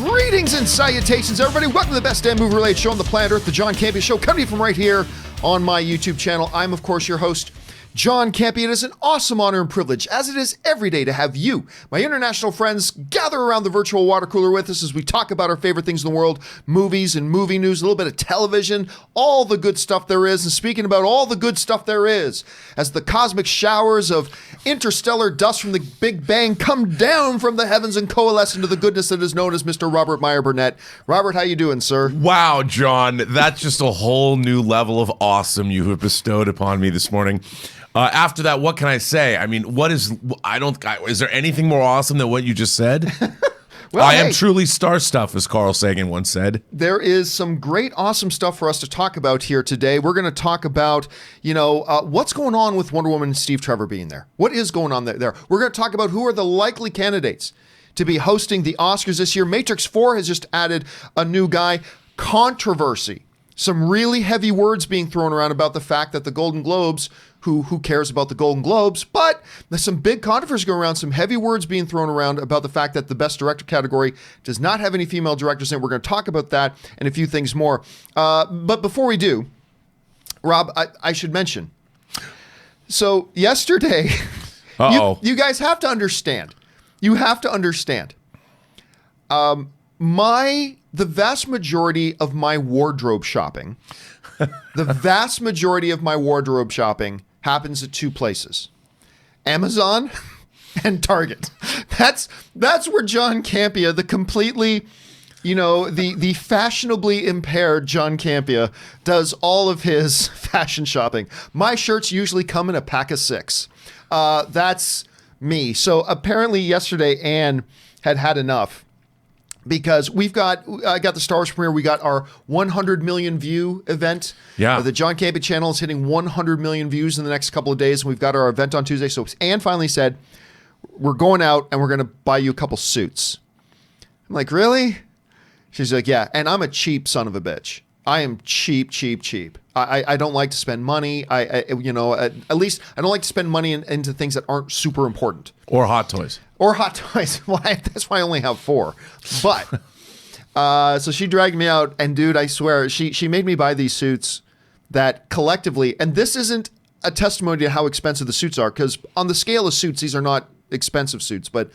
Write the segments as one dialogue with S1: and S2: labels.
S1: Greetings and salutations, everybody. Welcome to the best damn movie-related show on the planet Earth, the John Campea Show, coming to you from right here on my YouTube channel. I'm, of course, your host, John Campea. It is an awesome honor and privilege, as it is every day, to have you, my international friends, gather around the virtual water cooler with us as we talk about our favorite things in the world, movies and movie news, a little bit of television, all the good stuff there is. And speaking about all the good stuff there is, as the cosmic showers of interstellar dust from the Big Bang come down from the heavens and coalesce into the goodness that is known as Mr. Robert Meyer Burnett. Robert, how you doing, sir?
S2: Wow, John, that's just a whole new level of awesome you have bestowed upon me this morning. After that, what can I say? I mean, is there anything more awesome than what you just said?
S1: Well,
S2: I am truly star stuff, as Carl Sagan once said.
S1: There is some great, awesome stuff for us to talk about here today. We're going to talk about, what's going on with Wonder Woman and Steve Trevor being there. What is going on there? We're going to talk about who are the likely candidates to be hosting the Oscars this year. Matrix 4 has just added a new guy. Controversy. Some really heavy words being thrown around about the fact that the Golden Globes, who cares about the Golden Globes, but there's some big controversy going around, some heavy words being thrown around about the fact that the Best Director category does not have any female directors in it. We're going to talk about that and a few things more. But before we do, Rob, I should mention. So yesterday, you guys have to understand. You have to understand. The vast majority of my wardrobe shopping, happens at two places: Amazon and Target. That's where John Campea, the completely, the fashionably impaired John Campea, does all of his fashion shopping. My shirts usually come in a pack of 6. That's me. So apparently yesterday Anne had enough. Because I got the Star Wars premiere. We got our 100 million view event.
S2: Yeah.
S1: The John Campea channel is hitting 100 million views in the next couple of days. And we've got our event on Tuesday. So Anne finally said, we're going out and we're going to buy you a couple suits. I'm like, really? She's like, yeah. And I'm a cheap son of a bitch. I am cheap. I don't like to spend money. At least I don't like to spend money into things that aren't super important.
S2: Or hot toys.
S1: Well, that's why I only have 4. But so she dragged me out, and dude, I swear, she made me buy these suits that collectively, and this isn't a testimony to how expensive the suits are, because on the scale of suits, these are not expensive suits, but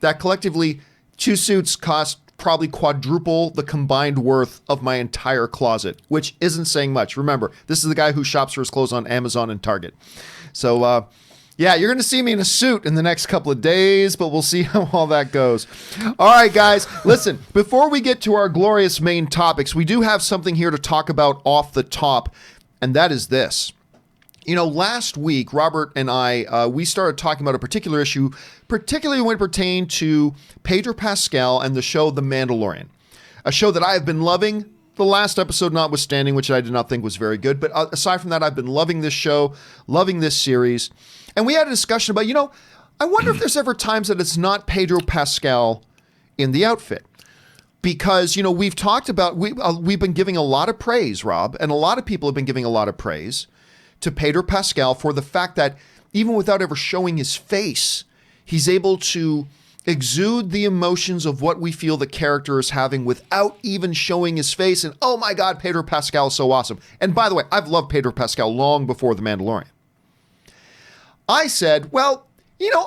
S1: that collectively 2 suits cost probably quadruple the combined worth of my entire closet, which isn't saying much. Remember, this is the guy who shops for his clothes on Amazon and Target. So, yeah, you're going to see me in a suit in the next couple of days, but we'll see how all that goes. All right, guys, listen, before we get to our glorious main topics, we do have something here to talk about off the top, and that is this. Last week, Robert and I, we started talking about a particular issue, particularly when it pertained to Pedro Pascal and the show The Mandalorian, a show that I have been loving, the last episode notwithstanding, which I did not think was very good. But aside from that, I've been loving this show, loving this series. And we had a discussion about, I wonder if there's ever times that it's not Pedro Pascal in the outfit. Because, we've talked about, we've been giving a lot of praise, Rob, and a lot of people have been giving a lot of praise to Pedro Pascal for the fact that even without ever showing his face, he's able to exude the emotions of what we feel the character is having without even showing his face. And oh my God, Pedro Pascal is so awesome. And by the way, I've loved Pedro Pascal long before The Mandalorian. I said, well,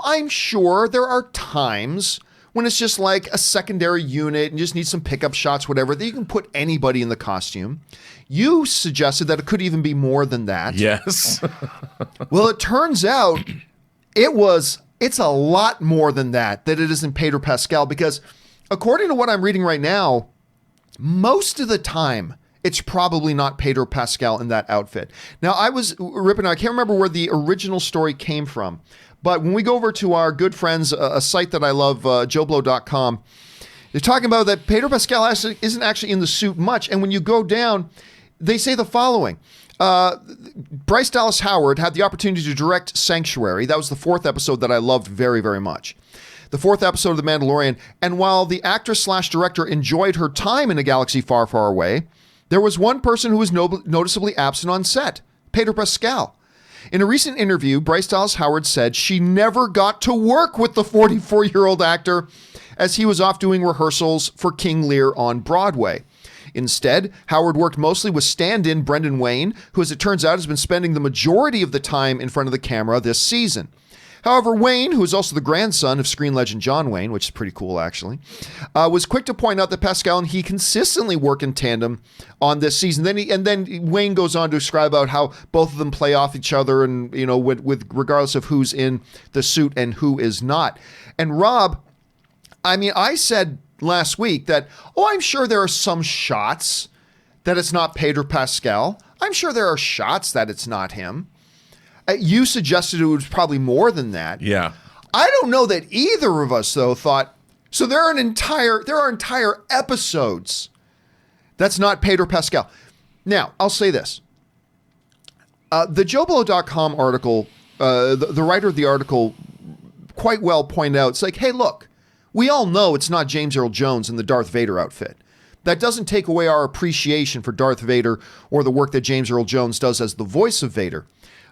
S1: I'm sure there are times when it's just like a secondary unit and just need some pickup shots, whatever, that you can put anybody in the costume. You suggested that it could even be more than that.
S2: Yes.
S1: Well, it turns out it's a lot more than that it isn't Pedro Pascal, because according to what I'm reading right now, most of the time, it's probably not Pedro Pascal in that outfit. Now, I can't remember where the original story came from, but when we go over to our good friends, a site that I love, JoBlo.com, they're talking about that Pedro Pascal isn't actually in the suit much. And when you go down, they say the following. Bryce Dallas Howard had the opportunity to direct Sanctuary. That was the 4th episode that I loved very, very much. The 4th episode of The Mandalorian. And while the actress/director enjoyed her time in a galaxy far, far away, there was one person who was noticeably absent on set, Pedro Pascal. In a recent interview, Bryce Dallas Howard said she never got to work with the 44-year-old actor as he was off doing rehearsals for King Lear on Broadway. Instead, Howard worked mostly with stand-in Brendan Wayne, who, as it turns out, has been spending the majority of the time in front of the camera this season. However, Wayne, who is also the grandson of screen legend John Wayne, which is pretty cool actually, was quick to point out that Pascal and he consistently work in tandem on this season. Then Wayne goes on to describe about how both of them play off each other, and with regardless of who's in the suit and who is not. And Rob, I mean, I said last week that, I'm sure there are some shots that it's not Pedro Pascal. I'm sure there are shots that it's not him. You suggested it was probably more than that.
S2: Yeah.
S1: I don't know that either of us, though, thought, so there are entire episodes that's not Pedro Pascal. Now, I'll say this. The JoBlo.com article, the writer of the article quite well pointed out, it's like, hey, look, we all know it's not James Earl Jones in the Darth Vader outfit. That doesn't take away our appreciation for Darth Vader or the work that James Earl Jones does as the voice of Vader.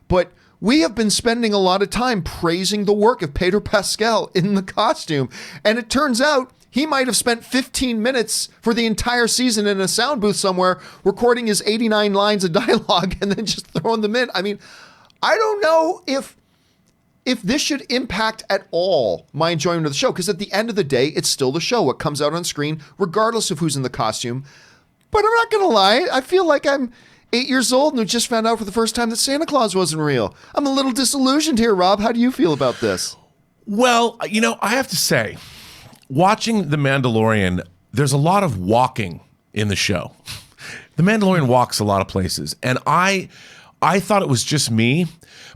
S1: But we have been spending a lot of time praising the work of Pedro Pascal in the costume. And it turns out he might have spent 15 minutes for the entire season in a sound booth somewhere recording his 89 lines of dialogue and then just throwing them in. I mean, I don't know if this should impact at all my enjoyment of the show, because at the end of the day, it's still the show. What comes out on screen, regardless of who's in the costume. But I'm not going to lie. I feel like I'm 8 years old and who just found out for the first time that Santa Claus wasn't real. I'm a little disillusioned here, Rob. How do you feel about this?
S2: Well, I have to say, watching The Mandalorian, there's a lot of walking in the show. The Mandalorian walks a lot of places, and I thought it was just me,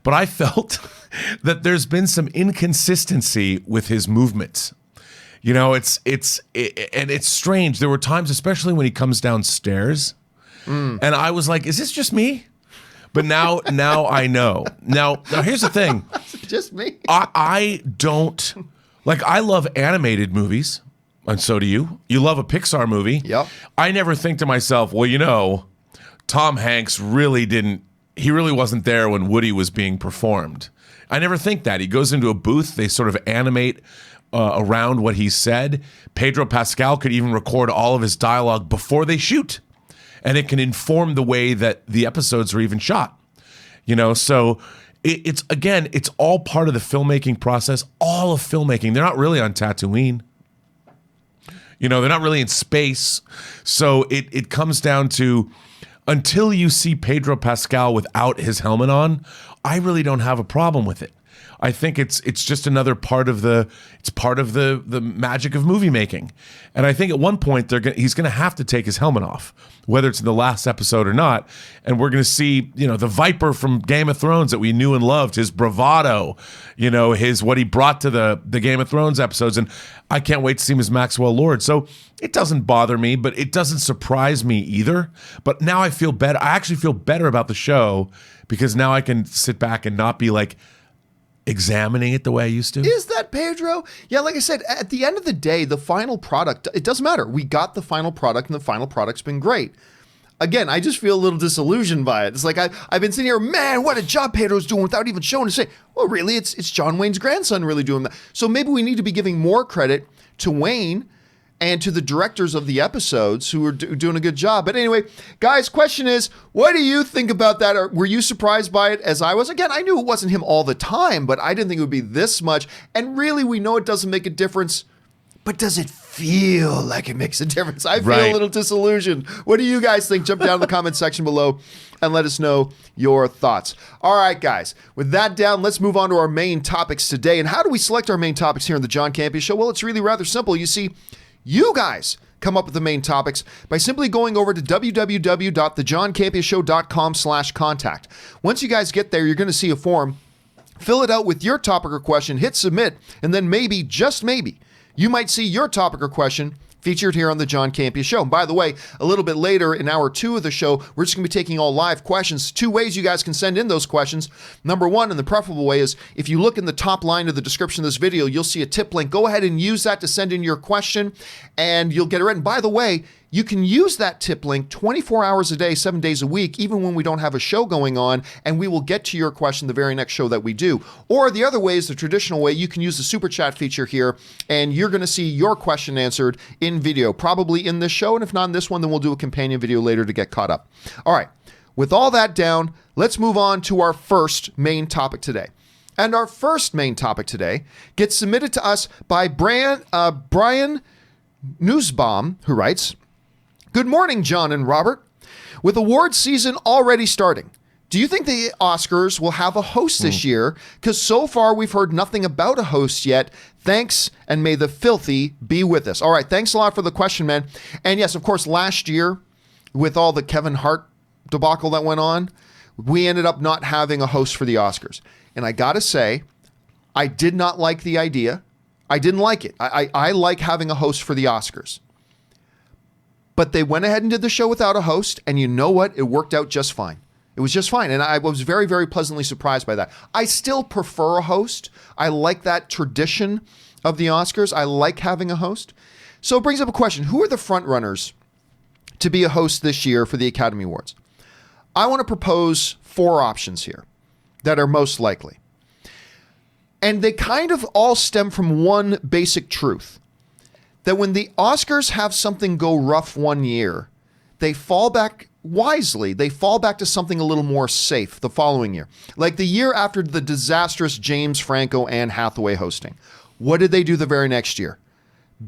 S2: but I felt that there's been some inconsistency with his movements. It's strange. There were times, especially when he comes downstairs, and I was like, is this just me? But now I know. Now here's the thing.
S1: Just me.
S2: I don't, I love animated movies, and so do you. You love a Pixar movie.
S1: Yep.
S2: I never think to myself, well, Tom Hanks really wasn't there when Woody was being performed. I never think that. He goes into a booth, they sort of animate around what he said. Pedro Pascal could even record all of his dialogue before they shoot, and it can inform the way that the episodes are even shot. So it's all part of the filmmaking process. All of filmmaking. They're not really on Tatooine. They're not really in space. So it comes down to, until you see Pedro Pascal without his helmet on, I really don't have a problem with it. I think it's just another part of the magic of movie making. And I think at one point he's going to have to take his helmet off, whether it's in the last episode or not. And we're going to see, the Viper from Game of Thrones that we knew and loved, his bravado, what he brought to the Game of Thrones episodes. And I can't wait to see him as Maxwell Lord. So it doesn't bother me, but it doesn't surprise me either. But now I feel better. I actually feel better about the show because now I can sit back and not be examining it the way I used to.
S1: Is that Pedro? Yeah, like I said, at the end of the day, the final product, it doesn't matter. We got the final product, and the final product's been great. Again, I just feel a little disillusioned by it. It's like I've been sitting here, man, what a job Pedro's doing without even showing to say, well, really, it's John Wayne's grandson really doing that. So maybe we need to be giving more credit to Wayne and to the directors of the episodes who are doing a good job. But anyway, guys, question is, what do you think about that? Or were you surprised by it as I was? Again, I knew it wasn't him all the time, but I didn't think it would be this much. And really, we know it doesn't make a difference, but does it feel like it makes a difference? I feel a little disillusioned. What do you guys think? Jump down in the comment section below and let us know your thoughts. All right, guys, with that down, let's move on to our main topics today. And how do we select our main topics here on the John Campea Show? Well, it's really rather simple. You see, you guys come up with the main topics by simply going over to www.thejohncampeashow.com/contact. Once you guys get there, you're going to see a form. Fill it out with your topic or question, hit submit, and then maybe, just maybe, you might see your topic or question featured here on the John Campea Show. And by the way, a little bit later in hour 2 of the show, we're just going to be taking all live questions. 2 ways you guys can send in those questions. Number 1, and the preferable way, is if you look in the top line of the description of this video, you'll see a tip link. Go ahead and use that to send in your question, and you'll get it read. And by the way, You can use that tip link 24 hours a day, 7 days a week, even when we don't have a show going on, and we will get to your question the very next show that we do. Or the other way is the traditional way. You can use the super chat feature here, and you're going to see your question answered in video, probably in this show. And if not in this one, then we'll do a companion video later to get caught up. All right. With all that down, let's move on to our first main topic today. And our first main topic today gets submitted to us by Brian Newsbaum, who writes, "Good morning, John and Robert. With award season already starting, do you think the Oscars will have a host this year? Because so far we've heard nothing about a host yet. Thanks, and may the filthy be with us." All right, thanks a lot for the question, man. And yes, of course, last year, with all the Kevin Hart debacle that went on, we ended up not having a host for the Oscars. And I gotta say, I did not like the idea. I didn't like it. I like having a host for the Oscars. But they went ahead and did the show without a host, and you know what? It worked out just fine. It was just fine, and I was very, very pleasantly surprised by that. I still prefer a host. I like that tradition of the Oscars. I like having a host. So it brings up a question. Who are the frontrunners to be a host this year for the Academy Awards? I want to propose 4 options here that are most likely. And they kind of all stem from one basic truth. That when the Oscars have something go rough one year, they fall back wisely. They fall back to something a little more safe the following year. Like the year after the disastrous James Franco Anne Hathaway hosting. What did they do the very next year?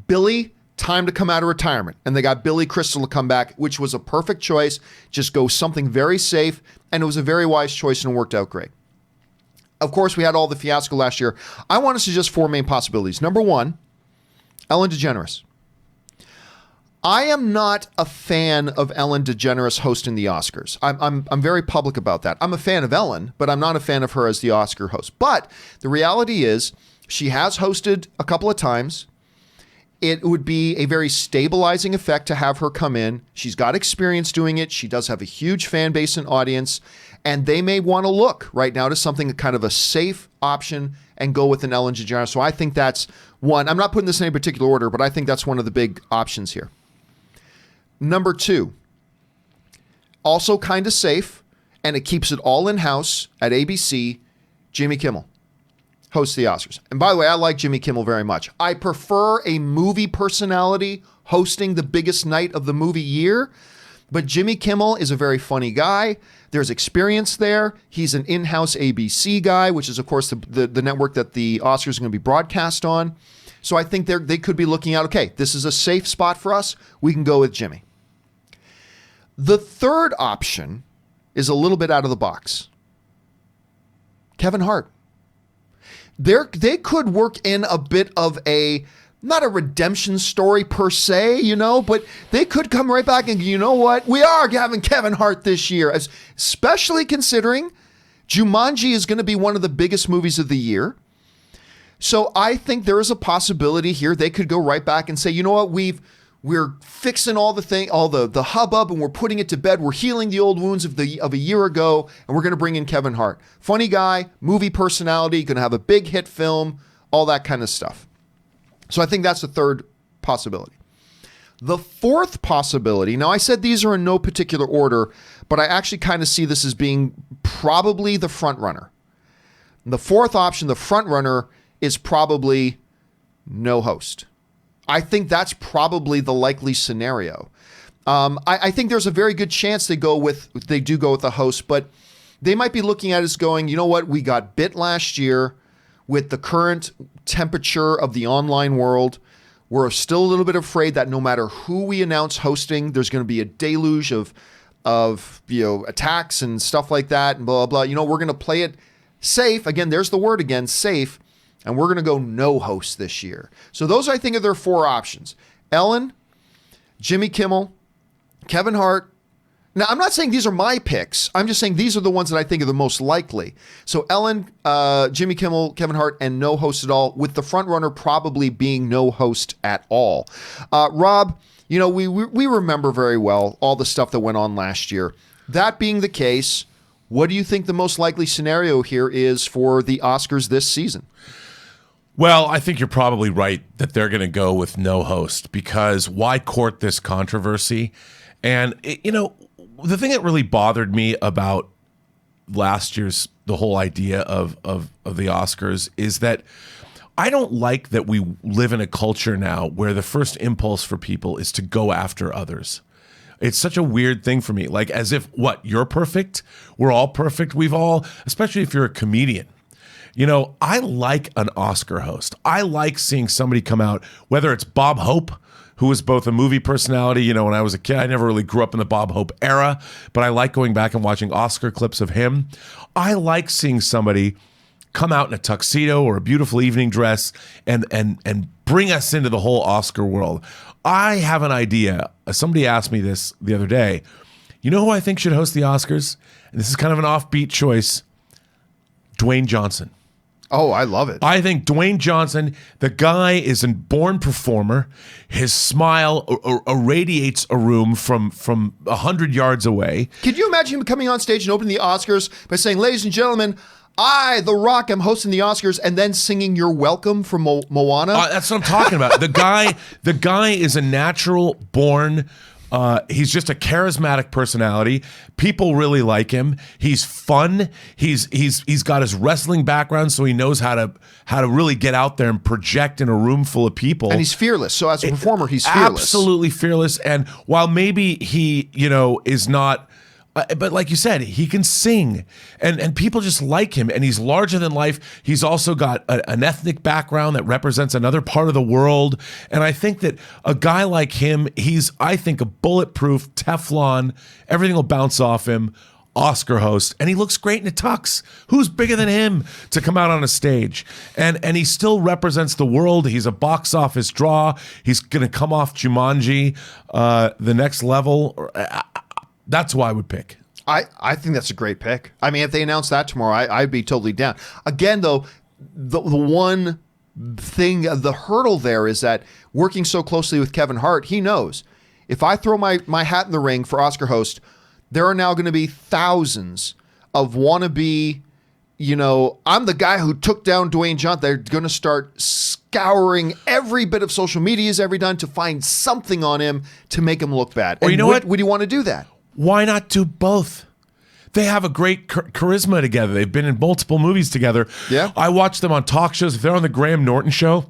S1: Billy, time to come out of retirement. And they got Billy Crystal to come back, which was a perfect choice. Just go something very safe. And it was a very wise choice and it worked out great. Of course, we had all the fiasco last year. I want to suggest 4 main possibilities. Number 1, Ellen DeGeneres. I am not a fan of Ellen DeGeneres hosting the Oscars. I'm very public about that. I'm a fan of Ellen, but I'm not a fan of her as the Oscar host. But the reality is she has hosted a couple of times. It would be a very stabilizing effect to have her come in. She's got experience doing it. She does have a huge fan base and audience. And they may want to look right now to something kind of a safe option and go with an Ellen DeGeneres. So I think that's one. I'm not putting this in any particular order, but I think that's one of the big options here. Number 2, also kind of safe, and it keeps it all in-house at ABC, Jimmy Kimmel hosts the Oscars. And by the way, I like Jimmy Kimmel very much. I prefer a movie personality hosting the biggest night of the movie year, but Jimmy Kimmel is a very funny guy. There's experience there. He's an in-house ABC guy, which is, of course, the network that the Oscars are going to be broadcast on. So I think they could be looking at, okay, this is a safe spot for us. We can go with Jimmy. The third option is a little bit out of the box. Kevin Hart. They could work in a bit of not a redemption story per se, but they could come right back and, you know what? We are having Kevin Hart this year, especially considering Jumanji is going to be one of the biggest movies of the year. So I think there is a possibility here. They could go right back and say, you know what? We're fixing all the hubbub, and we're putting it to bed. We're healing the old wounds of a year ago, and we're going to bring in Kevin Hart. Funny guy, movie personality, going to have a big hit film, all that kind of stuff. So I think that's the third possibility. The fourth possibility, now I said these are in no particular order, but I actually kind of see this as being probably the front runner. The fourth option, the front runner, is probably no host. I think that's probably the likely scenario. I think there's a very good chance they do go with the host, but they might be looking at us going, you know what? We got bit last year with the current temperature of the online world. We're still a little bit afraid that no matter who we announce hosting, there's going to be a deluge of attacks and stuff like that and blah, blah, blah. We're going to play it safe. Again, there's the word again, safe. And we're going to go no host this year. So those, I think, are their 4 options. Ellen, Jimmy Kimmel, Kevin Hart. Now, I'm not saying these are my picks. I'm just saying these are the ones that I think are the most likely. So Ellen, Jimmy Kimmel, Kevin Hart, and no host at all, with the front runner probably being no host at all. Rob, we remember very well all the stuff that went on last year. That being the case, what do you think the most likely scenario here is for the Oscars this season?
S2: Well, I think you're probably right that they're going to go with no host, because why court this controversy? And, the thing that really bothered me about last year's, the whole idea of the Oscars, is that I don't like that we live in a culture now where the first impulse for people is to go after others. It's such a weird thing for me. Like, as if, what, you're perfect? We're all perfect. We've all, especially if you're a comedian. I like an Oscar host. I like seeing somebody come out, whether it's Bob Hope, who was both a movie personality. When I was a kid, I never really grew up in the Bob Hope era, but I like going back and watching Oscar clips of him. I like seeing somebody come out in a tuxedo or a beautiful evening dress and bring us into the whole Oscar world. I have an idea. Somebody asked me this the other day. You know who I think should host the Oscars? And this is kind of an offbeat choice. Dwayne Johnson.
S1: Oh, I love it.
S2: I think Dwayne Johnson, the guy is a born performer. His smile irradiates a room from 100 yards away.
S1: Could you imagine him coming on stage and opening the Oscars by saying, "Ladies and gentlemen, I, The Rock, am hosting the Oscars," and then singing "You're Welcome" from Moana?
S2: That's what I'm talking about. The guy is a natural born. He's just a charismatic personality. People really like him. He's fun. He's got his wrestling background, so he knows how to really get out there and project in a room full of people.
S1: And he's fearless. So as a performer, he's fearless.
S2: Absolutely fearless. And while maybe he, is not. But like you said, he can sing, and people just like him, and he's larger than life. He's also got an ethnic background that represents another part of the world. And I think that a guy like him, he's, I think, a bulletproof Teflon. Everything will bounce off him. Oscar host, and he looks great in a tux. Who's bigger than him to come out on a stage? And he still represents the world. He's a box office draw. He's going to come off Jumanji, the next level. That's who I would pick.
S1: I think that's a great pick. I mean, if they announced that tomorrow, I'd be totally down. Again, though, the one thing, the hurdle there is that working so closely with Kevin Hart, he knows if I throw my hat in the ring for Oscar host, there are now going to be thousands of wannabe, I'm the guy who took down Dwayne Johnson. They're going to start scouring every bit of social media he's ever done to find something on him to make him look bad.
S2: Or
S1: you know what? Would you want to do that?
S2: Why not do both? They have a great charisma together. They've been in multiple movies together.
S1: Yeah.
S2: I watch them on talk shows. If they're on the Graham Norton show,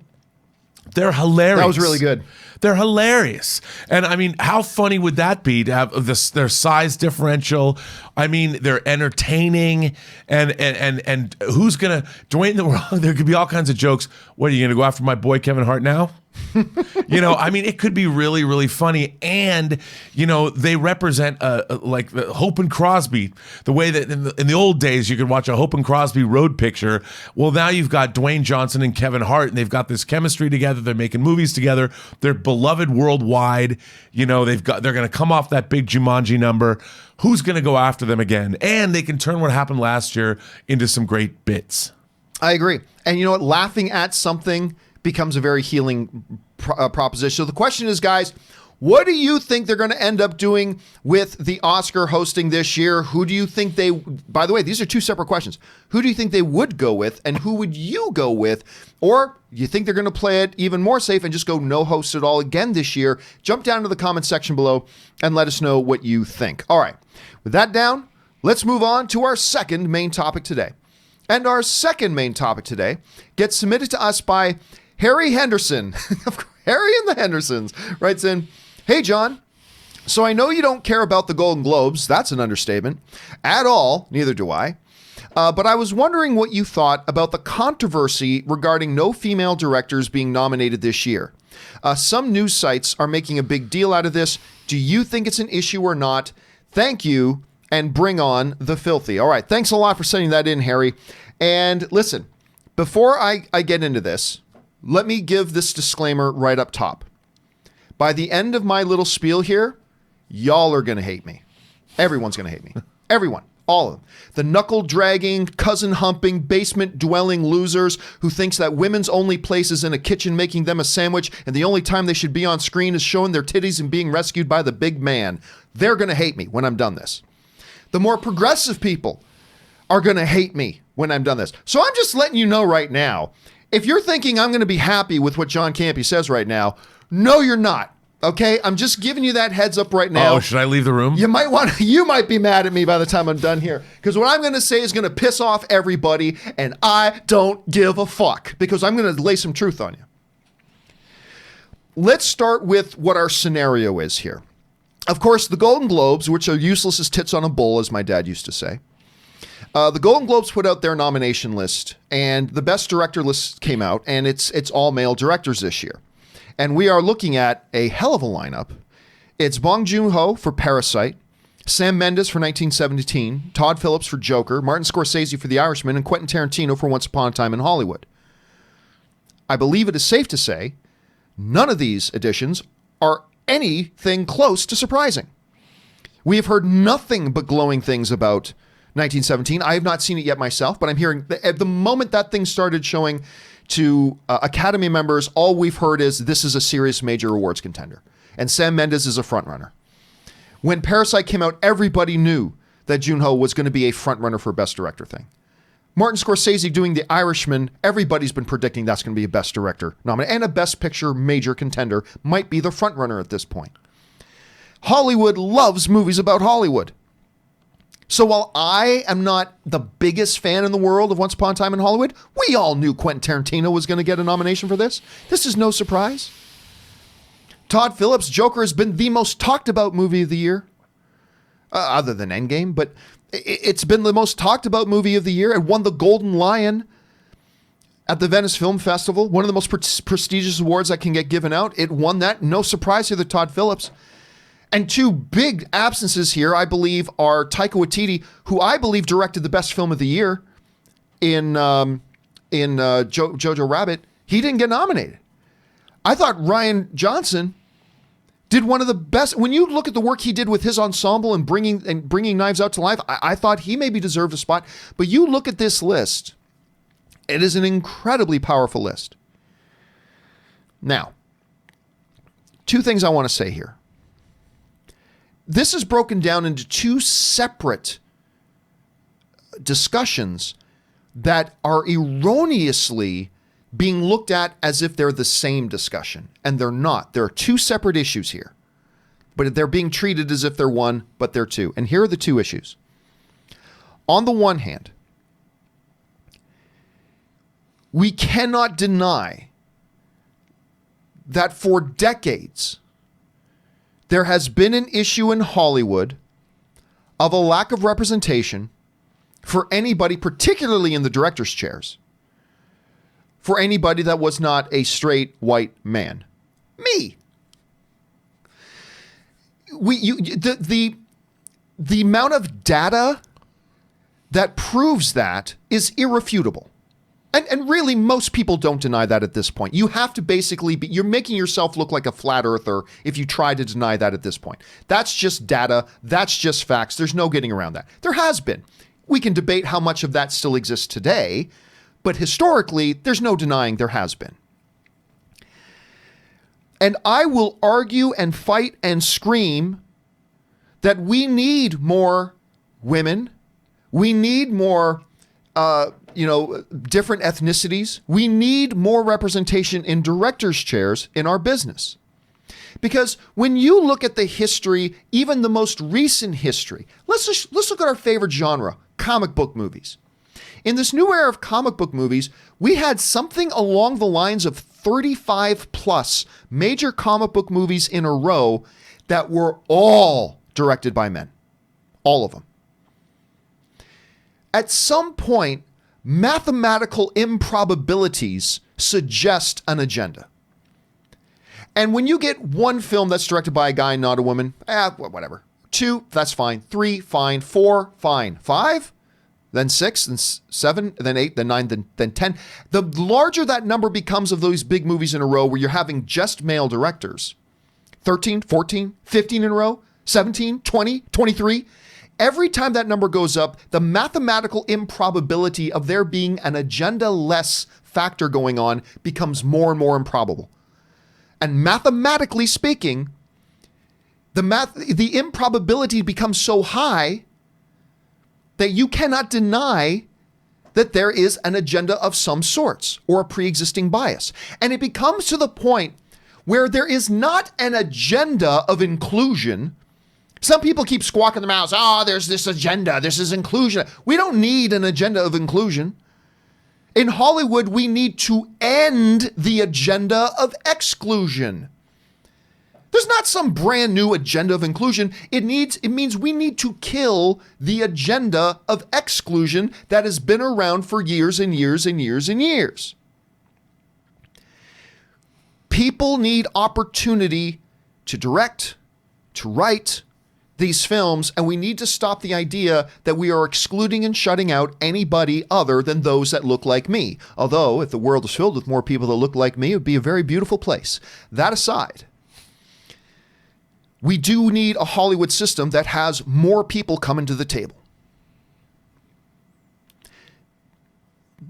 S2: they're hilarious.
S1: That was really good.
S2: They're hilarious. And I mean, how funny would that be to have their size differential? I mean, they're entertaining, and who's gonna Dwayne the Rock? There could be all kinds of jokes. What, are you gonna go after my boy Kevin Hart now? I mean, it could be really, really funny. And, they represent like the Hope and Crosby, the way that in the old days you could watch a Hope and Crosby road picture. Well, now you've got Dwayne Johnson and Kevin Hart, and they've got this chemistry together. They're making movies together. They're beloved worldwide. They're going to come off that big Jumanji number. Who's going to go after them again? And they can turn what happened last year into some great bits.
S1: I agree. And you know what? Laughing at something becomes a very healing proposition. So the question is, guys, what do you think they're going to end up doing with the Oscar hosting this year? Who do you think by the way, these are two separate questions. Who do you think they would go with, and who would you go with? Or you think they're going to play it even more safe and just go no host at all again this year? Jump down to the comment section below and let us know what you think. All right, with that down, let's move on to our second main topic today. And our second main topic today gets submitted to us by Harry Henderson. Harry and the Hendersons writes in, "Hey, John. So I know you don't care about the Golden Globes. That's an understatement. At all. Neither do I. But I was wondering what you thought about the controversy regarding no female directors being nominated this year. Some news sites are making a big deal out of this. Do you think it's an issue or not? Thank you, and bring on the filthy." All right. Thanks a lot for sending that in, Harry. And listen, before I get into this, let me give this disclaimer right up top. By the end of my little spiel here, y'all are going to hate me. Everyone's going to hate me. Everyone. All of them. The knuckle-dragging, cousin-humping, basement-dwelling losers who thinks that women's only place is in a kitchen making them a sandwich and the only time they should be on screen is showing their titties and being rescued by the big man. They're going to hate me when I'm done this. The more progressive people are going to hate me when I'm done this. So I'm just letting you know right now, if you're thinking I'm going to be happy with what John Campea says right now, no, you're not. Okay, I'm just giving you that heads up right now.
S2: Oh, should I leave the room?
S1: You might be mad at me by the time I'm done here, because what I'm going to say is going to piss off everybody, and I don't give a fuck, because I'm going to lay some truth on you. Let's start with what our scenario is here. Of course, the Golden Globes, which are useless as tits on a bull, as my dad used to say. The Golden Globes put out their nomination list, and the Best Director list came out, and it's all male directors this year. And we are looking at a hell of a lineup. It's Bong Joon-ho for Parasite, Sam Mendes for 1917, Todd Phillips for Joker, Martin Scorsese for The Irishman, and Quentin Tarantino for Once Upon a Time in Hollywood. I believe it is safe to say none of these additions are anything close to surprising. We have heard nothing but glowing things about 1917. I have not seen it yet myself, but I'm hearing at the moment that thing started showing to Academy members, all we've heard is this is a serious major awards contender. And Sam Mendes is a frontrunner. When Parasite came out, everybody knew that Joon-ho was going to be a frontrunner for Best Director thing. Martin Scorsese doing The Irishman, everybody's been predicting that's going to be a Best Director nominee. And a Best Picture major contender might be the frontrunner at this point. Hollywood loves movies about Hollywood. So while I am not the biggest fan in the world of Once Upon a Time in Hollywood, we all knew Quentin Tarantino was going to get a nomination for this. This is no surprise. Todd Phillips' Joker has been the most talked about movie of the year, other than Endgame, but it's been the most talked about movie of the year. It won the Golden Lion at the Venice Film Festival, one of the most prestigious awards that can get given out. It won that. No surprise here that Todd Phillips. And two big absences here, I believe, are Taika Waititi, who I believe directed the best film of the year in Jojo Rabbit. He didn't get nominated. I thought Rian Johnson did one of the best. When you look at the work he did with his ensemble and bringing Knives Out to life, I thought he maybe deserved a spot. But you look at this list, it is an incredibly powerful list. Now, two things I want to say here. This is broken down into two separate discussions that are erroneously being looked at as if they're the same discussion, and they're not. There are two separate issues here, but they're being treated as if they're one, but they're two. And here are the two issues. On the one hand, we cannot deny that for decades, there has been an issue in Hollywood of a lack of representation for anybody, particularly in the director's chairs, for anybody that was not a straight white man. Me. The amount of data that proves that is irrefutable. And really, most people don't deny that at this point. You have to basically you're making yourself look like a flat earther if you try to deny that at this point. That's just data. That's just facts. There's no getting around that. There has been. We can debate how much of that still exists today, but historically, there's no denying there has been. And I will argue and fight and scream that we need more women. We need more different ethnicities. We need more representation in directors' chairs in our business. Because when you look at the history, even the most recent history, let's look at our favorite genre, comic book movies. In this new era of comic book movies, we had something along the lines of 35 plus major comic book movies in a row that were all directed by men. All of them. At some point, mathematical improbabilities suggest an agenda. And when you get one film that's directed by a guy, not a woman, whatever. 2, that's fine. 3, fine. 4, fine. 5, then 6, then 7, then 8, then 9, then 10. The larger that number becomes of those big movies in a row where you're having just male directors, 13, 14, 15 in a row, 17, 20, 23, every time that number goes up, the mathematical improbability of there being an agenda-less factor going on becomes more and more improbable. And mathematically speaking, the improbability becomes so high that you cannot deny that there is an agenda of some sorts or a pre-existing bias. And it becomes to the point where there is not an agenda of inclusion. Some people keep squawking their mouths, there's this agenda, this is inclusion. We don't need an agenda of inclusion. In Hollywood, we need to end the agenda of exclusion. There's not some brand new agenda of inclusion. It means we need to kill the agenda of exclusion that has been around for years and years and years and years. People need opportunity to direct, to write these films, and we need to stop the idea that we are excluding and shutting out anybody other than those that look like me. Although, if the world was filled with more people that look like me, it would be a very beautiful place. That aside, we do need a Hollywood system that has more people coming to the table.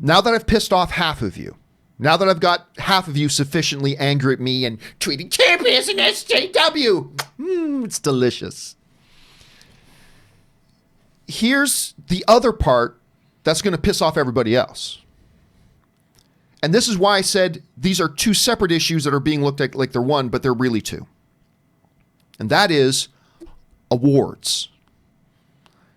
S1: Now that I've pissed off half of you, now that I've got half of you sufficiently angry at me and tweeting, Campea is an SJW. It's delicious. Here's the other part that's going to piss off everybody else. And this is why I said these are two separate issues that are being looked at like they're one, but they're really two. And that is awards.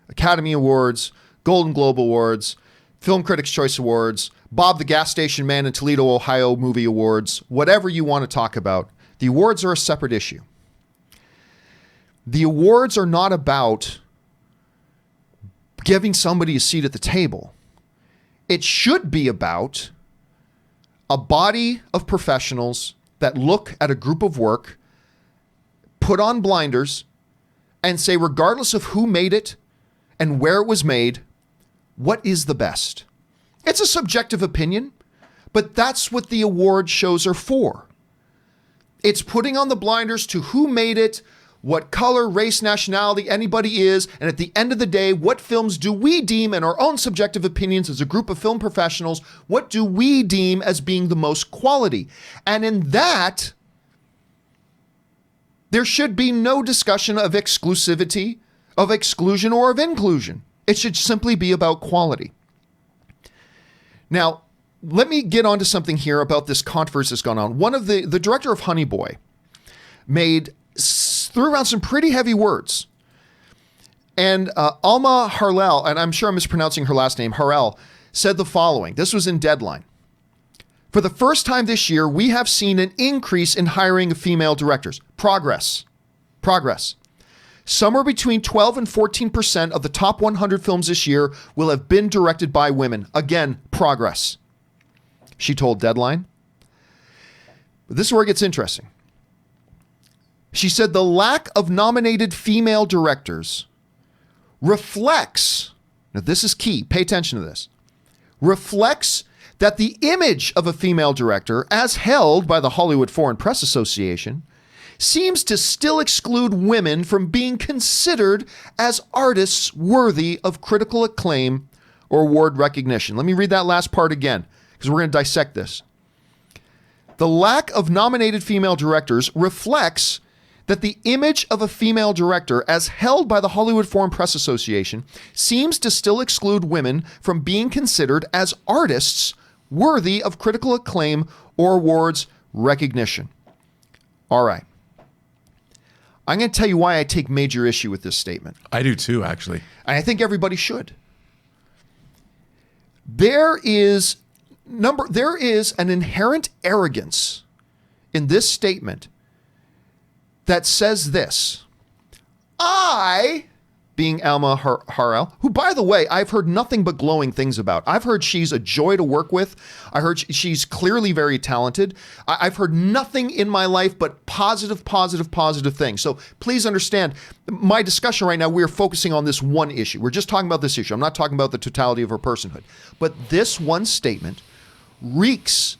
S1: Academy Awards, Golden Globe Awards, Film Critics' Choice Awards, Bob the Gas Station Man in Toledo, Ohio Movie Awards, whatever you want to talk about. The awards are a separate issue. The awards are not about giving somebody a seat at the table. It should be about a body of professionals that look at a group of work, put on blinders, and say, regardless of who made it and where it was made, what is the best? It's a subjective opinion, but that's what the award shows are for. It's putting on the blinders to who made it, what color, race, nationality anybody is, and at the end of the day, what films do we deem, in our own subjective opinions as a group of film professionals, what do we deem as being the most quality? And in that, there should be no discussion of exclusivity, of exclusion, or of inclusion. It should simply be about quality. Now, let me get onto something here about this controversy that's gone on. One of the director of Honey Boy threw around some pretty heavy words. And Alma Harlell, and I'm sure I'm mispronouncing her last name, Harrell, said the following. This was in Deadline. For the first time this year, we have seen an increase in hiring of female directors. Progress. Somewhere between 12 and 14% of the top 100 films this year will have been directed by women. Again, progress. She told Deadline. This is where it gets interesting. She said the lack of nominated female directors reflects, now this is key, pay attention to this, reflects that the image of a female director, as held by the Hollywood Foreign Press Association, seems to still exclude women from being considered as artists worthy of critical acclaim or award recognition. Let me read that last part again, because we're going to dissect this. The lack of nominated female directors reflects that the image of a female director, as held by the Hollywood Foreign Press Association, seems to still exclude women from being considered as artists worthy of critical acclaim or awards recognition. All right. I'm going to tell you why I take major issue with this statement.
S2: I do too, actually.
S1: And I think everybody should. There is an inherent arrogance in this statement that says this. I, being Alma Harrell, who, by the way, I've heard nothing but glowing things about. I've heard she's a joy to work with. I heard she's clearly very talented. I've heard nothing in my life but positive things. So please understand, my discussion right now, we're focusing on this one issue. We're just talking about this issue. I'm not talking about the totality of her personhood. But this one statement reeks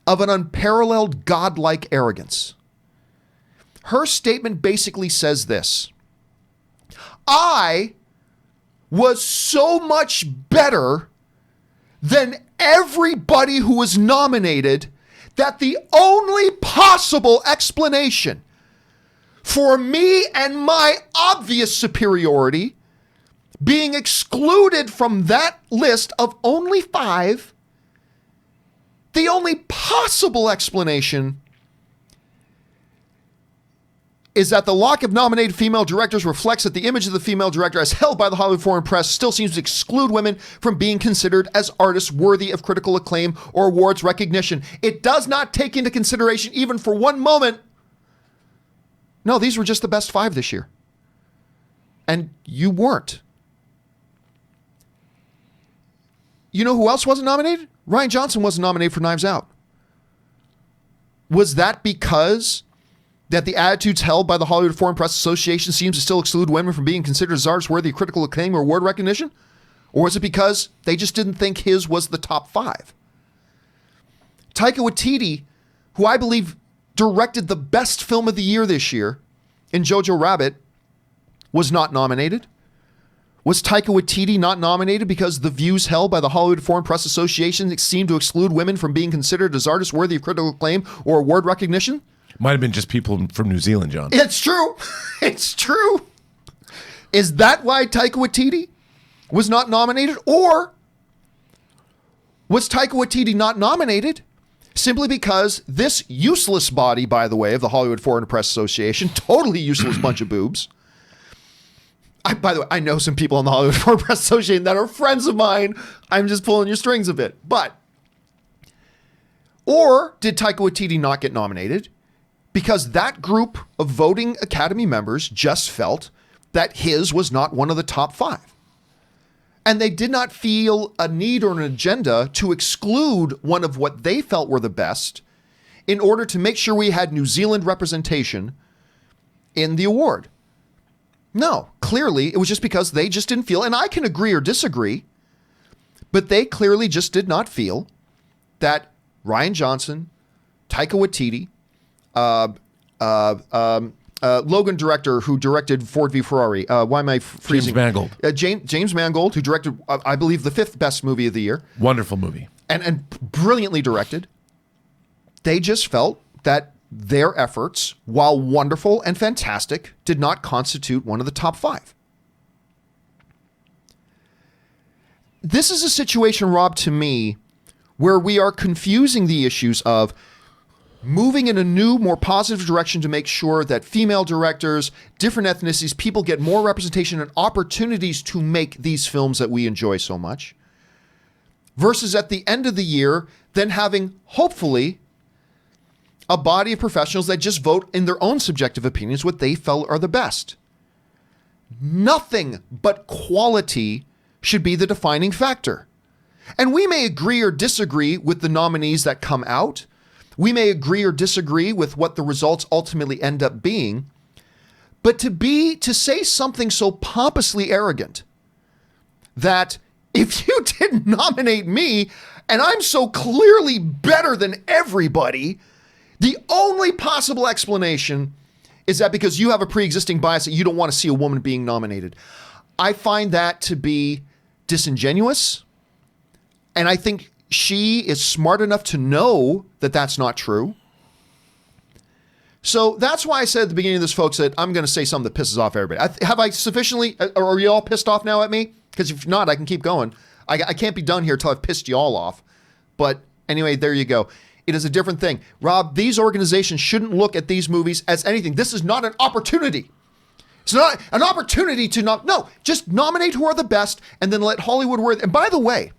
S1: of an unparalleled godlike arrogance. Her statement basically says this. I was so much better than everybody who was nominated that the only possible explanation for me and my obvious superiority being excluded from that list of only 5, the only possible explanation is that the lack of nominated female directors reflects that the image of the female director as held by the Hollywood foreign press still seems to exclude women from being considered as artists worthy of critical acclaim or awards recognition. It does not take into consideration, even for one moment, no, these were just the best 5 this year. And you weren't. You know who else wasn't nominated? Rian Johnson wasn't nominated for Knives Out. Was that because that the attitudes held by the Hollywood Foreign Press Association seems to still exclude women from being considered as artists worthy of critical acclaim or award recognition? Or was it because they just didn't think his was the top 5? Taika Waititi, who I believe directed the best film of the year this year in Jojo Rabbit, was not nominated. Was Taika Waititi not nominated because the views held by the Hollywood Foreign Press Association seemed to exclude women from being considered as artists worthy of critical acclaim or award recognition?
S2: Might have been just people from New Zealand, John.
S1: It's true. It's true. Is that why Taika Waititi was not nominated? Or was Taika Waititi not nominated simply because this useless body, by the way, of the Hollywood Foreign Press Association, totally useless bunch of boobs. By the way, I know some people in the Hollywood Foreign Press Association that are friends of mine. I'm just pulling your strings a bit. Or did Taika Waititi not get nominated because that group of voting Academy members just felt that his was not one of the top 5? And they did not feel a need or an agenda to exclude one of what they felt were the best in order to make sure we had New Zealand representation in the award. No, clearly it was just because they just didn't feel, and I can agree or disagree, but they clearly just did not feel that Rian Johnson, Taika Waititi, Logan director who directed Ford v Ferrari. Why am I freezing?
S2: James Mangold.
S1: James Mangold, who directed, I believe, the 5th best movie of the year.
S2: Wonderful movie.
S1: And brilliantly directed. They just felt that their efforts, while wonderful and fantastic, did not constitute one of the top 5. This is a situation, Rob, to me, where we are confusing the issues of moving in a new, more positive direction to make sure that female directors, different ethnicities, people get more representation and opportunities to make these films that we enjoy so much, versus at the end of the year, then having, hopefully, a body of professionals that just vote in their own subjective opinions what they felt are the best. Nothing but quality should be the defining factor. And we may agree or disagree with the nominees that come out. We may agree or disagree with what the results ultimately end up being. But to say something so pompously arrogant that if you didn't nominate me and I'm so clearly better than everybody, the only possible explanation is that because you have a pre-existing bias that you don't want to see a woman being nominated. I find that to be disingenuous. And I think she is smart enough to know that that's not true. So that's why I said at the beginning of this, folks, that I'm going to say something that pisses off everybody. Have I sufficiently, or are you all pissed off now at me? Because if not, I can keep going. I can't be done here until I've pissed you all off. But anyway, there you go. It is a different thing. Rob, these organizations shouldn't look at these movies as anything. This is not an opportunity. It's not an opportunity to not, no, just nominate who are the best and then let Hollywood work. And by the way,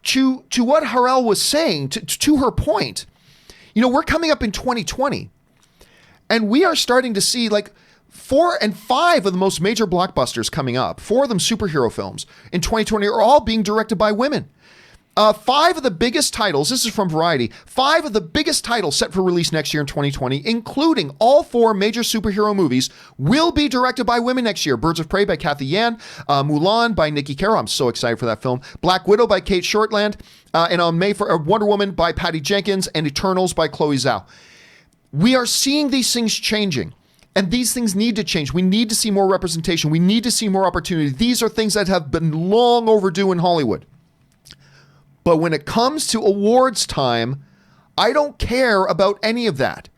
S1: to what Harrell was saying, to her point, you know, we're coming up in 2020 and we are starting to see like 4 and 5 of the most major blockbusters coming up, 4 of them superhero films in 2020 are all being directed by women. 5 of the biggest titles, this is from Variety, 5 of the biggest titles set for release next year in 2020, including all 4 major superhero movies, will be directed by women next year. Birds of Prey by Kathy Yan, Mulan by Nikki Caro, I'm so excited for that film, Black Widow by Kate Shortland, and on May for Wonder Woman by Patty Jenkins, and Eternals by Chloe Zhao. We are seeing these things changing. And these things need to change. We need to see more representation. We need to see more opportunity. These are things that have been long overdue in Hollywood. But when it comes to awards time, I don't care about any of that.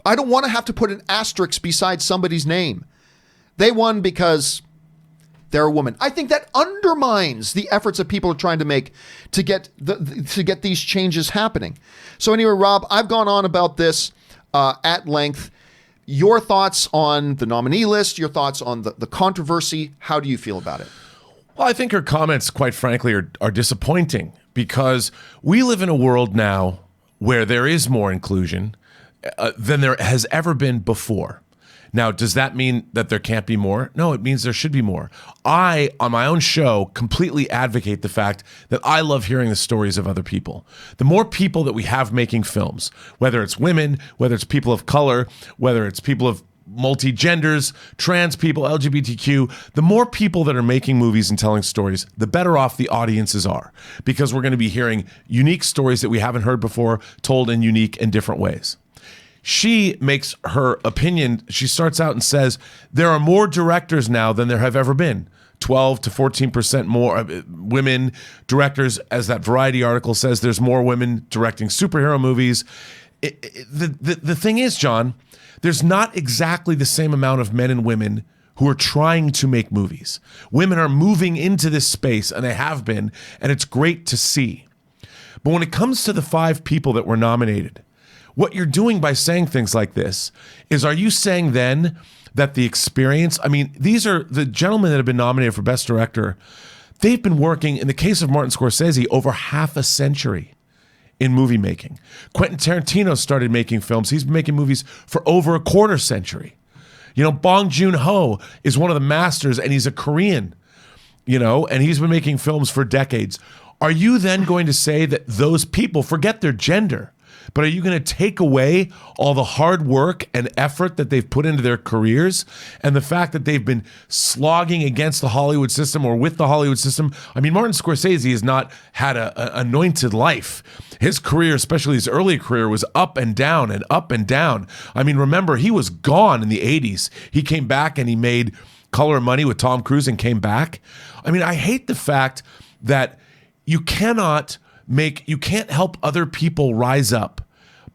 S1: I don't want to have to put an asterisk beside somebody's name. They won because they're a woman. I think that undermines the efforts that people are trying to make to get these changes happening. So anyway, Rob, I've gone on about this at length. Your thoughts on the nominee list, your thoughts on the controversy. How do you feel about it?
S2: Well, I think her comments, quite frankly, are disappointing because we live in a world now where there is more inclusion than there has ever been before. Now, does that mean that there can't be more? No, it means there should be more. I, on my own show, completely advocate the fact that I love hearing the stories of other people. The more people that we have making films, whether it's women, whether it's people of color, whether it's people of multi-genders, trans people, LGBTQ, the more people that are making movies and telling stories, the better off the audiences are, because we're going to be hearing unique stories that we haven't heard before, told in unique and different ways. She makes her opinion. She starts out and says, there are more directors now than there have ever been. 12 to 14% more women directors. As that Variety article says, there's more women directing superhero movies. The thing is, John, there's not exactly the same amount of men and women who are trying to make movies. Women are moving into this space, and they have been, and it's great to see. But when it comes to the 5 people that were nominated, what you're doing by saying things like this is, are you saying then that the experience, I mean, these are the gentlemen that have been nominated for Best Director. They've been working, in the case of Martin Scorsese, over half a century in movie making. Quentin Tarantino started making films. He's been making movies for over a quarter century. You know, Bong Joon-ho is one of the masters, and he's a Korean, you know, and he's been making films for decades. Are you then going to say that those people, forget their gender, but are you going to take away all the hard work and effort that they've put into their careers and the fact that they've been slogging against the Hollywood system or with the Hollywood system? I mean, Martin Scorsese has not had an anointed life. His career, especially his early career, was up and down and up and down. I mean, remember, he was gone in the 80s. He came back and he made Color Money with Tom Cruise and came back. I mean, I hate the fact that you can't help other people rise up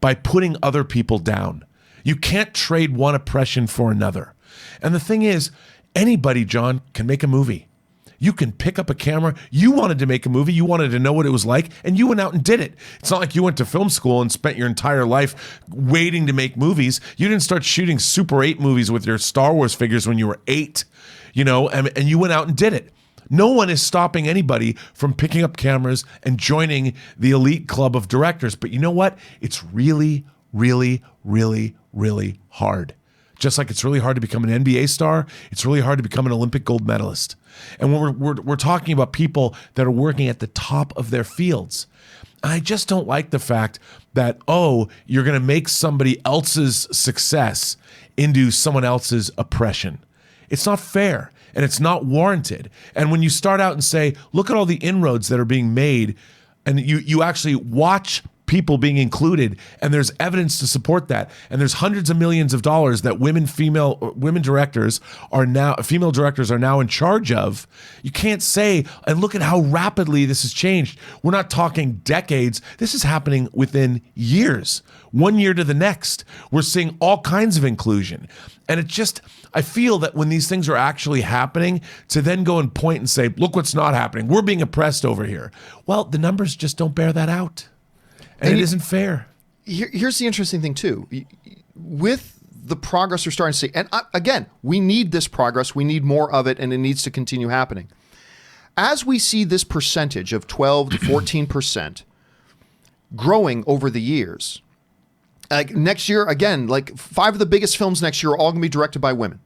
S2: by putting other people down. You can't trade one oppression for another. And the thing is, anybody, John, can make a movie. You can pick up a camera. You wanted to make a movie. You wanted to know what it was like, and you went out and did it. It's not like you went to film school and spent your entire life waiting to make movies. You didn't start shooting Super 8 movies with your Star Wars figures when you were 8, you know, and you went out and did it. No one is stopping anybody from picking up cameras and joining the elite club of directors. But you know what? It's really, really, really, really hard. Just like it's really hard to become an NBA star, it's really hard to become an Olympic gold medalist. And when we're talking about people that are working at the top of their fields, I just don't like the fact that, oh, you're going to make somebody else's success into someone else's oppression. It's not fair. And it's not warranted. And when you start out and say, look at all the inroads that are being made, and you actually watch people being included, and there's evidence to support that, and there's hundreds of millions of dollars that female directors are now in charge of, you can't say, and look at how rapidly this has changed. We're not talking decades. This is happening within years, 1 year to the next. We're seeing all kinds of inclusion. And it just, I feel that when these things are actually happening, to then go and point and say, look what's not happening. We're being oppressed over here. Well, the numbers just don't bear that out. And it isn't fair.
S1: Here's the interesting thing, too. With the progress we're starting to see, and again, we need this progress. We need more of it, and it needs to continue happening. As we see this percentage of 12 to 14% growing over the years, like next year, again, like 5 of the biggest films next year are all going to be directed by women.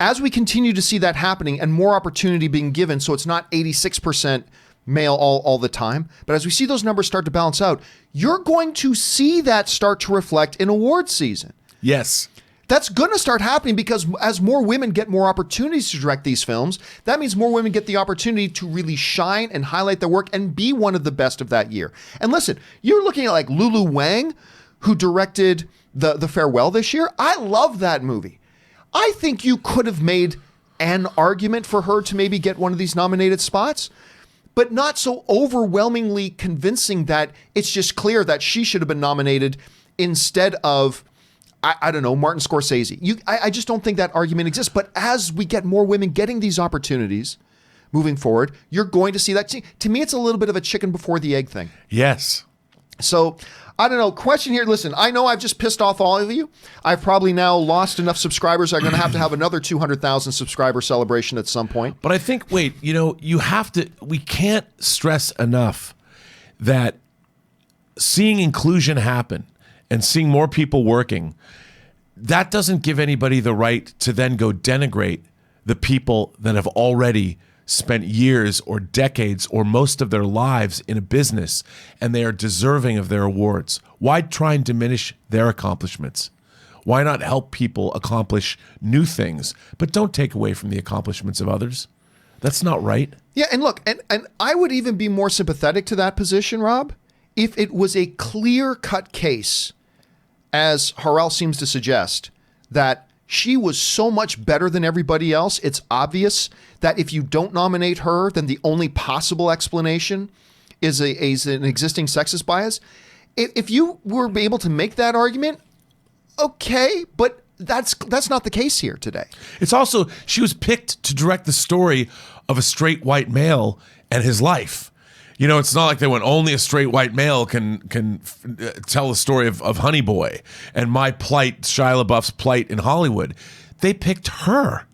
S1: As we continue to see that happening and more opportunity being given, so it's not 86% male all the time, but as we see those numbers start to balance out, you're going to see that start to reflect in awards season.
S2: Yes.
S1: That's going to start happening because as more women get more opportunities to direct these films, that means more women get the opportunity to really shine and highlight their work and be one of the best of that year. And listen, you're looking at like Lulu Wang, who directed the Farewell this year. I love that movie. I think you could have made an argument for her to maybe get one of these nominated spots, but not so overwhelmingly convincing that it's just clear that she should have been nominated instead of I don't know, Martin Scorsese. I just don't think that argument exists. But as we get more women getting these opportunities moving forward, you're going to see that. To me, it's a little bit of a chicken before the egg thing.
S2: Yes.
S1: So, I don't know. Question here. Listen, I know I've just pissed off all of you. I've probably now lost enough subscribers. I'm going to have another 200,000 subscriber celebration at some point.
S2: But I think, we can't stress enough that seeing inclusion happen and seeing more people working, that doesn't give anybody the right to then go denigrate the people that have already spent years or decades or most of their lives in a business, and they are deserving of their awards. Why try and diminish their accomplishments? Why not help people accomplish new things, but don't take away from the accomplishments of others? That's not right.
S1: Yeah, and look, and I would even be more sympathetic to that position, Rob, if it was a clear-cut case, as Harrell seems to suggest, that she was so much better than everybody else, it's obvious that if you don't nominate her, then the only possible explanation is an existing sexist bias. If you were able to make that argument, okay, but that's not the case here today.
S2: It's also, she was picked to direct the story of a straight white male and his life. You know, it's not like they went, only a straight white male can tell the story of Honey Boy and my plight, Shia LaBeouf's plight in Hollywood. They picked her.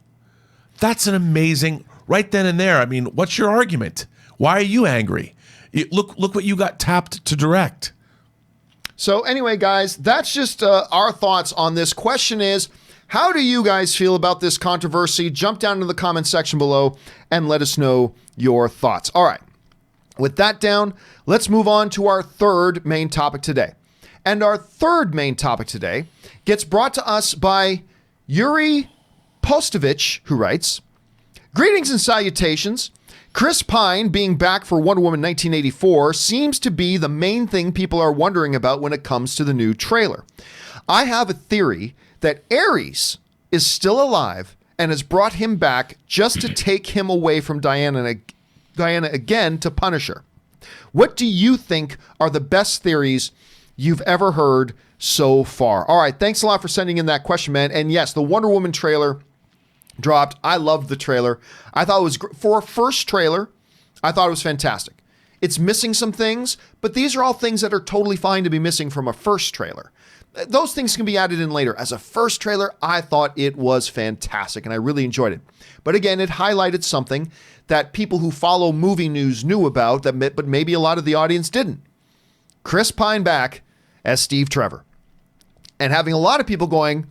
S2: That's an amazing, right then and there. I mean, what's your argument? Why are you angry? Look what you got tapped to direct.
S1: So anyway, guys, that's just our thoughts on this. Question is, how do you guys feel about this controversy? Jump down into the comment section below and let us know your thoughts. All right. With that down, let's move on to our third main topic today. And our third main topic today gets brought to us by Yuri Postovich, who writes, "Greetings and salutations. Chris Pine being back for Wonder Woman 1984 seems to be the main thing people are wondering about when it comes to the new trailer. I have a theory that Ares is still alive and has brought him back just to take him away from Diana again to punish her. What do you think are the best theories you've ever heard so far?" All right, thanks a lot for sending in that question, man. And yes, the Wonder Woman trailer dropped. I loved the trailer. I thought it was, for a first trailer, I thought it was fantastic. It's missing some things, but these are all things that are totally fine to be missing from a first trailer. Those things can be added in later. As a first trailer, I thought it was fantastic, and I really enjoyed it. But again, it highlighted something that people who follow movie news knew about, but maybe a lot of the audience didn't. Chris Pine back as Steve Trevor. And having a lot of people going,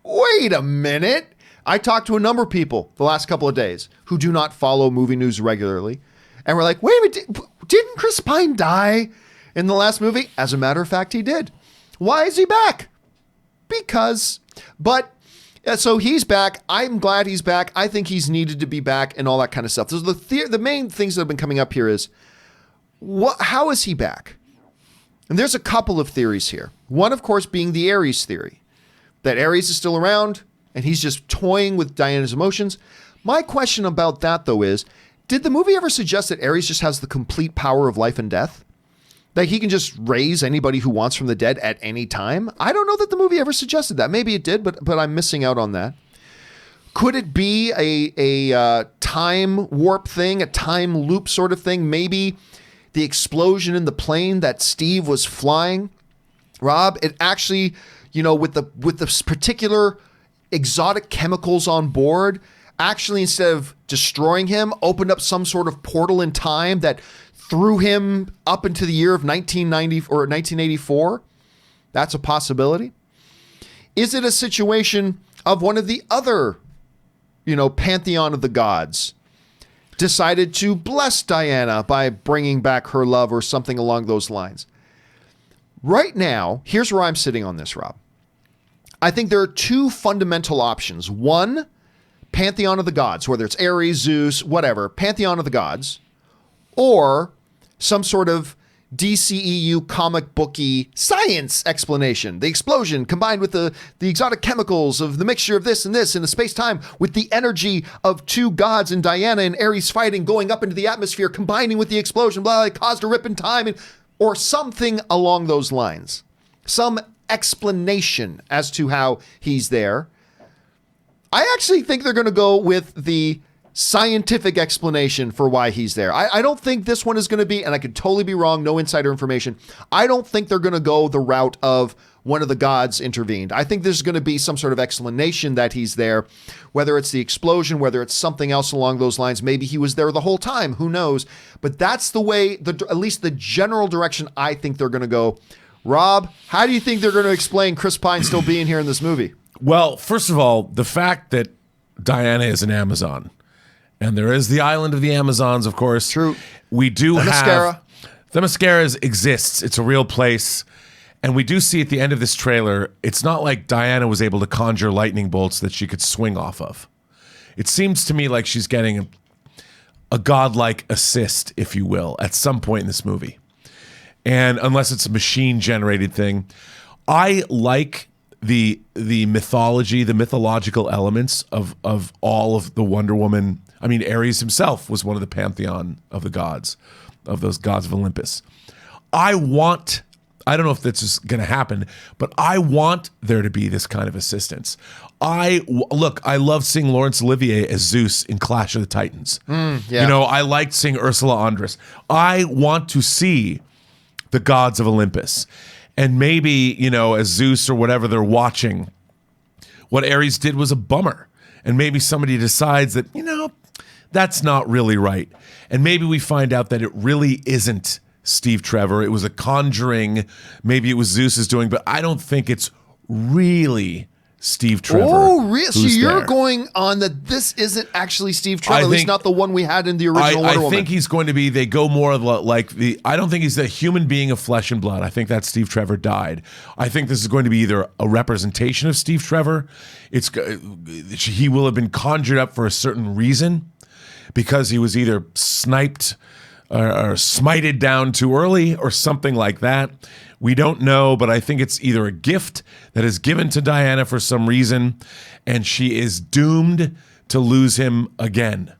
S1: wait a minute. I talked to a number of people the last couple of days who do not follow movie news regularly. And we're like, wait a minute, didn't Chris Pine die in the last movie? As a matter of fact, he did. Why is he back? Because. But, so he's back. I'm glad he's back. I think he's needed to be back and all that kind of stuff. So the main things that have been coming up here is, how is he back? And there's a couple of theories here. One, of course, being the Ares theory. That Ares is still around and he's just toying with Diana's emotions. My question about that, though, is, did the movie ever suggest that Ares just has the complete power of life and death? That he can just raise anybody who wants from the dead at any time? I don't know that the movie ever suggested that. Maybe it did, but I'm missing out on that. Could it be a time warp thing, a time loop sort of thing? Maybe the explosion in the plane that Steve was flying, Rob, it actually, with the particular exotic chemicals on board, actually, instead of destroying him, opened up some sort of portal in time that threw him up into the year of 1990 or 1984. That's a possibility. Is it a situation of one of the other, pantheon of the gods decided to bless Diana by bringing back her love or something along those lines? Right now, here's where I'm sitting on this, Rob. I think there are two fundamental options. One, pantheon of the gods, whether it's Ares, Zeus, whatever, pantheon of the gods, or some sort of DCEU comic booky science explanation. The explosion combined with the exotic chemicals of the mixture of this and this in the space-time with the energy of two gods and Diana and Ares fighting, going up into the atmosphere, combining with the explosion, blah, it caused a rip in time, or something along those lines. Some explanation as to how he's there. I actually think they're going to go with the scientific explanation for why he's there. I don't think this one is going to be, and I could totally be wrong, no insider information. I don't think they're going to go the route of one of the gods intervened. I think there's going to be some sort of explanation that he's there, whether it's the explosion, whether it's something else along those lines. Maybe he was there the whole time. Who knows? But that's the way, at least the general direction I think they're going to go. Rob, how do you think they're going to explain Chris Pine still being here in this movie?
S2: Well, first of all, the fact that Diana is an Amazon, and there is the island of the Amazons, of course.
S1: True.
S2: We do have...
S1: Mascara.
S2: The Mascaras exists. It's a real place. And we do see at the end of this trailer, it's not like Diana was able to conjure lightning bolts that she could swing off of. It seems to me like she's getting a godlike assist, if you will, at some point in this movie. And unless it's a machine-generated thing. I like the mythology, the mythological elements of all of the Wonder Woman. I mean, Ares himself was one of the pantheon of the gods, of those gods of Olympus. I don't know if this is going to happen, but I want there to be this kind of assistance. I love seeing Laurence Olivier as Zeus in Clash of the Titans.
S1: Yeah.
S2: You know, I liked seeing Ursula Andress. I want to see the gods of Olympus. And maybe, you know, as Zeus or whatever they're watching, what Ares did was a bummer. And maybe somebody decides that, you know, that's not really right. And maybe we find out that it really isn't Steve Trevor. It was a conjuring. Maybe it was Zeus is doing, but I don't think it's really Steve Trevor.
S1: Oh, really? So you're
S2: there.
S1: going on that this isn't actually Steve Trevor, at least not the one we had in the original Wonder Woman.
S2: I think he's going to be, they go more like I don't think he's a human being of flesh and blood. I think that Steve Trevor died. I think this is going to be either a representation of Steve Trevor. He will have been conjured up for a certain reason because he was either sniped or smited down too early or something like that. We don't know, but I think it's either a gift that is given to Diana for some reason, and she is doomed to lose him again.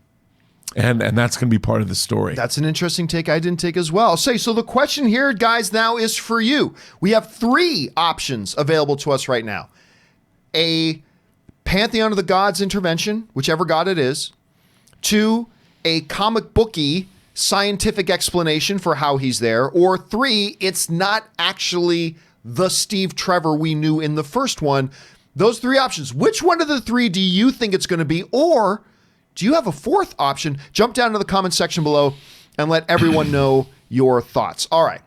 S2: And that's going to be part of the story.
S1: That's an interesting take I didn't take as well. So the question here, guys, now is for you. We have 3 options available to us right now. A Pantheon of the Gods intervention, whichever god it is. 2, a comic booky scientific explanation for how he's there, or 3, it's not actually the Steve Trevor we knew in the first one. Those 3 options. Which one of the 3 do you think it's going to be? Or do you have a 4th option? Jump down to the comment section below and let everyone know your thoughts. All right.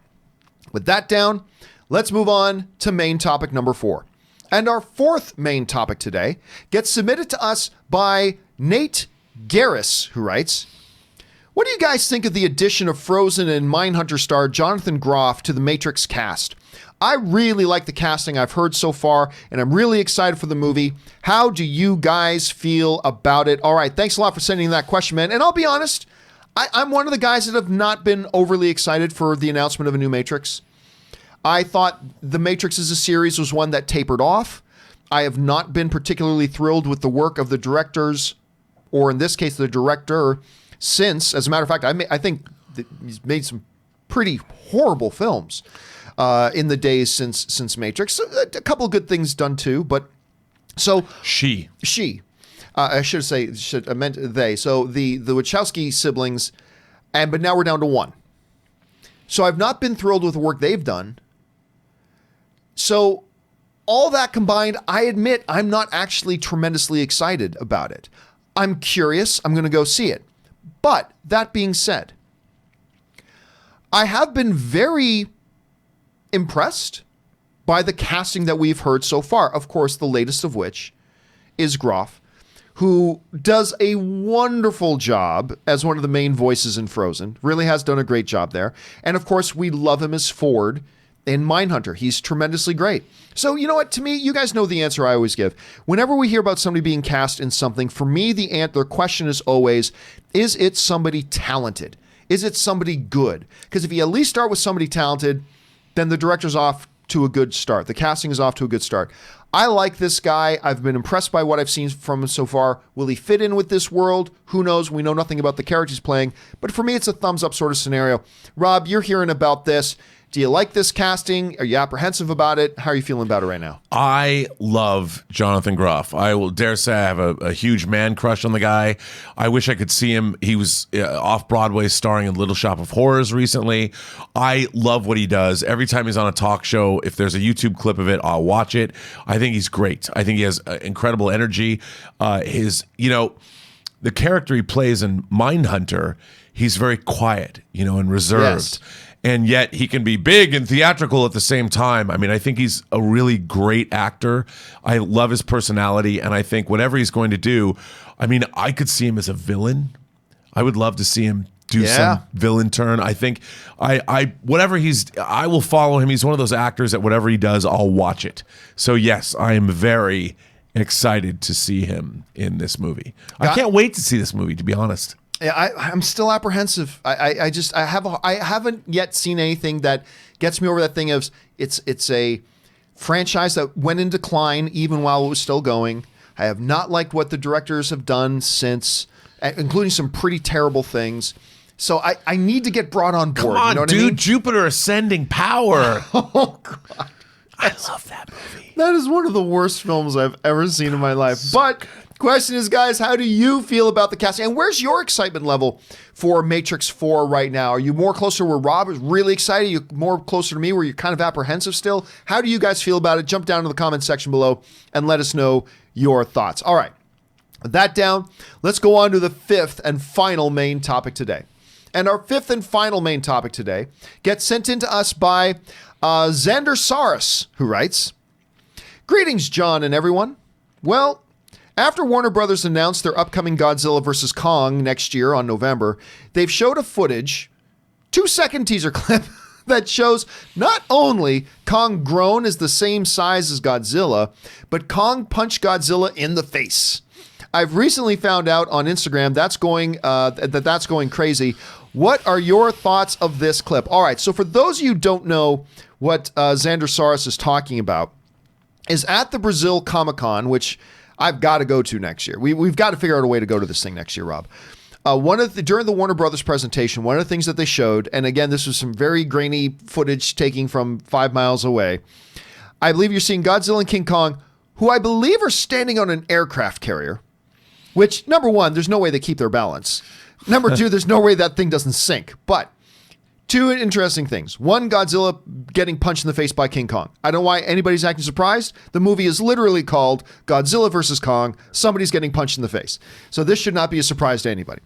S1: With that down, let's move on to main topic number 4. And our 4th main topic today gets submitted to us by Nate Garris, who writes, what do you guys think of the addition of Frozen and Mindhunter star Jonathan Groff to the Matrix cast? I really like the casting I've heard so far, and I'm really excited for the movie. How do you guys feel about it? All right, thanks a lot for sending that question, man. And I'll be honest, I'm one of the guys that have not been overly excited for the announcement of a new Matrix. I thought The Matrix as a series was one that tapered off. I have not been particularly thrilled with the work of the directors, or in this case, the director, since, as a matter of fact, I think that he's made some pretty horrible films in the days since Matrix. A couple of good things done too, but so I I meant they. So the Wachowski siblings, but now we're down to 1. So I've not been thrilled with the work they've done. So all that combined, I admit I'm not actually tremendously excited about it. I'm curious. I'm going to go see it. But that being said, I have been very impressed by the casting that we've heard so far. Of course, the latest of which is Groff, who does a wonderful job as one of the main voices in Frozen. Really has done a great job there. And of course, we love him as Ford in Mindhunter. He's tremendously great. So, you know what? To me, you guys know the answer I always give. Whenever we hear about somebody being cast in something, for me, the question is always, is it somebody talented? Is it somebody good? Because if you at least start with somebody talented, then the director's off to a good start. The casting is off to a good start. I like this guy. I've been impressed by what I've seen from him so far. Will he fit in with this world? Who knows? We know nothing about the character he's playing. But for me, it's a thumbs up sort of scenario. Rob, you're hearing about this. Do you like this casting? Are you apprehensive about it? How are you feeling about it right now?
S2: I love Jonathan Groff. I will dare say I have a huge man crush on the guy. I wish I could see him. He was off Broadway starring in Little Shop of Horrors recently. I love what he does. Every time he's on a talk show, if there's a YouTube clip of it, I'll watch it. I think he's great. I think he has incredible energy. The character he plays in Mindhunter, he's very quiet, and reserved. Yes. And yet he can be big and theatrical at the same time. I mean, I think he's a really great actor. I love his personality, and I think whatever he's going to do, I mean, I could see him as a villain. I would love to see him do some villain turn. I think I will follow him. He's one of those actors that whatever he does, I'll watch it. So yes, I am very excited to see him in this movie. I can't wait to see this movie, to be honest.
S1: Yeah, I'm still apprehensive. I haven't yet seen anything that gets me over that thing of it's a franchise that went in decline even while it was still going. I have not liked what the directors have done since, including some pretty terrible things. So I need to get brought on board.
S2: Come on,
S1: you know what
S2: dude!
S1: I mean?
S2: Jupiter Ascending Power.
S1: Oh God,
S2: I love that movie.
S1: That is one of the worst films I've ever seen in my life. But question is, guys, how do you feel about the casting? And where's your excitement level for Matrix 4 right now? Are you more closer where Rob is really excited? Are you more closer to me where you're kind of apprehensive still? How do you guys feel about it? Jump down to the comment section below and let us know your thoughts. All right. With that down, let's go on to the fifth and final main topic today. And our fifth and final main topic today gets sent in to us by Xander Saris, who writes, "Greetings, John and everyone. Well, after Warner Brothers announced their upcoming Godzilla vs. Kong next year on November, they've showed a footage, 2-second teaser clip that shows not only Kong grown is the same size as Godzilla, but Kong punched Godzilla in the face. I've recently found out on Instagram that's going crazy. What are your thoughts of this clip?" All right, so for those of you who don't know what Xander Saris is talking about, is at the Brazil Comic-Con, which I've got to go to next year. We've got to figure out a way to go to this thing next year, Rob. During the Warner Brothers presentation, one of the things that they showed, and again, this was some very grainy footage taking from 5 miles away. I believe you're seeing Godzilla and King Kong, who I believe are standing on an aircraft carrier, which, number one, there's no way they keep their balance. Number two, there's no way that thing doesn't sink. But two interesting things. One, Godzilla getting punched in the face by King Kong. I don't know why anybody's acting surprised. The movie is literally called Godzilla vs. Kong. Somebody's getting punched in the face. So this should not be a surprise to anybody.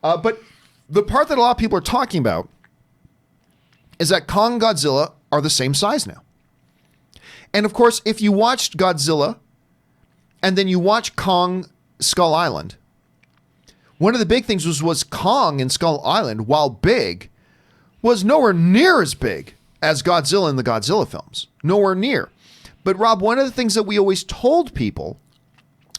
S1: But the part that a lot of people are talking about is that Kong and Godzilla are the same size now. And of course, if you watched Godzilla and then you watch Kong Skull Island, one of the big things was Kong in Skull Island, while big, was nowhere near as big as Godzilla in the Godzilla films. Nowhere near. But Rob, one of the things that we always told people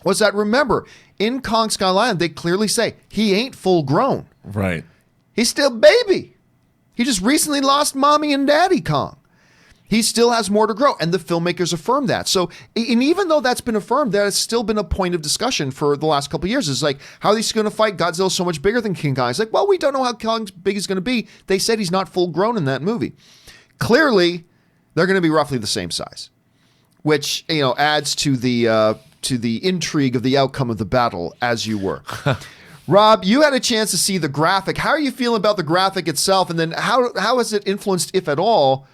S1: was that, remember, in Kong Skull Island, they clearly say he ain't full grown.
S2: Right.
S1: He's still baby. He just recently lost mommy and daddy Kong. He still has more to grow, and the filmmakers affirm that. So, and even though that's been affirmed, that has still been a point of discussion for the last couple of years. It's like, how are they going to fight? Godzilla's so much bigger than King Kong. It's like, well, we don't know how Kong's big he's going to be. They said he's not full grown in that movie. Clearly, they're going to be roughly the same size, which adds to the intrigue of the outcome of the battle, as you were. Rob, you had a chance to see the graphic. How are you feeling about the graphic itself, and then how has it influenced, if at all,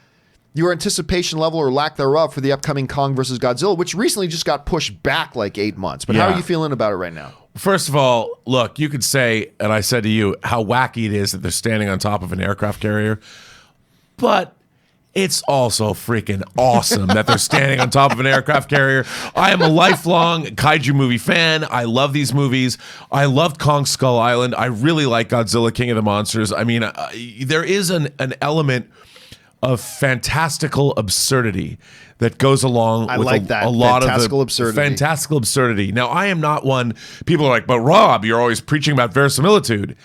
S1: your anticipation level or lack thereof for the upcoming Kong versus Godzilla, which recently just got pushed back like 8 months? But how are you feeling about it right now?
S2: First of all, look, you could say, and I said to you, how wacky it is that they're standing on top of an aircraft carrier. But it's also freaking awesome that they're standing on top of an aircraft carrier. I am a lifelong kaiju movie fan. I love these movies. I loved Kong Skull Island. I really like Godzilla, King of the Monsters. I mean, there is an element of fantastical absurdity that goes along with a lot of the fantastical absurdity. Now, I am not one, people are like, but Rob, you're always preaching about verisimilitude.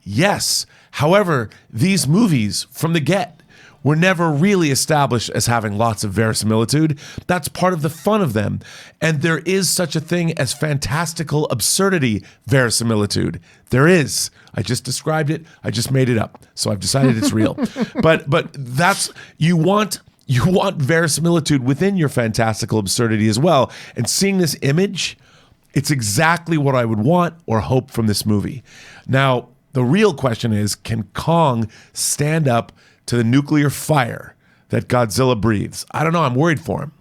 S2: Yes. However, these movies from the get were never really established as having lots of verisimilitude. That's part of the fun of them. And there is such a thing as fantastical absurdity verisimilitude. There is. I just described it. I just made it up. So I've decided it's real. But that's you want verisimilitude within your fantastical absurdity as well. And seeing this image, it's exactly what I would want or hope from this movie. Now, the real question is, can Kong stand up to the nuclear fire that Godzilla breathes? I don't know. I'm worried for him.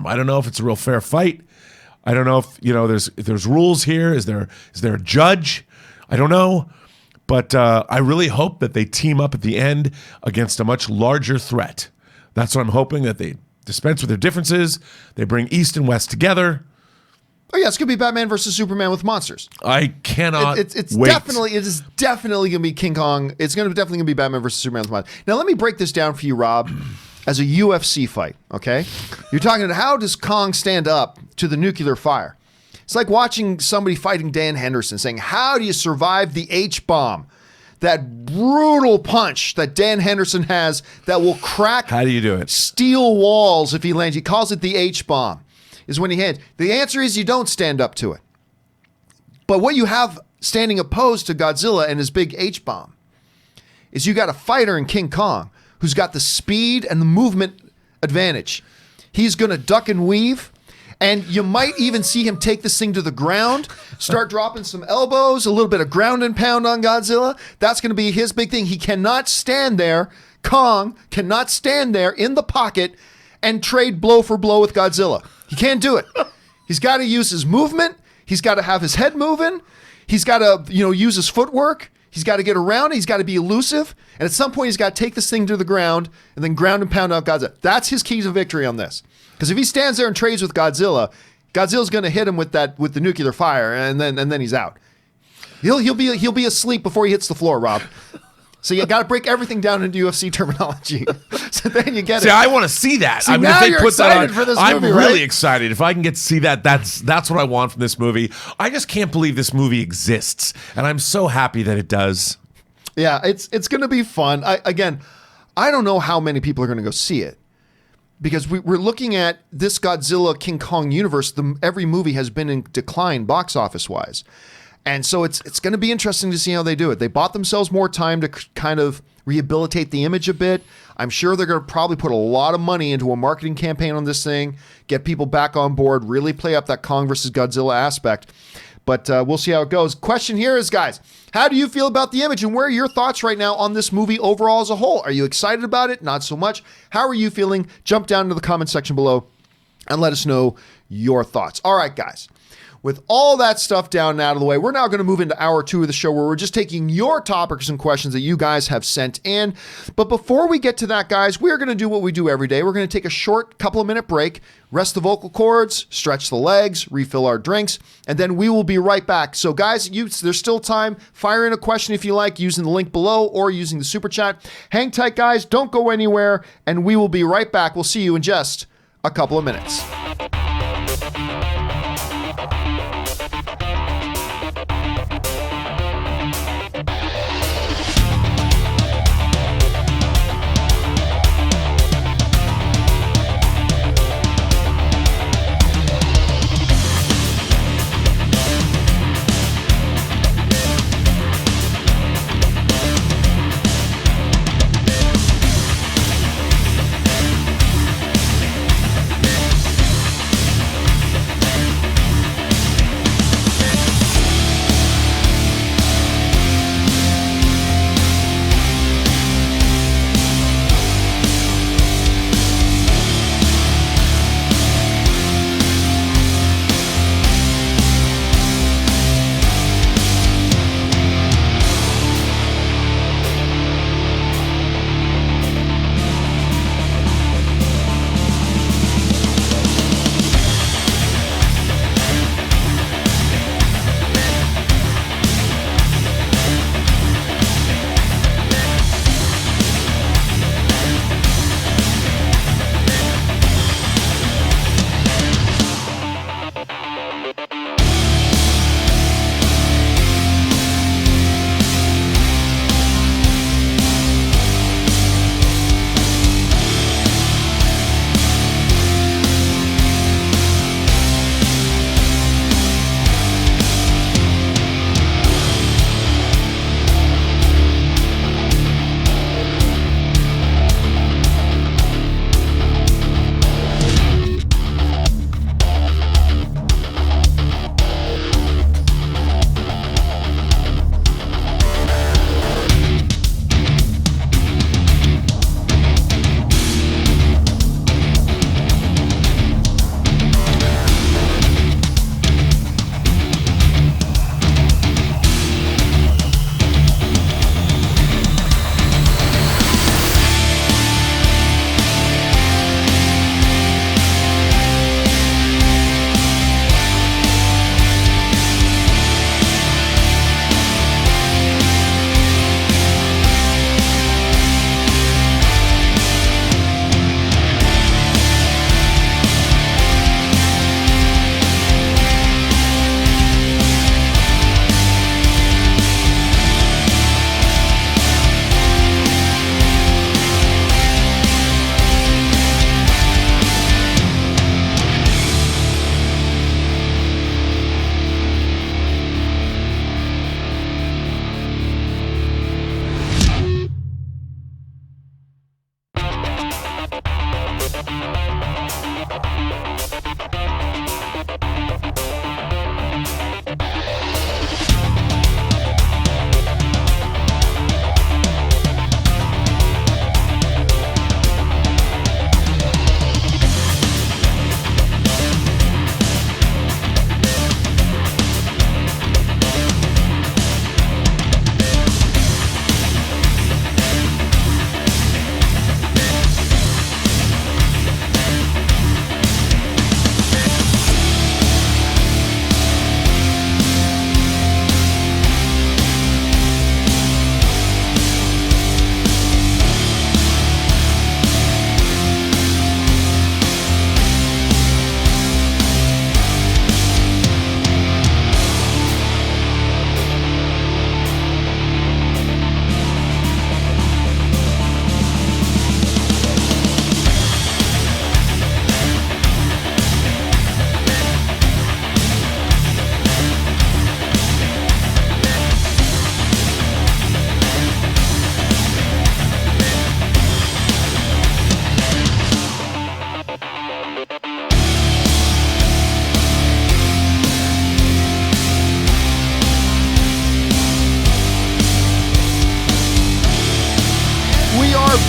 S2: I don't know if it's a real fair fight. I don't know if there's rules here. Is there a judge? I don't know. But I really hope that they team up at the end against a much larger threat. That's what I'm hoping, that they dispense with their differences. They bring East and West together.
S1: Oh yeah, it's gonna be Batman versus Superman with monsters.
S2: I cannot.
S1: It is definitely gonna be King Kong. It's definitely gonna be Batman versus Superman with monsters. Now let me break this down for you, Rob, as a UFC fight. Okay, you're talking about how does Kong stand up to the nuclear fire? It's like watching somebody fighting Dan Henderson, saying, "How do you survive the H-bomb?" That brutal punch that Dan Henderson has that will crack.
S2: How do you do it?
S1: Steel walls if he lands. He calls it the H-bomb. Is when he hits. The answer is you don't stand up to it. But what you have standing opposed to Godzilla and his big H-bomb is you got a fighter in King Kong who's got the speed and the movement advantage. He's going to duck and weave, and you might even see him take this thing to the ground, start dropping some elbows, a little bit of ground and pound on Godzilla. That's going to be his big thing. He cannot stand there. Kong cannot stand there in the pocket and trade blow for blow with Godzilla. He can't do it. He's got to use his movement. He's got to have his head moving. He's got to, use his footwork. He's got to get around. He's got to be elusive. And at some point, he's got to take this thing to the ground and then ground and pound out Godzilla. That's his key to victory on this. Because if he stands there and trades with Godzilla, Godzilla's going to hit him with the nuclear fire, and then he's out. He'll be asleep before he hits the floor, Rob. So you got to break everything down into UFC terminology. So then you get it.
S2: See, I want to see that.
S1: See, now you're excited for this movie,
S2: I'm really excited. If I can get to see that, that's what I want from this movie. I just can't believe this movie exists, and I'm so happy that it does.
S1: Yeah, it's going to be fun. I don't know how many people are going to go see it, because we're looking at this Godzilla King Kong universe. Every movie has been in decline box office wise. And so it's going to be interesting to see how they do it. They bought themselves more time to kind of rehabilitate the image a bit. I'm sure they're going to probably put a lot of money into a marketing campaign on this thing, get people back on board, really play up that Kong versus Godzilla aspect. But we'll see how it goes. Question here is, guys, how do you feel about the image, and where are your thoughts right now on this movie overall as a whole? Are you excited about it? Not so much. How are you feeling? Jump down into the comment section below and let us know your thoughts. All right, guys. With all that stuff down and out of the way, we're now going to move into hour 2 of the show, where we're just taking your topics and questions that you guys have sent in. But before we get to that, guys, we're going to do what we do every day. We're going to take a short couple of minute break, rest the vocal cords, stretch the legs, refill our drinks, and then we will be right back. So guys, there's still time. Fire in a question if you like, using the link below or using the super chat. Hang tight, guys. Don't go anywhere, and we will be right back. We'll see you in just a couple of minutes.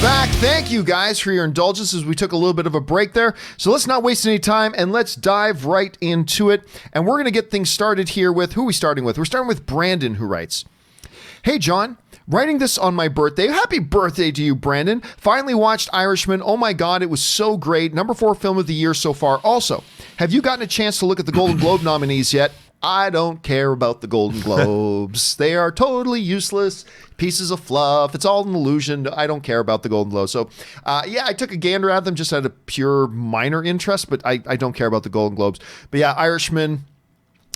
S1: Back. Thank you guys for your indulgence as we took a little bit of a break there. So let's not waste any time and let's dive right into it. And we're going to get things started here with, who are we starting with? We're starting with Brandon, who writes, "Hey John, writing this on my birthday. Happy birthday to you, Brandon. Finally watched Irishman. Oh my God, it was so great. Number 4 film of the year so far. Also, have you gotten a chance to look at the Golden Globe nominees yet? I don't care about the Golden Globes. They are totally useless pieces of fluff. It's all an illusion. I don't care about the Golden Globes." So, yeah, I took a gander at them just out of pure minor interest, but I don't care about the Golden Globes. But yeah, Irishman,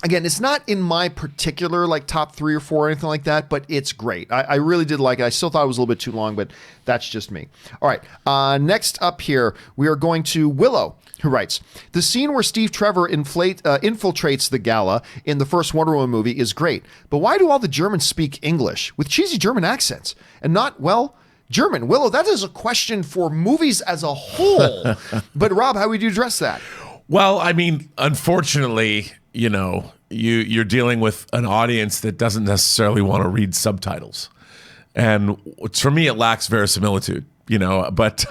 S1: again, it's not in my particular like top 3 or 4 or anything like that, but it's great. I really did like it. I still thought it was a little bit too long, but that's just me. All right, next up here, we are going to Willow, who writes, "The scene where Steve Trevor infiltrates the gala in the first Wonder Woman movie is great, but why do all the Germans speak English with cheesy German accents and not, well, German?" Willow, that is a question for movies as a whole. But Rob, how would you address that?
S2: Well, I mean, unfortunately, you know, you're dealing with an audience that doesn't necessarily want to read subtitles. And for me, it lacks verisimilitude, you know, but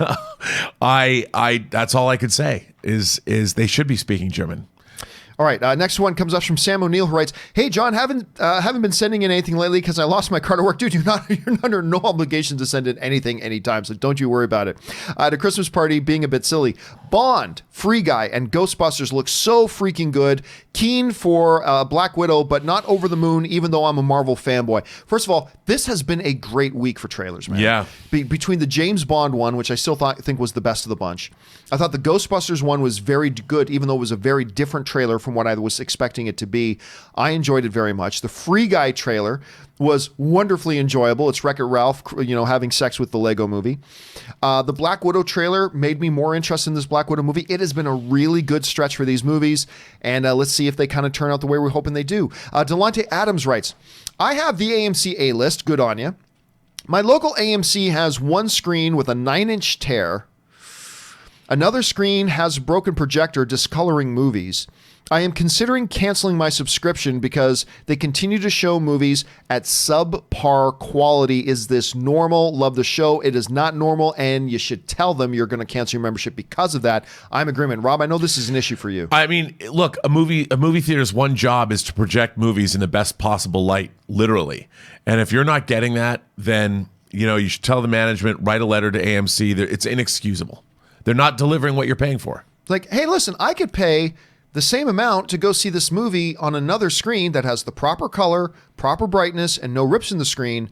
S2: I that's all I could say is they should be speaking German.
S1: All right, next one comes up from Sam O'Neill, who writes, "Hey John, haven't been sending in anything lately because I lost my car to work." Dude, you're under no obligation to send in anything anytime, so don't you worry about it. At a Christmas party, being a bit silly, Bond, Free Guy, and Ghostbusters look so freaking good. Keen for Black Widow, but not over the moon, even though I'm a Marvel fanboy. First of all, this has been a great week for trailers, man.
S2: Yeah.
S1: Between the James Bond one, which I still think was the best of the bunch. I thought the Ghostbusters one was very good, even though it was a very different trailer from what I was expecting it to be. I enjoyed it very much. The Free Guy trailer was wonderfully enjoyable. It's Wreck-It Ralph, you know, having sex with the Lego movie. The Black Widow trailer made me more interested in this Black Widow movie. It has been a really good stretch for these movies, and let's see if they kind of turn out the way we're hoping they do. Delonte Adams writes, "I have the AMC A-list. Good on you. My local AMC has one screen with a 9-inch tear. Another screen has a broken projector discoloring movies. I am considering canceling my subscription because they continue to show movies at subpar quality. Is this normal? Love the show. It is not normal, and you should tell them you're going to cancel your membership because of that." I'm in agreement. Rob, I know this is an issue for you.
S2: I mean, look, a movie theater's one job is to project movies in the best possible light, literally. And if you're not getting that, then you know you should tell the management, write a letter to AMC. It's inexcusable. They're not delivering what you're paying for.
S1: Like, hey, listen, I could pay the same amount to go see this movie on another screen that has the proper color, proper brightness, and no rips in the screen.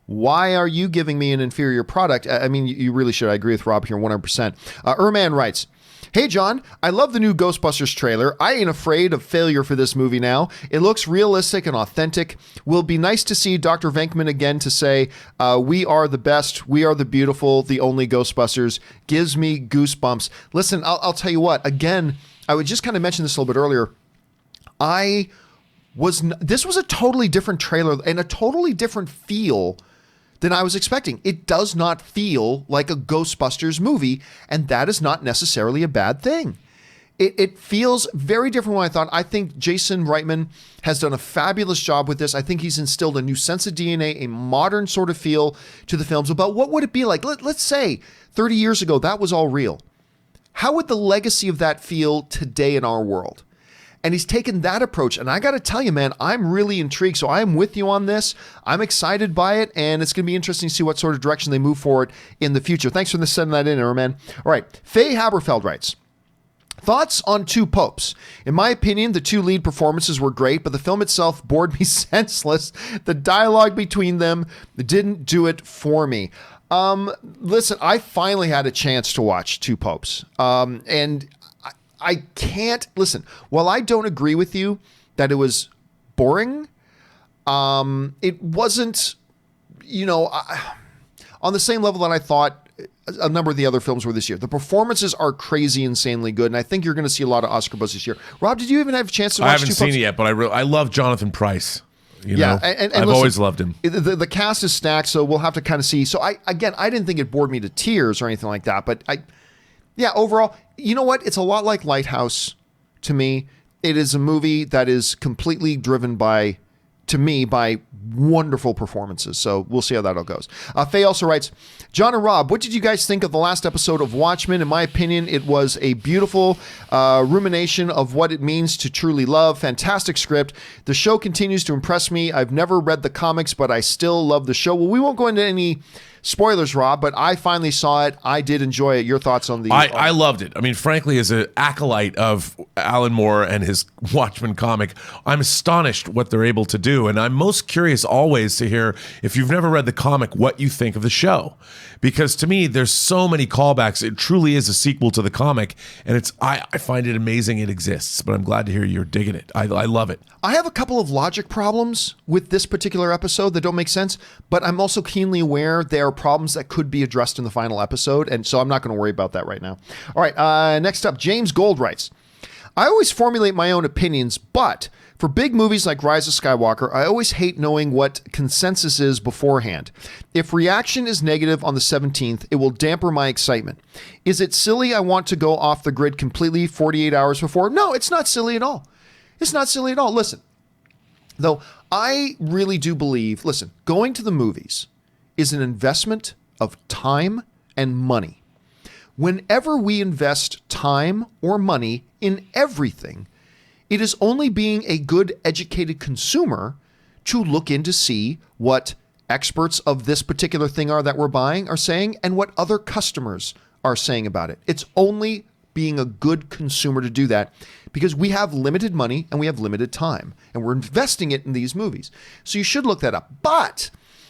S1: Why are you giving me an inferior product? I mean, you really should. I agree with Rob here 100%. Erman writes, "Hey, John, I love the new Ghostbusters trailer. I ain't afraid of failure for this movie now. It looks realistic and authentic. Will be nice to see Dr. Venkman again to say, we are the best, we are the beautiful, the only Ghostbusters. Gives me goosebumps." Listen, I'll tell you what, again, I would just kind of mention this a little bit earlier. This was a totally different trailer and a totally different feel than I was expecting. It does not feel like a Ghostbusters movie, and that is not necessarily a bad thing. It feels very different from what I thought. I think Jason Reitman has done a fabulous job with this. I think he's instilled a new sense of DNA, a modern sort of feel to the films about what would it be like. Let's say 30 years ago, that was all real. How would the legacy of that feel today in our world? And he's taken that approach. And I got to tell you, man, I'm really intrigued. So I am with you on this. I'm excited by it. And it's going to be interesting to see what sort of direction they move forward in the future. Thanks for sending that in, man. All right. Faye Haberfeld writes, thoughts on Two Popes. In my opinion, the two lead performances were great, but the film itself bored me senseless. The dialogue between them didn't do it for me. Listen, I finally had a chance to watch Two Popes. And I can't, listen, while I don't agree with you that it was boring, it wasn't, on the same level that I thought a number of the other films were this year. The performances are crazy, insanely good, and I think you're going to see a lot of Oscar buzz this year. Rob, did you even have a chance to watch
S2: I haven't
S1: Two
S2: seen
S1: Popes?
S2: it yet, but I love Jonathan Pryce.
S1: And
S2: I've always loved him.
S1: The cast is stacked, so we'll have to kind of see. So I didn't think it bored me to tears or anything like that, but overall, you know what? It's a lot like Lighthouse to me. It is a movie that is completely driven by wonderful performances. So we'll see how that all goes. Faye also writes, John and Rob, what did you guys think of the last episode of Watchmen? In my opinion, it was a beautiful rumination of what it means to truly love. Fantastic script. The show continues to impress me. I've never read the comics, but I still love the show. Well, we won't go into any spoilers, Rob, but I finally saw it. I did enjoy it. Your thoughts on the...
S2: I loved it. I mean, frankly, as an acolyte of Alan Moore and his Watchmen comic, I'm astonished what they're able to do. And I'm most curious always to hear, if you've never read the comic, what you think of the show. Because to me, there's so many callbacks. It truly is a sequel to the comic. And I find it amazing it exists. But I'm glad to hear you're digging it. I love it.
S1: I have a couple of logic problems with this particular episode that don't make sense, but I'm also keenly aware there are problems that could be addressed in the final episode, and so I'm not going to worry about that right now. All right, next up, James Gold writes, I always formulate my own opinions, but for big movies like Rise of Skywalker, I always hate knowing what consensus is beforehand. If reaction is negative on the 17th, it will damper my excitement. Is it silly I want to go off the grid completely 48 hours before? No, it's not silly at all. It's not silly at all. Listen, though, I really do believe, going to the movies is an investment of time and money. Whenever we invest time or money in everything, it is only being a good educated consumer to look in to see what experts of this particular thing are that we're buying are saying and what other customers are saying about it. It's only being a good consumer to do that because we have limited money and we have limited time and we're investing it in these movies. So you should look that up. But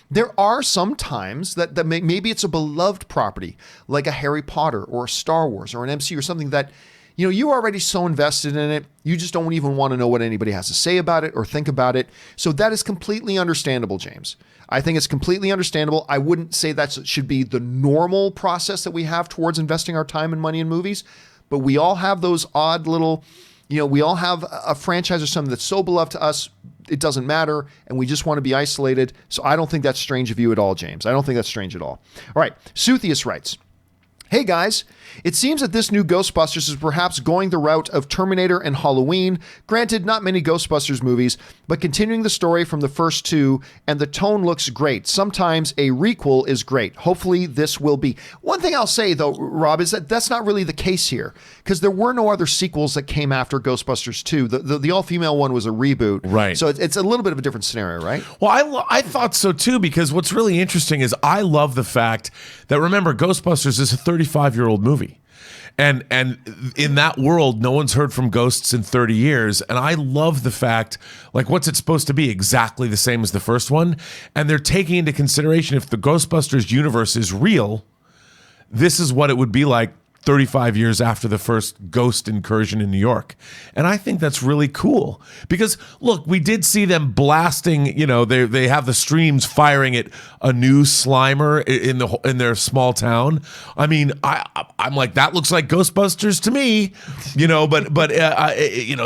S1: there are some times that maybe it's a beloved property like a Harry Potter or a Star Wars or an MCU or something that, you're already so invested in it, you just don't even want to know what anybody has to say about it or think about it. So that is completely understandable, James. I think it's completely understandable. I wouldn't say that should be the normal process that we have towards investing our time and money in movies, but we all have those odd little, we all have a franchise or something that's so beloved to us, it doesn't matter, and we just want to be isolated. So I don't think that's strange of you at all, James. I don't think that's strange at all. All right, Suthius writes, hey guys, it seems that this new Ghostbusters is perhaps going the route of Terminator and Halloween. Granted, not many Ghostbusters movies, but continuing the story from the first two, and the tone looks great. Sometimes a requel is great. Hopefully this will be. One thing I'll say though, Rob, is that that's not really the case here, because there were no other sequels that came after Ghostbusters 2. The all-female one was a reboot.
S2: Right.
S1: So it's a little bit of a different scenario, right?
S2: Well, I thought so too, because what's really interesting is I love the fact that, remember, Ghostbusters is a 35-year-old movie. And in that world, no one's heard from ghosts in 30 years. And I love the fact, what's it supposed to be? Exactly the same as the first one. And they're taking into consideration, if the Ghostbusters universe is real, this is what it would be like 35 years after the first ghost incursion in New York. And I think that's really cool because look, we did see them blasting, they have the streams firing at a new Slimer in their small town. I mean, I'm like, that looks like Ghostbusters to me, but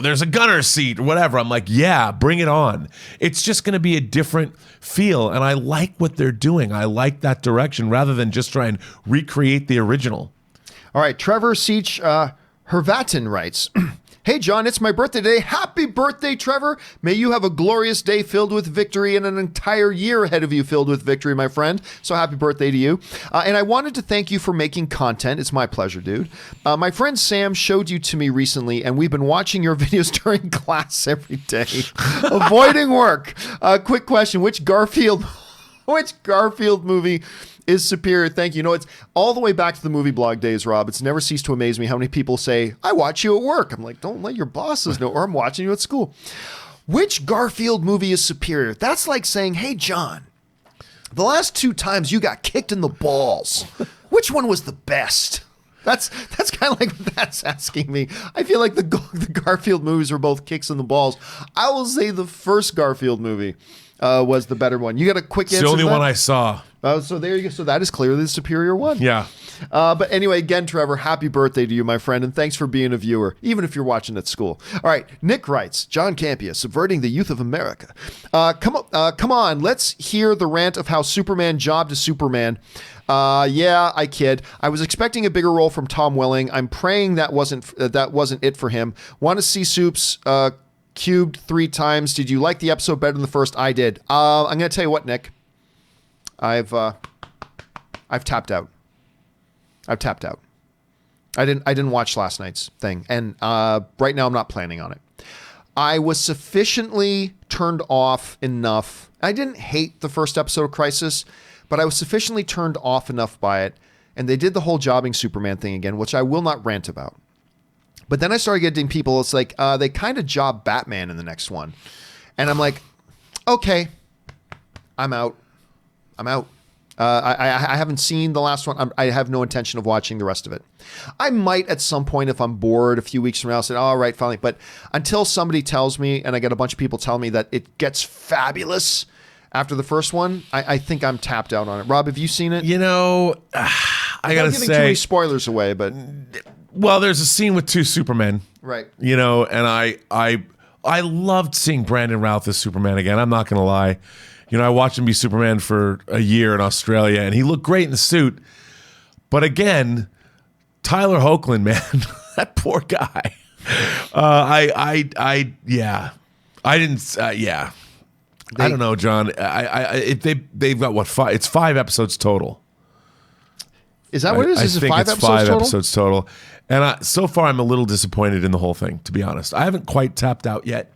S2: there's a gunner seat or whatever. I'm like, yeah, bring it on. It's just going to be a different feel. And I like what they're doing. I like that direction rather than just try and recreate the original.
S1: All right, Trevor Seach Hervatin writes, "Hey, John, it's my birthday today. Happy birthday, Trevor. May you have a glorious day filled with victory and an entire year ahead of you filled with victory, my friend. So happy birthday to you. And I wanted to thank you for making content. It's my pleasure, dude. My friend Sam showed you to me recently, and we've been watching your videos during class every day, avoiding work. Quick question, which Garfield movie is superior? Thank you. It's all the way back to the movie blog days, Rob. It's never ceased to amaze me how many people say, I watch you at work. I'm like, don't let your bosses know, or I'm watching you at school. Which Garfield movie is superior? That's like saying, hey, John, the last 2 times you got kicked in the balls, which one was the best? That's kind of like what that's asking me. I feel like the Garfield movies were both kicks in the balls. I will say the first Garfield movie was the better one. You got a quick answer?
S2: It's the only one I saw.
S1: So there you go. So that is clearly the superior one.
S2: Yeah.
S1: But anyway, again, Trevor, happy birthday to you, my friend, and thanks for being a viewer, even if you're watching at school. All right, Nick writes, John Campea, subverting the youth of America. Come on, let's hear the rant of how Superman jobbed to Superman. Yeah, I kid. I was expecting a bigger role from Tom Welling. I'm praying that wasn't it for him. Want to see Soups cubed 3 times. Did you like the episode better than the first? I did. I'm going to tell you what, Nick. I've tapped out. I didn't watch last night's thing, and right now I'm not planning on it. I was sufficiently turned off enough. I didn't hate the first episode of Crisis, but I was sufficiently turned off enough by it, and they did the whole jobbing Superman thing again, which I will not rant about. But then I started getting people, it's like, they kind of job Batman in the next one. And I'm like, okay, I'm out. I haven't seen the last one. I have no intention of watching the rest of it. I might at some point, if I'm bored a few weeks from now, say, all right, finally. But until somebody tells me, and I get a bunch of people tell me that it gets fabulous after the first one, I think I'm tapped out on it. Rob, have you seen it?
S2: I gotta
S1: say, too many spoilers away, but
S2: well, there's a scene with 2 Supermen,
S1: right?
S2: And I loved seeing Brandon Routh as Superman again. I'm not gonna lie. I watched him be Superman for a year in Australia, and he looked great in the suit. But again, Tyler Hoechlin, man, that poor guy. I don't know, John. They've got what 5? It's 5 episodes total.
S1: Is that what it is? Is it 5 episodes total? 5 episodes total.
S2: And so far, I'm a little disappointed in the whole thing, to be honest. I haven't quite tapped out yet.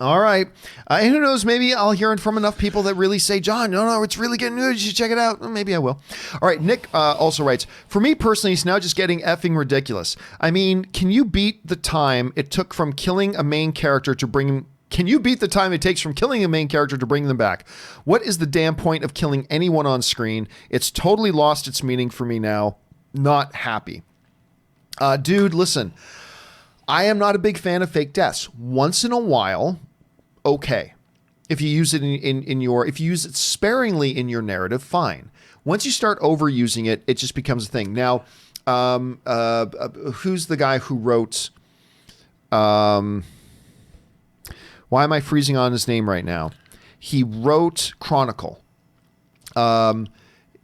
S1: All right. And who knows, maybe I'll hear it from enough people that really say, John, no, it's really getting good. You should check it out. Well, maybe I will. All right. Nick also writes, for me personally, it's now just getting effing ridiculous. I mean, can you beat the time it took from killing a main character to bring him? Can you beat the time it takes from killing a main character to bring them back? What is the damn point of killing anyone on screen? It's totally lost its meaning for me now. Not happy. Dude, listen, I am not a big fan of fake deaths. Once in a while, okay. If you use it if you use it sparingly in your narrative, fine. Once you start overusing it, it just becomes a thing. Now, who's the guy who wrote, why am I freezing on his name right now? He wrote Chronicle.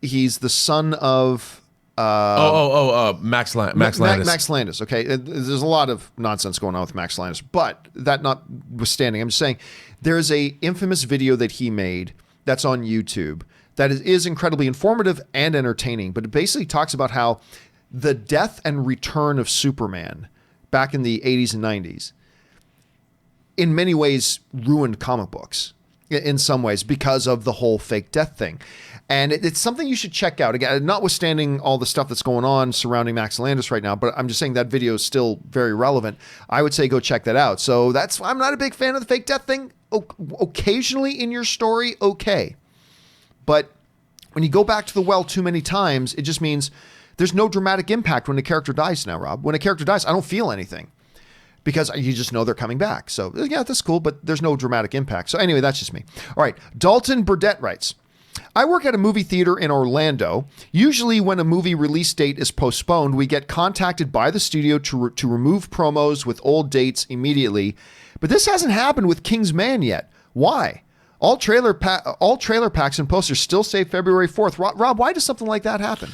S1: He's the son of
S2: Max Landis.
S1: Max Landis. Okay, there's a lot of nonsense going on with Max Landis, but that notwithstanding, I'm just saying there's a infamous video that he made that's on YouTube that is incredibly informative and entertaining. But it basically talks about how the death and return of Superman back in the 80s and 90s, in many ways, ruined comic books. In some ways, because of the whole fake death thing. And it's something you should check out. Again, notwithstanding all the stuff that's going on surrounding Max Landis right now, but I'm just saying that video is still very relevant. I would say go check that out. So I'm not a big fan of the fake death thing. Occasionally in your story, okay. But when you go back to the well too many times, it just means There's no dramatic impact when a character dies now, Rob. When a character dies, I don't feel anything because you just know they're coming back. So yeah, that's cool, but there's no dramatic impact. So anyway, that's just me. All right. Dalton Burdett writes, I work at a movie theater in Orlando. Usually when a movie release date is postponed, we get contacted by the studio to remove promos with old dates immediately. But this hasn't happened with King's Man yet. Why? All trailer packs and posters still say February 4th. Rob, why does something like that happen?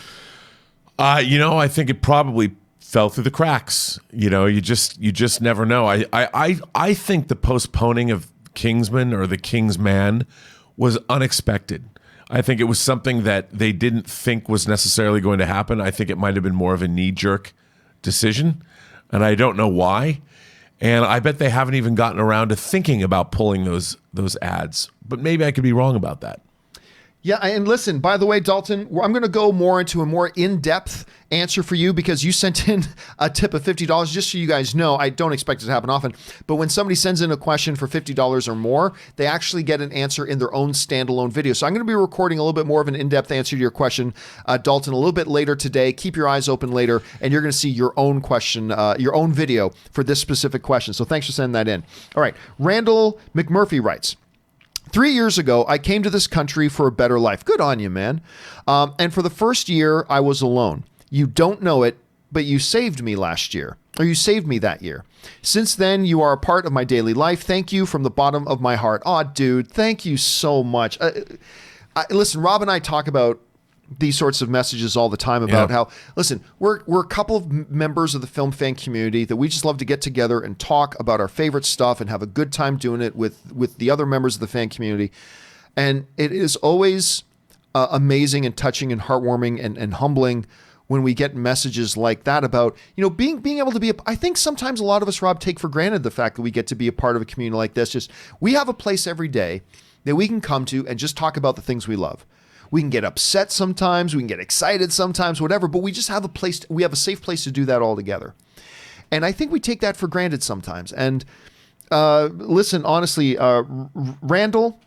S2: I think it probably fell through the cracks. You just never know. I think the postponing of Kingsman or the King's Man was unexpected. I think it was something that they didn't think was necessarily going to happen. I think it might have been more of a knee-jerk decision, and I don't know why. And I bet they haven't even gotten around to thinking about pulling those ads. But maybe I could be wrong about that.
S1: Yeah, and listen, by the way, Dalton, I'm going to go more into a more in-depth answer for you because you sent in a tip of $50. Just so you guys know, I don't expect it to happen often, but when somebody sends in a question for $50 or more, they actually get an answer in their own standalone video. So I'm going to be recording a little bit more of an in-depth answer to your question, Dalton, a little bit later today. Keep your eyes open later, and you're going to see your own question, your own video for this specific question. So thanks for sending that in. All right, Randall McMurphy writes, 3 years ago, I came to this country for a better life. Good on you, man. And for the first year, I was alone. You don't know it, but you saved me last year, or you saved me that year. Since then, you are a part of my daily life. Thank you from the bottom of my heart. Aw, dude, thank you so much. Listen, Rob and I talk about these sorts of messages all the time about how, listen, we're a couple of members of the film fan community that we just love to get together and talk about our favorite stuff and have a good time doing it with the other members of the fan community. And it is always amazing and touching and heartwarming and humbling when we get messages like that about, being able to be, I think sometimes a lot of us, Rob, take for granted the fact that we get to be a part of a community like this. Just, we have a place every day that we can come to and just talk about the things we love. We can get upset sometimes, we can get excited sometimes, whatever, but we just have we have a safe place to do that all together. And I think we take that for granted sometimes. And listen, honestly, Randall,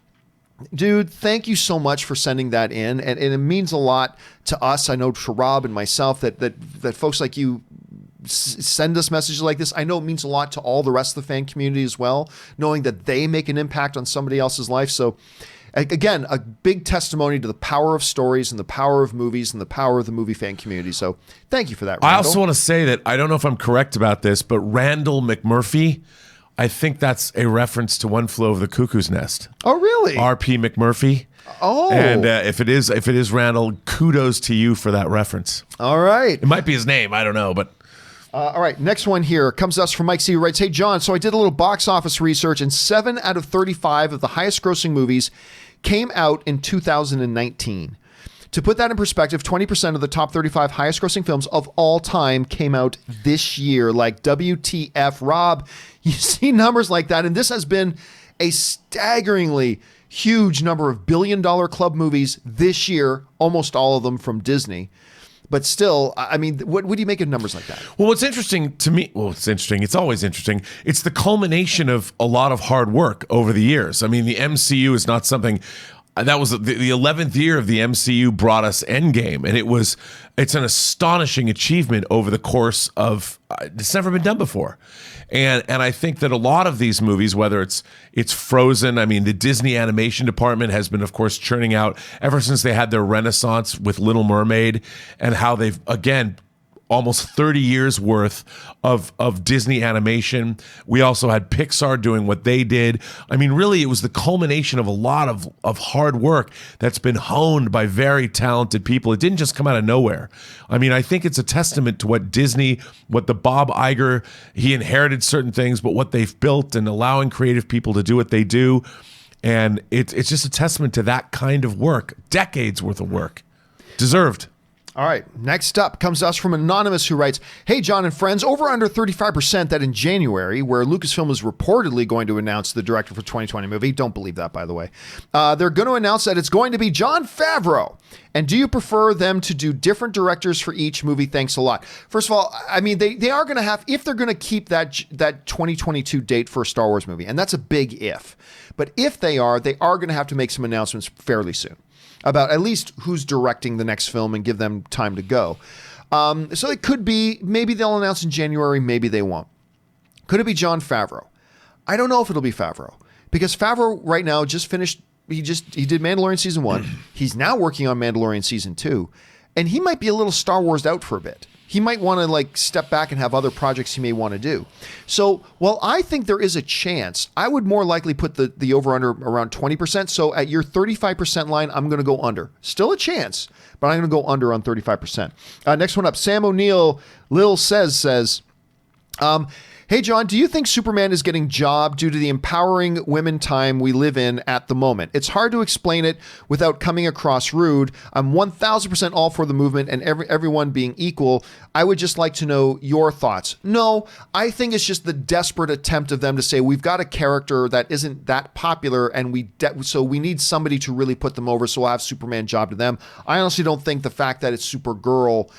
S1: dude, thank you so much for sending that in. And it means a lot to us. I know to Rob and myself that folks like you send us messages like this. I know it means a lot to all the rest of the fan community as well, knowing that they make an impact on somebody else's life. So again, a big testimony to the power of stories and the power of movies and the power of the movie fan community. So thank you for that, Randall.
S2: I also want to say that I don't know if I'm correct about this, but Randall McMurphy, I think that's a reference to One Flew Over the Cuckoo's Nest.
S1: Oh, really?
S2: R.P. McMurphy.
S1: Oh.
S2: And if it is Randall, kudos to you for that reference.
S1: All right.
S2: It might be his name. I don't know, but...
S1: all right, next one here comes to us from Mike C, who writes, hey, John, so I did a little box office research, and 7 out of 35 of the highest-grossing movies came out in 2019. To put that in perspective, 20% of the top 35 highest-grossing films of all time came out this year. Like, WTF, Rob, you see numbers like that, and this has been a staggeringly huge number of billion-dollar club movies this year, almost all of them from Disney. But still, I mean, what do you make of numbers like that?
S2: Well, what's interesting to me, it's always interesting. It's the culmination of a lot of hard work over the years. I mean, the MCU is not something, that was the 11th year of the MCU brought us Endgame. And it's an astonishing achievement over the course of, it's never been done before. And I think that a lot of these movies, whether it's Frozen, I mean, the Disney animation department has been, of course, churning out ever since they had their renaissance with Little Mermaid, and how they've, again, almost 30 years worth of Disney animation. We also had Pixar doing what they did. I mean, really, it was the culmination of a lot of hard work that's been honed by very talented people. It didn't just come out of nowhere. I mean, I think it's a testament to what Disney, what the Bob Iger, he inherited certain things, but what they've built and allowing creative people to do what they do. And it's just a testament to that kind of work, decades worth of work. Deserved.
S1: All right, next up comes us from Anonymous, who writes, hey, John and friends, over under 35% that in January, where Lucasfilm is reportedly going to announce the director for 2020 movie, don't believe that, by the way, they're going to announce that it's going to be Jon Favreau. And do you prefer them to do different directors for each movie? Thanks a lot. First of all, I mean, they are going to have, if they're going to keep that 2022 date for a Star Wars movie, and that's a big if. But if they are going to have to make some announcements fairly soon about at least who's directing the next film and give them time to go. So it could be, maybe they'll announce in January, maybe they won't. Could it be Jon Favreau? I don't know if it'll be Favreau, because Favreau right now just finished, he did Mandalorian season 1. He's now working on Mandalorian season 2, and he might be a little Star Wars out for a bit. He might want to like step back and have other projects he may want to do. So while I think there is a chance, I would more likely put the over-under around 20%. So at your 35% line, I'm going to go under. Still a chance, but I'm going to go under on 35%. Next one up, Sam O'Neill, Lil says, hey, John, do you think Superman is getting jobbed due to the empowering women time we live in at the moment? It's hard to explain it without coming across rude. I'm 1,000% all for the movement and everyone being equal. I would just like to know your thoughts. No, I think it's just the desperate attempt of them to say, we've got a character that isn't that popular, and so we need somebody to really put them over, so we'll have Superman job to them. I honestly don't think the fact that it's Supergirl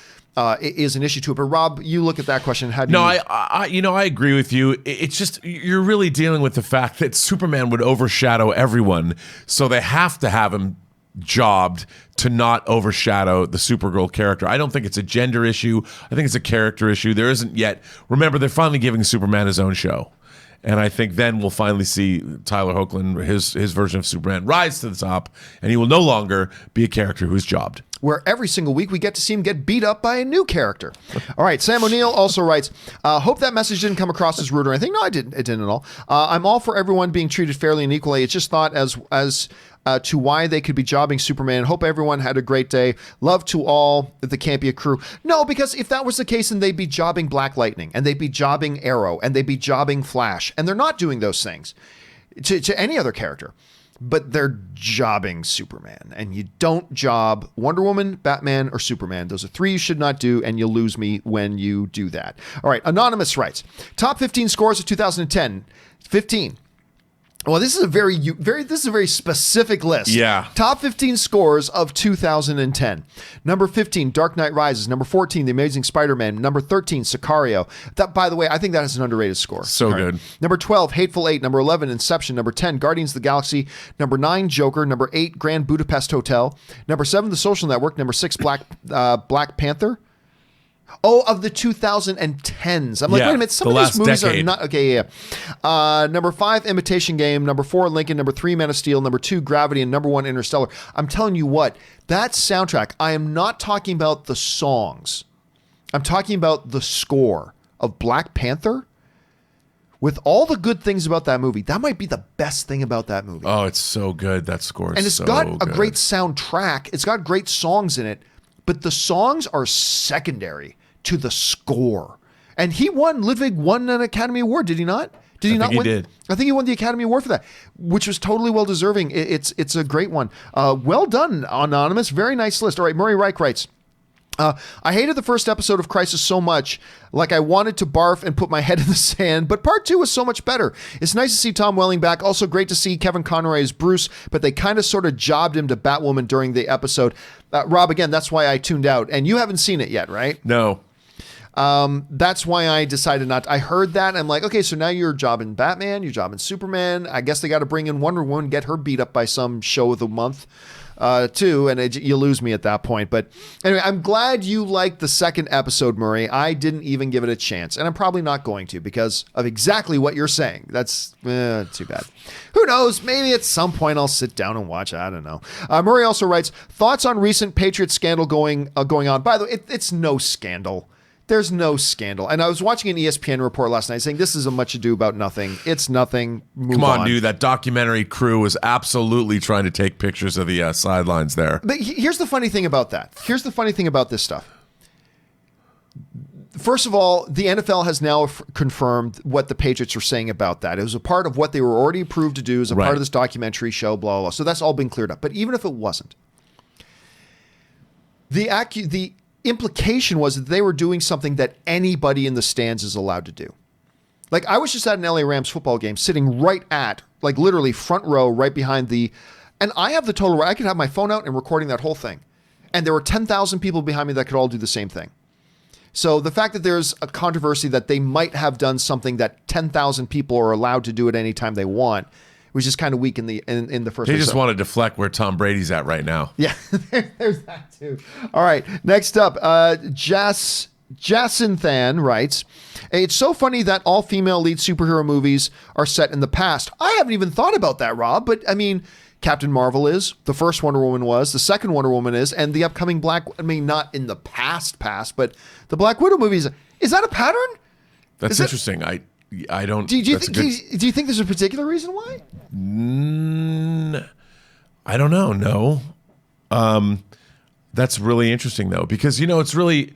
S1: is an issue to it. But Rob, you look at that question. How do you?
S2: No, I agree with you. It's just, you're really dealing with the fact that Superman would overshadow everyone, so they have to have him jobbed to not overshadow the Supergirl character. I don't think it's a gender issue. I think it's a character issue. There isn't yet. Remember, they're finally giving Superman his own show. And I think then we'll finally see Tyler Hoechlin, his version of Superman, rise to the top, and he will no longer be a character who's jobbed.
S1: Where every single week we get to see him get beat up by a new character. All right, Sam O'Neill also writes, hope that message didn't come across as rude or anything. No, it didn't at all. I'm all for everyone being treated fairly and equally. It's just thought as to why they could be jobbing Superman. Hope everyone had a great day. Love to all the Campea crew. No, because if that was the case, then they'd be jobbing Black Lightning, and they'd be jobbing Arrow, and they'd be jobbing Flash, and they're not doing those things to any other character. But they're jobbing Superman, and you don't job Wonder Woman, Batman, or Superman. Those are 3 you should not do, and you'll lose me when you do that. All right, Anonymous writes, top 15 scores of 2010. 15. Well, this is a very specific list.
S2: Yeah.
S1: Top 15 scores of 2010. Number 15, Dark Knight Rises. Number 14, The Amazing Spider-Man. Number 13, Sicario. That, by the way, I think that is an underrated score.
S2: So good.
S1: Number 12, Hateful Eight. Number 11, Inception. Number 10, Guardians of the Galaxy. Number 9, Joker. Number 8, Grand Budapest Hotel. Number 7, The Social Network. Number 6, Black Panther. Oh, of the 2010s. I'm like, wait a minute, some of these movies decade. Are not... Okay, yeah. Number 5, Imitation Game. Number 4, Lincoln. Number 3, Man of Steel. Number 2, Gravity. And number 1, Interstellar. I'm telling you what, that soundtrack, I am not talking about the songs. I'm talking about the score of Black Panther. With all the good things about that movie, that might be the best thing about that movie.
S2: Oh, it's so good. That score is
S1: and it's
S2: so
S1: got
S2: good.
S1: A great soundtrack. It's got great songs in it. But the songs are secondary to the score. And Ludwig won an Academy Award, did he not? Did he not win?
S2: He did.
S1: I think he won the Academy Award for that, which was totally well deserving. It's a great one. Well done, Anonymous. Very nice list. All right, Murray Reich writes, I hated the first episode of Crisis so much, like I wanted to barf and put my head in the sand, but part 2 was so much better. It's nice to see Tom Welling back. Also great to see Kevin Conroy as Bruce, but they kind of sort of jobbed him to Batwoman during the episode. Rob, again, that's why I tuned out. And you haven't seen it yet, right?
S2: No.
S1: That's why I decided not to. I heard that, and I'm like, okay, so now you're jobbing Batman, you're jobbing Superman. I guess they got to bring in Wonder Woman, get her beat up by some show of the month. Too, and you lose me at that point. But anyway, I'm glad you liked the second episode, Murray. I didn't even give it a chance, and I'm probably not going to because of exactly what you're saying. That's too bad. Who knows? Maybe at some point I'll sit down and watch. I don't know. Murray also writes, thoughts on recent Patriot scandal going on. By the way, it's no scandal. There's no scandal. And I was watching an ESPN report last night saying this is a much ado about nothing. It's nothing. Move on,
S2: dude. That documentary crew was absolutely trying to take pictures of the sidelines there.
S1: But here's the funny thing about that. Here's the funny thing about this stuff. First of all, the NFL has now confirmed what the Patriots are saying about that. It was a part of what they were already approved to do as a part of this documentary show, blah, blah, blah. So that's all been cleared up. But even if it wasn't, the implication was that they were doing something that anybody in the stands is allowed to do. Like, I was just at an LA Rams football game sitting right at, like, literally front row, right behind and I have the total, I could have my phone out and recording that whole thing. And there were 10,000 people behind me that could all do the same thing. So the fact that there's a controversy that they might have done something that 10,000 people are allowed to do at any time they want, was just kind of weak in the first.
S2: They just want to deflect where Tom Brady's at right now.
S1: Yeah, there's that too. All right, next up, Jasinthan writes, it's so funny that all female lead superhero movies are set in the past. I haven't even thought about that, Rob, but I mean, Captain Marvel is, the first Wonder Woman was, the second Wonder Woman is, and the upcoming not in the past, but the Black Widow movies. Is that a pattern?
S2: That's interesting. I don't.
S1: Do you think there's a particular reason why?
S2: I don't know. No. That's really interesting though, because it's really,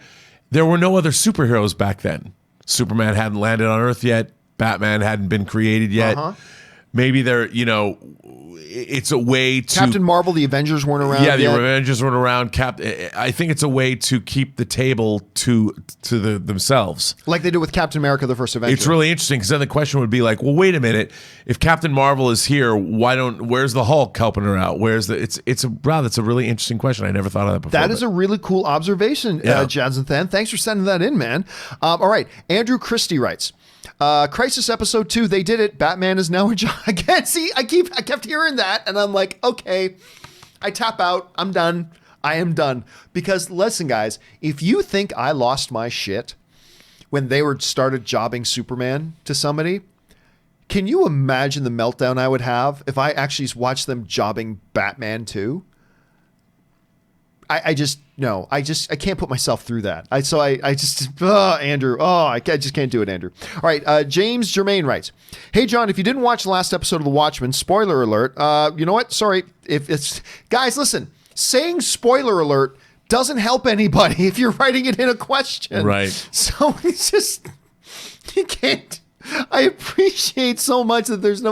S2: there were no other superheroes back then. Superman hadn't landed on Earth yet. Batman hadn't been created yet. Maybe it's a way to...
S1: Captain Marvel, the Avengers weren't around
S2: yet.
S1: Yeah,
S2: the Avengers weren't around. I think it's a way to keep the table to themselves.
S1: Like they did with Captain America, the first Avenger.
S2: It's really interesting, because then the question would be like, well, wait a minute. If Captain Marvel is here, where's the Hulk helping her out? It's a really interesting question. I never thought of that before.
S1: That is a really cool observation, Jazanthan. Thanks for sending that in, man. All right. Andrew Christie writes, Crisis Episode 2, they did it. Batman is now a job again. See, I kept hearing that, and I'm like, okay, I tap out. I'm done. I am done. Because listen, guys, if you think I lost my shit when they started jobbing Superman to somebody, can you imagine the meltdown I would have if I actually watched them jobbing Batman too? I can't put myself through that. Andrew, I just can't do it, Andrew. All right, James Germain writes, hey, John, if you didn't watch the last episode of The Watchmen, spoiler alert, you know what? Sorry. Guys, listen, saying spoiler alert doesn't help anybody if you're writing it in a question.
S2: Right.
S1: So it's just, you can't. I appreciate so much that there's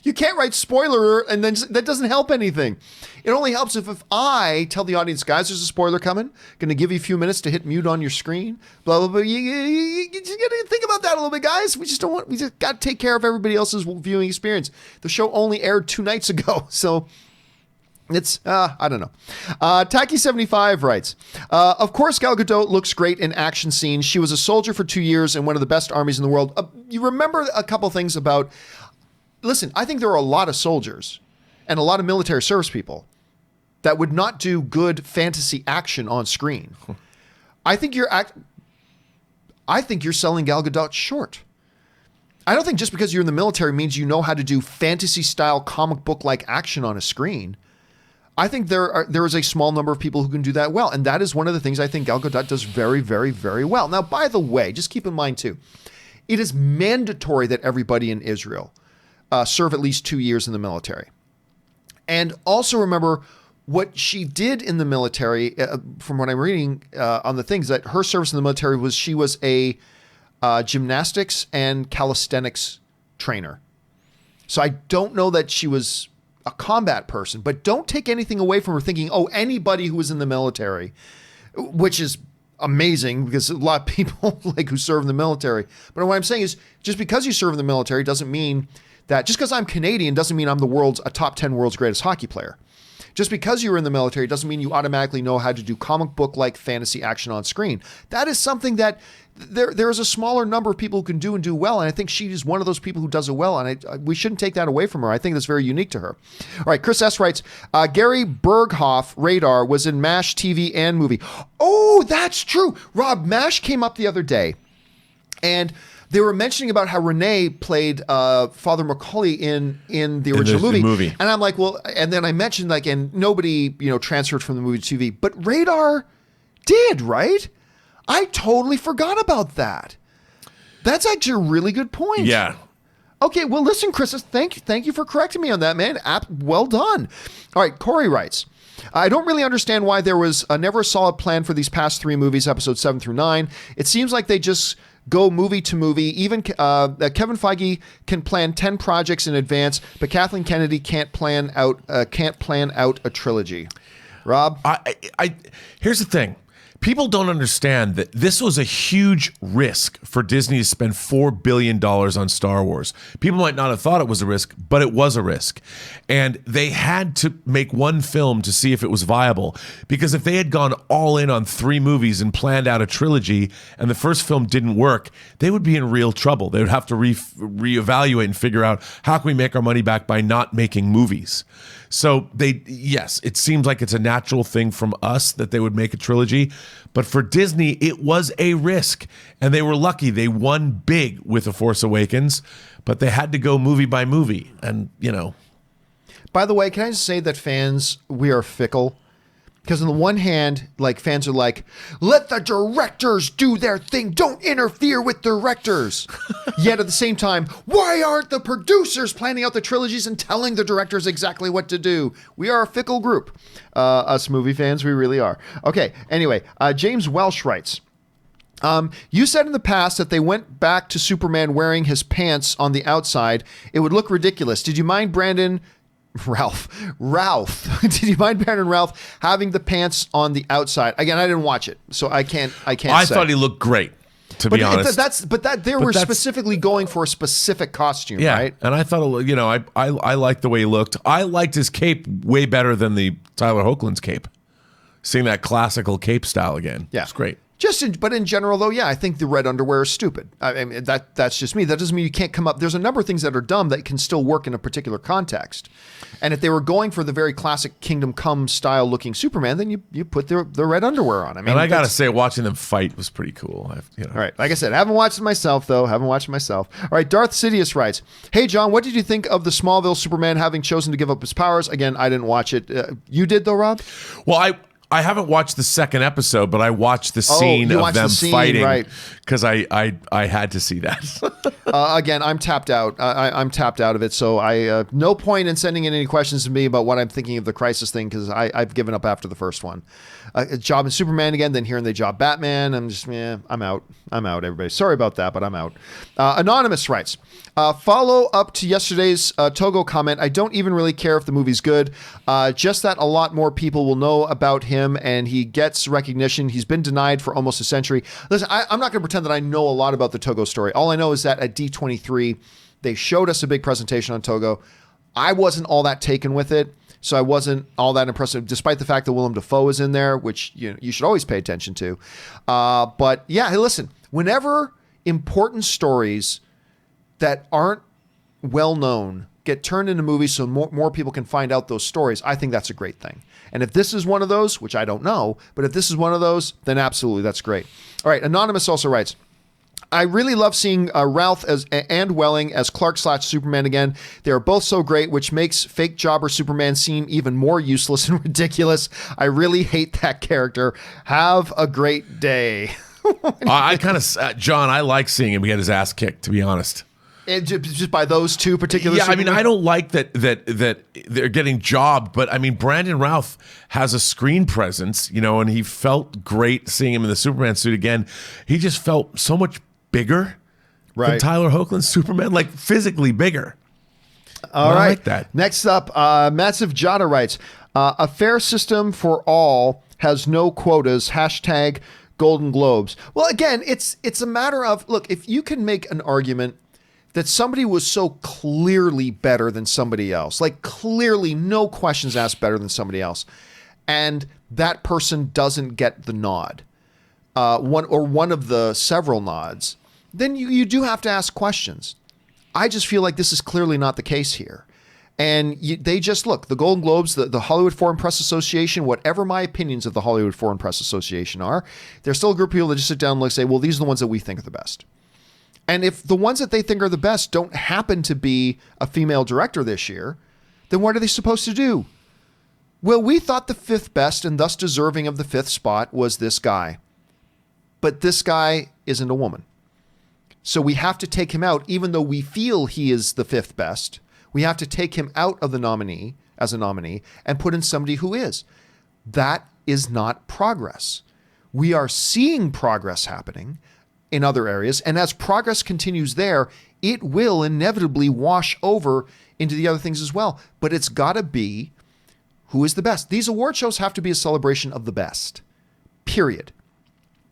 S1: you can't write spoiler alert and then that doesn't help anything. It only helps if I tell the audience, guys, there's a spoiler coming. Going to give you a few minutes to hit mute on your screen. Blah, blah, blah. You just got to think about that a little bit, guys. We just got to take care of everybody else's viewing experience. The show only aired 2 nights ago. So it's, I don't know. Taki75 writes, of course, Gal Gadot looks great in action scenes. She was a soldier for 2 years in one of the best armies in the world. You remember a couple things about, listen, I think there are a lot of soldiers and a lot of military service people that would not do good fantasy action on screen. I think you're selling Gal Gadot short. I don't think just because you're in the military means you know how to do fantasy style comic book like action on a screen. I think there is a small number of people who can do that well, and that is one of the things I think Gal Gadot does very, very, very well. Now, by the way, just keep in mind too, it is mandatory that everybody in Israel serve at least 2 years in the military. And also remember what she did in the military, from what I'm reading on the things, that her service in the military was she was a gymnastics and calisthenics trainer. So I don't know that she was a combat person, but don't take anything away from her thinking, oh, anybody who was in the military, which is amazing because a lot of people who serve in the military. But what I'm saying is just because you serve in the military doesn't mean that just because I'm Canadian doesn't mean I'm a top 10 world's greatest hockey player. Just because you're in the military doesn't mean you automatically know how to do comic book like fantasy action on screen. That is something that there is a smaller number of people who can do and do well. And I think she is one of those people who does it well. And we shouldn't take that away from her. I think that's very unique to her. All right. Chris S. writes, Gary Berghoff, Radar, was in MASH TV and movie. Oh, that's true. Rob, MASH came up the other day. And they were mentioning about how Renee played Father Macaulay in the original movie. And I'm like, well, and then I mentioned and nobody, transferred from the movie to TV, but Radar did, right? I totally forgot about that. That's actually a really good point.
S2: Yeah.
S1: Okay, well, listen, Chris, thank you for correcting me on that, man. Well done. All right, Corey writes, I don't really understand why there was never a solid plan for these past 3 movies, episodes 7 through 9. It seems like they just go movie to movie. Even Kevin Feige can plan 10 projects in advance, but Kathleen Kennedy can't plan out a trilogy. Rob?
S2: Here's the thing. People don't understand that this was a huge risk for Disney to spend $4 billion on Star Wars. People might not have thought it was a risk, but it was a risk. And they had to make one film to see if it was viable. Because if they had gone all in on 3 movies and planned out a trilogy and the first film didn't work, they would be in real trouble. They would have to reevaluate and figure out, how can we make our money back by not making movies? So yes, it seems like it's a natural thing from us that they would make a trilogy. But for Disney, it was a risk. And they were lucky. They won big with The Force Awakens, but they had to go movie by movie. And,
S1: By the way, can I just say that fans, we are fickle? Because on the one hand, like, fans are like, let the directors do their thing. Don't interfere with directors. Yet at the same time, why aren't the producers planning out the trilogies and telling the directors exactly what to do? We are a fickle group. Us movie fans, we really are. Okay, anyway, James Welsh writes, you said in the past that they went back to Superman wearing his pants on the outside. It would look ridiculous. Did you mind Ralph. Did you mind Brandon Ralph having the pants on the outside? Again, I didn't watch it, so I can't say.
S2: I thought he looked great, to be honest.
S1: They were specifically going for a specific costume,
S2: yeah,
S1: right?
S2: And I thought, I liked the way he looked. I liked his cape way better than the Tyler Hoechlin's cape. Seeing that classical cape style again.
S1: Yeah.
S2: It's great.
S1: But in general, though, yeah, I think the red underwear is stupid. I mean, that's just me. That doesn't mean you can't come up. There's a number of things that are dumb that can still work in a particular context. And if they were going for the very classic Kingdom Come style looking Superman, then you put the red underwear on. I mean,
S2: and I got to say, watching them fight was pretty cool.
S1: All right. Like I said, I haven't watched it myself, though. All right. Darth Sidious writes, hey, John, what did you think of the Smallville Superman having chosen to give up his powers? Again, I didn't watch it. You did, though, Rob?
S2: Well, I haven't watched the second episode, but I watched the scene of them fighting, right? Because I had to see that.
S1: Again, I'm tapped out. I'm tapped out of it. So no point in sending in any questions to me about what I'm thinking of the Crisis thing, because I've given up after the first one. Job in Superman again, then hearing they job Batman. I'm just, I'm out. Everybody. Sorry about that, but I'm out. Anonymous writes, follow up to yesterday's Togo comment. I don't even really care if the movie's good. Just that a lot more people will know about him and he gets recognition. He's been denied for almost a century. Listen, I'm not going to pretend that I know a lot about the Togo story. All I know is that at D23, they showed us a big presentation on Togo. I wasn't all that taken with it, so I wasn't all that impressed, despite the fact that Willem Dafoe is in there, which you should always pay attention to. But yeah, hey, listen, whenever important stories that aren't well known get turned into movies so more people can find out those stories, I think that's a great thing. And if this is one of those, which I don't know, but if this is one of those, then absolutely, that's great. All right, Anonymous also writes, I really love seeing Ralph and Welling as Clark/Superman again. They are both so great, which makes fake jobber Superman seem even more useless and ridiculous. I really hate that character. Have a great day.
S2: I kind of, John, I like seeing him get his ass kicked, to be honest.
S1: Just by those two particular Superman?
S2: I mean, I don't like that they're getting jobbed, but I mean, Brandon Routh has a screen presence, and he felt great seeing him in the Superman suit again. He just felt so much bigger than Tyler Hoechlin's Superman, like physically bigger.
S1: All right.
S2: I like that.
S1: Next up, Massive Jada writes, a fair system for all has no quotas, #Golden Globes. Well, again, it's a matter of, look, if you can make an argument that somebody was so clearly better than somebody else, like clearly no questions asked better than somebody else, and that person doesn't get the nod, one of the several nods, then you do have to ask questions. I just feel like this is clearly not the case here. And they just, look, the Golden Globes, the Hollywood Foreign Press Association, whatever my opinions of the Hollywood Foreign Press Association are, there's still a group of people that just sit down and say, well, these are the ones that we think are the best. And if the ones that they think are the best don't happen to be a female director this year, then what are they supposed to do? Well, we thought the fifth best and thus deserving of the fifth spot was this guy. But this guy isn't a woman. So we have to take him out, even though we feel he is the fifth best. We have to take him out of the nominee as a nominee and put in somebody who is. That is not progress. We are seeing progress happening in other areas. And as progress continues there, it will inevitably wash over into the other things as well. But it's got to be who is the best. These award shows have to be a celebration of the best, period.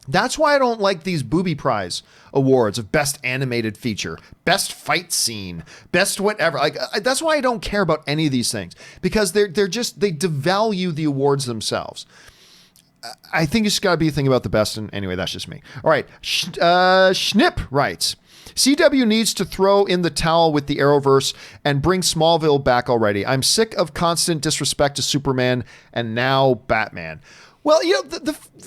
S1: That's why I don't like these booby prize awards of best animated feature, best fight scene, best whatever. Like that's why I don't care about any of these things, because they devalue the awards themselves. I think you just got to be thinking about the best. And anyway, that's just me. All right. Schnip writes, CW needs to throw in the towel with the Arrowverse and bring Smallville back already. I'm sick of constant disrespect to Superman and now Batman. Well,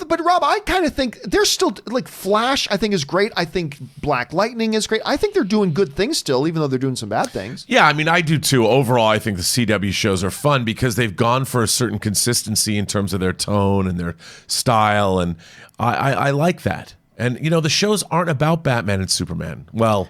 S1: but Rob, I kind of think they're still like Flash. I think is great. I think Black Lightning is great. I think they're doing good things still, even though they're doing some bad things.
S2: Yeah, I mean, I do too. Overall, I think the CW shows are fun because they've gone for a certain consistency in terms of their tone and their style, and I like that. And the shows aren't about Batman and Superman. Well,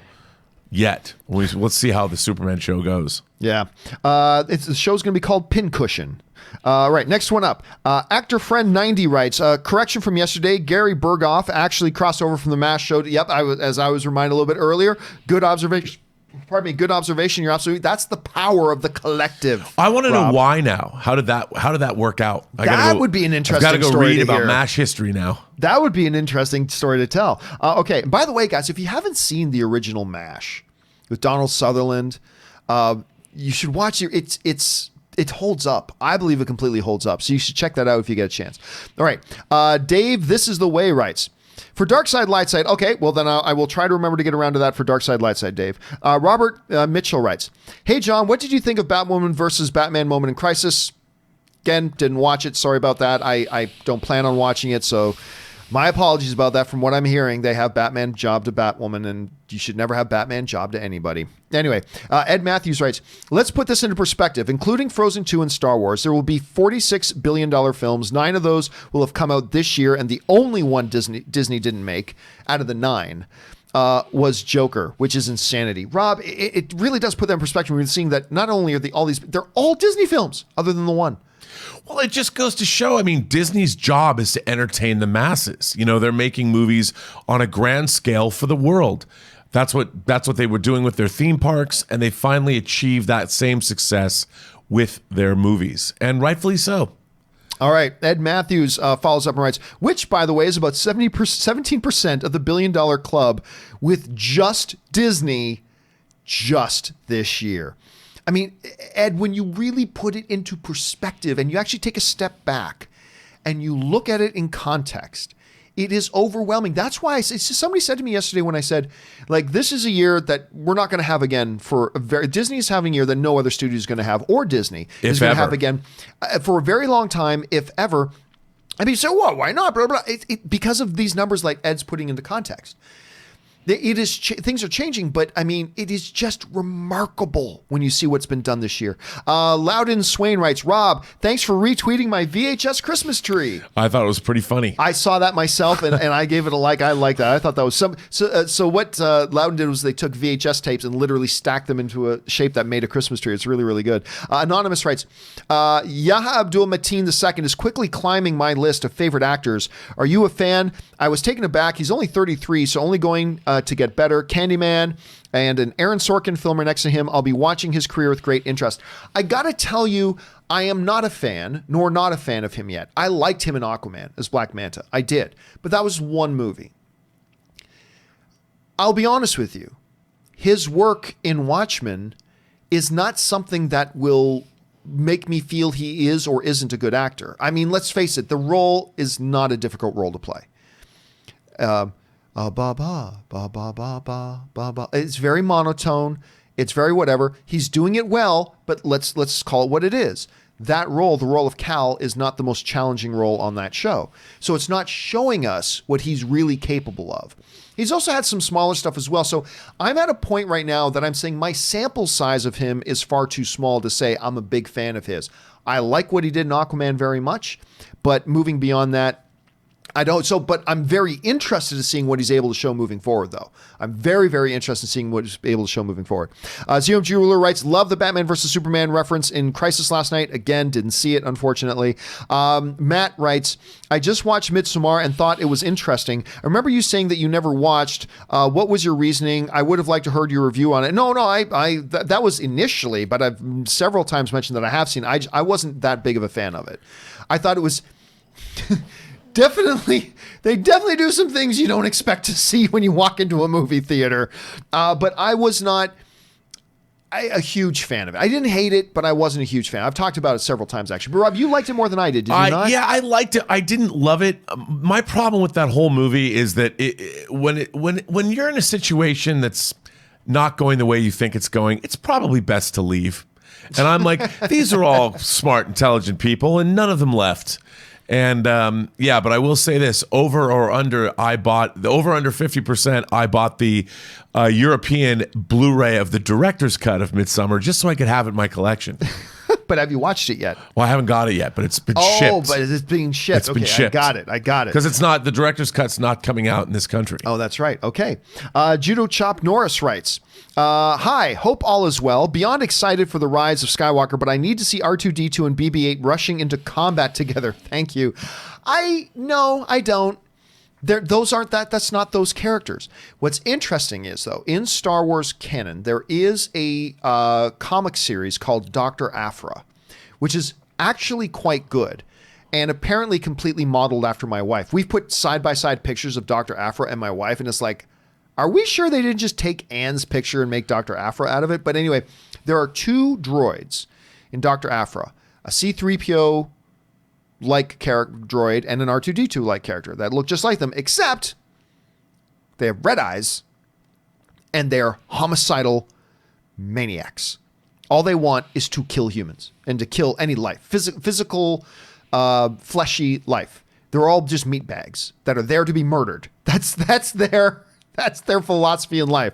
S2: yet. Let's see how the Superman show goes.
S1: Yeah, the show's going to be called Pincushion. Right, next one up. Actor Friend 90 writes, correction from yesterday, Gary Berghoff actually crossed over from the MASH show. Yep, as I was reminded a little bit earlier. Good observation. Pardon me, good observation. You're absolutely. That's the power of the collective.
S2: I want to know why now. How did that work out?
S1: That would be an interesting story.
S2: I've got to go read about MASH history now.
S1: That would be an interesting story to tell. Okay, by the way, guys, if you haven't seen the original MASH with Donald Sutherland, you should watch it. It holds up. I believe it completely holds up. So you should check that out if you get a chance. All right. Dave, This Is the Way writes, for Dark Side, Light Side. Okay, well then I will try to remember to get around to that for Dark Side, Light Side, Dave. Robert Mitchell writes, hey, John, what did you think of Batwoman versus Batman Moment in Crisis? Again, didn't watch it. Sorry about that. I don't plan on watching it, so my apologies about that. From what I'm hearing, they have Batman job to Batwoman, and you should never have Batman job to anybody. Anyway, Ed Matthews writes, let's put this into perspective. Including Frozen 2 and Star Wars, there will be $46 billion films. 9 of those will have come out this year, and the only one Disney didn't make out of the 9 was Joker, which is insanity. Rob, it really does put that in perspective. We're seeing that not only are they're all Disney films, other than the one.
S2: Well, it just goes to show, I mean, Disney's job is to entertain the masses. They're making movies on a grand scale for the world. That's what they were doing with their theme parks, and they finally achieved that same success with their movies, and rightfully so.
S1: All right, Ed Matthews follows up and writes, which, by the way, is about 17% of the $1 billion club with just Disney just this year. I mean, Ed, when you really put it into perspective and you actually take a step back and you look at it in context, it is overwhelming. That's why somebody said to me yesterday when I said, like, this is a year that we're not going to have again Disney is having a year that no other studio is going to have, or Disney is going to have again for a very long time, if ever. I mean, so what? Why not? Blah, blah, blah. Because of these numbers like Ed's putting into context. Things are changing, but I mean, it is just remarkable when you see what's been done this year. Loudon Swain writes, Rob, thanks for retweeting my VHS Christmas tree.
S2: I thought it was pretty funny.
S1: I saw that myself, and I gave it a like. I like that. I thought that was So what Loudon did was they took VHS tapes and literally stacked them into a shape that made a Christmas tree. It's really, really good. Anonymous writes, Yaha Abdul Mateen II is quickly climbing my list of favorite actors. Are you a fan? I was taken aback. He's only 33, so only going to get better. Candyman and an Aaron Sorkin film are next to him. I'll be watching his career with great interest. I gotta tell you, I am not a fan, nor not a fan of him yet. I liked him in Aquaman as Black Manta. I did. But that was one movie. I'll be honest with you. His work in Watchmen is not something that will make me feel he is or isn't a good actor. I mean, let's face it, the role is not a difficult role to play. It's very monotone. It's very whatever. He's doing it well, but let's call it what it is. That role, the role of Cal, is not the most challenging role on that show. So it's not showing us what he's really capable of. He's also had some smaller stuff as well. So I'm at a point right now that I'm saying my sample size of him is far too small to say I'm a big fan of his. I like what he did in Aquaman very much, but moving beyond that, I don't. So, but I'm very interested in seeing what he's able to show moving forward, though. I'm very, very interested in seeing what he's able to show moving forward. Zion Jeweler writes, love the Batman versus Superman reference in Crisis last night. Again, didn't see it, unfortunately. Matt writes, I just watched Midsommar and thought it was interesting. I remember you saying that you never watched. What was your reasoning? I would have liked to heard your review on it. No, that was initially, but I've several times mentioned that I have seen. I wasn't that big of a fan of it. I thought it was... they definitely do some things you don't expect to see when you walk into a movie theater. But I was not a huge fan of it. I didn't hate it, but I wasn't a huge fan. I've talked about it several times, actually. But Rob, you liked it more than I did you not?
S2: Yeah, I liked it. I didn't love it. My problem with that whole movie is that when you're in a situation that's not going the way you think it's going, it's probably best to leave. And I'm like, these are all smart, intelligent people, and none of them left. And but I will say this: over under 50%. I bought the European Blu-ray of the director's cut of Midsommar just so I could have it in my collection.
S1: But have you watched it yet?
S2: Well, I haven't got it yet, but it's been shipped.
S1: Oh, but it's being shipped.
S2: It's been shipped.
S1: I got it.
S2: Because it's not, the director's cut's not coming out in this country.
S1: Oh, that's right. Okay. Judo Chop Norris writes, hi, hope all is well. Beyond excited for the rise of Skywalker, but I need to see R2-D2 and BB-8 rushing into combat together. Thank you. No, I don't. That's not those characters. What's interesting is, though, in Star Wars canon, there is a comic series called Dr. Aphra, which is actually quite good and apparently completely modeled after my wife. We've put side-by-side pictures of Dr. Aphra and my wife, and it's like, are we sure they didn't just take Anne's picture and make Dr. Aphra out of it? But anyway, there are two droids in Dr. Aphra, a C-3PO like character droid and an R2-D2 like character that look just like them, except they have red eyes and they're homicidal maniacs. All they want is to kill humans and to kill any life, physical, fleshy life. They're all just meat bags that are there to be murdered. That's their philosophy in life.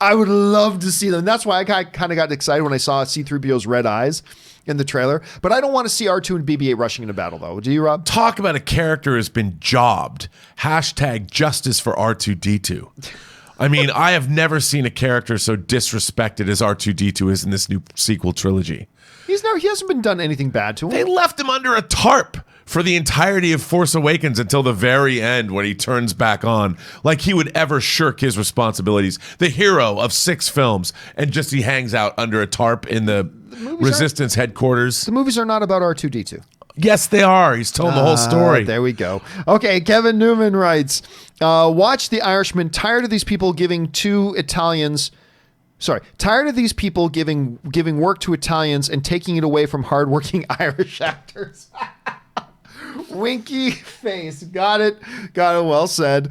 S1: I would love to see them. That's why I kind of got excited when I saw C-3PO's red eyes in the trailer. But I don't want to see R2 and BB-8 rushing into battle, though. Do you, Rob?
S2: Talk about a character who's been jobbed. Hashtag justice for R2-D2. I mean, I have never seen a character so disrespected as R2-D2 is in this new sequel trilogy.
S1: He hasn't been done anything bad to him.
S2: They left him under a tarp for the entirety of Force Awakens until the very end when he turns back on, like he would ever shirk his responsibilities. The hero of 6 films, and just he hangs out under a tarp in the Resistance headquarters.
S1: The movies are not about R2-D2.
S2: Yes, they are. He's telling the whole story.
S1: There we go. Okay, Kevin Newman writes, watch The Irishman. Tired of these people giving work to Italians and taking it away from hardworking Irish actors. Winky face. Got it. Well said.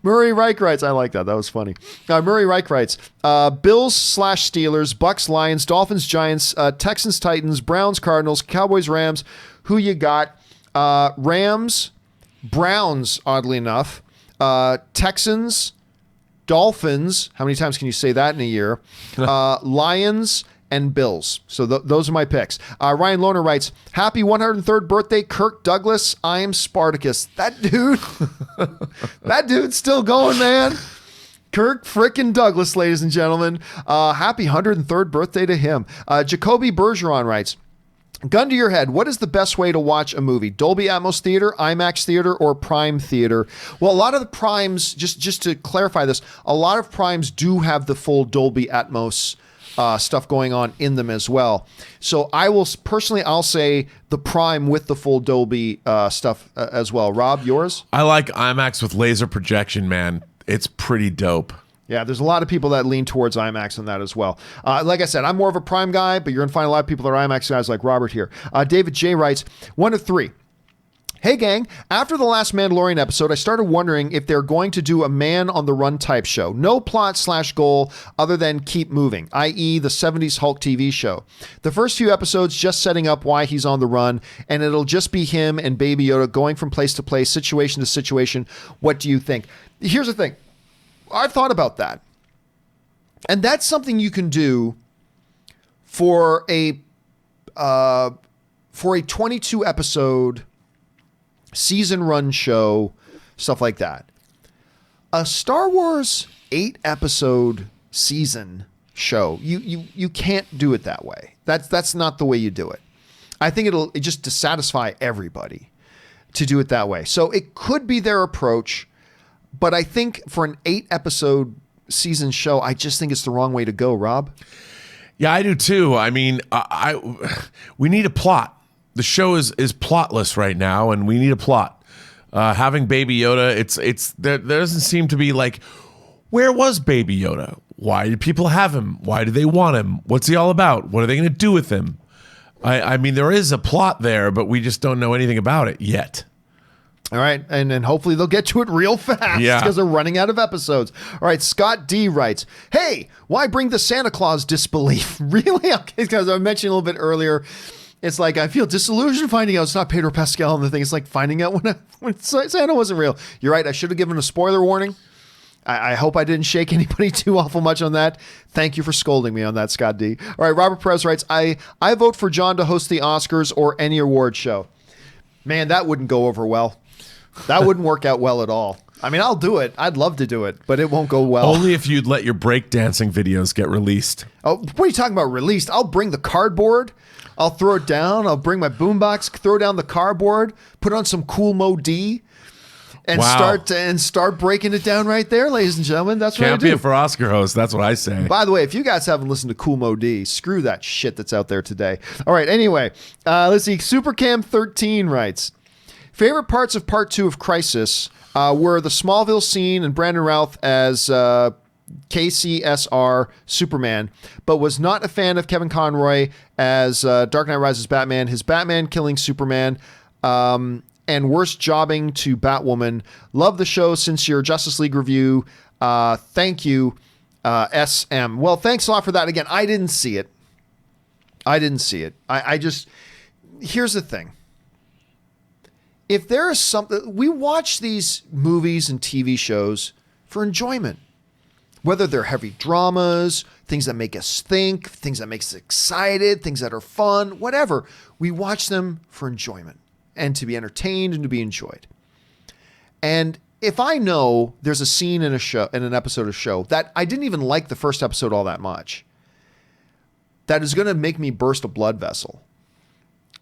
S1: Murray Reich writes, I like that. That was funny. Murray Reich writes, Bills/Steelers, Bucks, Lions, Dolphins, Giants, Texans, Titans, Browns, Cardinals, Cowboys, Rams. Who you got? Rams, Browns, oddly enough. Texans, Dolphins. How many times can you say that in a year? Lions and Bills. So those are my picks. Ryan Lohner writes, happy 103rd birthday, Kirk Douglas. I am Spartacus. That dude's still going, man. Kirk frickin' Douglas, ladies and gentlemen. Happy 103rd birthday to him. Jacoby Bergeron writes, gun to your head, what is the best way to watch a movie? Dolby Atmos Theater, IMAX Theater, or Prime Theater? Well, a lot of the Primes, just to clarify this, a lot of Primes do have the full Dolby Atmos stuff going on in them as well. So I'll say the Prime with the full Dolby stuff as well. Rob, yours?
S2: I like IMAX with laser projection, man. It's pretty dope.
S1: Yeah, there's a lot of people that lean towards IMAX on that as well. Like I said, I'm more of a Prime guy, but you're going to find a lot of people that are IMAX guys like Robert here. David J. writes, 1 of 3. Hey gang, after the last Mandalorian episode, I started wondering if they're going to do a man on the run type show. No plot/goal other than keep moving, i.e. the 70s Hulk TV show. The first few episodes just setting up why he's on the run, and it'll just be him and Baby Yoda going from place to place, situation to situation. What do you think? Here's the thing. I've thought about that. And that's something you can do for a 22 episode season run show, stuff like that. A Star Wars 8 episode season show, you can't do it that way. That's not the way you do it. I think it'll just dissatisfy everybody to do it that way. So it could be their approach, but I think for an 8 episode season show, I just think it's the wrong way to go, Rob.
S2: Yeah, I do too. I mean, we need a plot. The show is plotless right now, and we need a plot. Having Baby Yoda, it's there doesn't seem to be like, where was Baby Yoda? Why did people have him? Why do they want him? What's he all about? What are they going to do with him? I mean, there is a plot there, but we just don't know anything about it yet.
S1: All right, and then hopefully they'll get to it real fast because they're running out of episodes. All right, Scott D writes, hey, why bring the Santa Claus disbelief? Really? Okay, because I mentioned a little bit earlier, it's like I feel disillusioned finding out it's not Pedro Pascal, and the thing is like finding out when Santa wasn't real. You're right, I should have given a spoiler warning. I hope I didn't shake anybody too awful much on that. Thank you for scolding me on that, Scott D. All right, Robert Perez writes, I vote for John to host the Oscars or any award show. Man, that wouldn't go over well. That wouldn't work out well at all. I mean, I'll do it. I'd love to do it, but it won't go well.
S2: Only if you'd let your breakdancing videos get released.
S1: Oh, what are you talking about released? I'll bring the cardboard. I'll throw it down. I'll bring my boombox, throw down the cardboard, put on some cool Mo D, and start breaking it down right there, ladies and gentlemen. That's what I do.
S2: Campea for Oscar host. That's what I say.
S1: By the way, if you guys haven't listened to Cool Mo D, screw that shit that's out there today. All right, anyway, let's see. Supercam13 writes, favorite parts of part 2 of Crisis were the Smallville scene and Brandon Routh as KCSR Superman, but was not a fan of Kevin Conroy as Dark Knight Rises Batman, his Batman killing Superman, and worst jobbing to Batwoman. Love the show since your Justice League review. Thank you, SM. Well, thanks a lot for that. Again, I didn't see it. I just, here's the thing. If there is something, we watch these movies and TV shows for enjoyment, whether they're heavy dramas, things that make us think, things that make us excited, things that are fun, whatever. We watch them for enjoyment and to be entertained and to be enjoyed. And if I know there's a scene in an episode of a show that I didn't even like the first episode all that much, that is going to make me burst a blood vessel,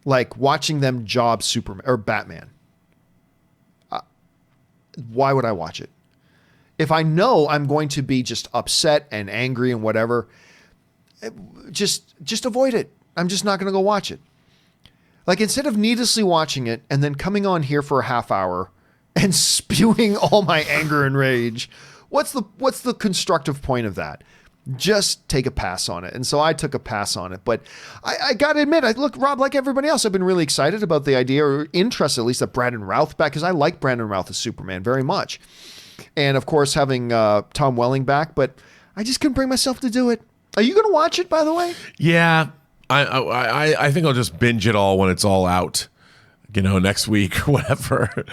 S1: like watching them job Superman or Batman. Why would I watch it? If I know I'm going to be just upset and angry and whatever, just avoid it. I'm just not going to go watch it. Like, instead of needlessly watching it and then coming on here for a half hour and spewing all my anger and rage, what's the constructive point of that? Just take a pass on it. And so I took a pass on it. But I got to admit, look, Rob, like everybody else, I've been really excited about the idea, or interested at least, of Brandon Routh back, because I like Brandon Routh as Superman very much. And, of course, having Tom Welling back. But I just couldn't bring myself to do it. Are you going to watch it, by the way?
S2: Yeah. I think I'll just binge it all when it's all out, next week or whatever.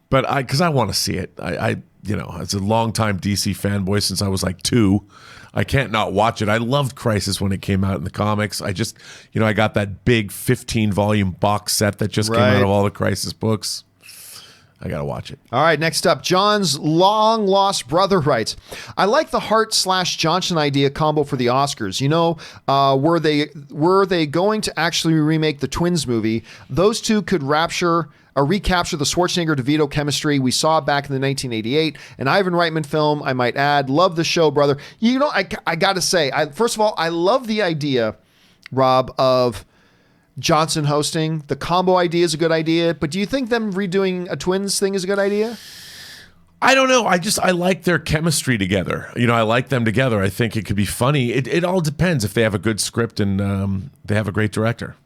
S2: But because I want to see it. As a longtime DC fanboy since I was like 2, I can't not watch it. I loved Crisis when it came out in the comics. I just, I got that big 15-volume box set that just came out of all the Crisis books. I got to watch it.
S1: All right, next up, John's long-lost brother writes, I like the Hart/Johnson idea combo for the Oscars. Were they going to actually remake the Twins movie? Those two could recapture the Schwarzenegger-DeVito chemistry we saw back in the 1988, an Ivan Reitman film, I might add. Love the show, brother. I got to say, first of all, I love the idea, Rob, of Johnson hosting. The combo idea is a good idea, but do you think them redoing a Twins thing is a good idea?
S2: I don't know. I like their chemistry together. I like them together. I think it could be funny. It all depends if they have a good script and they have a great director.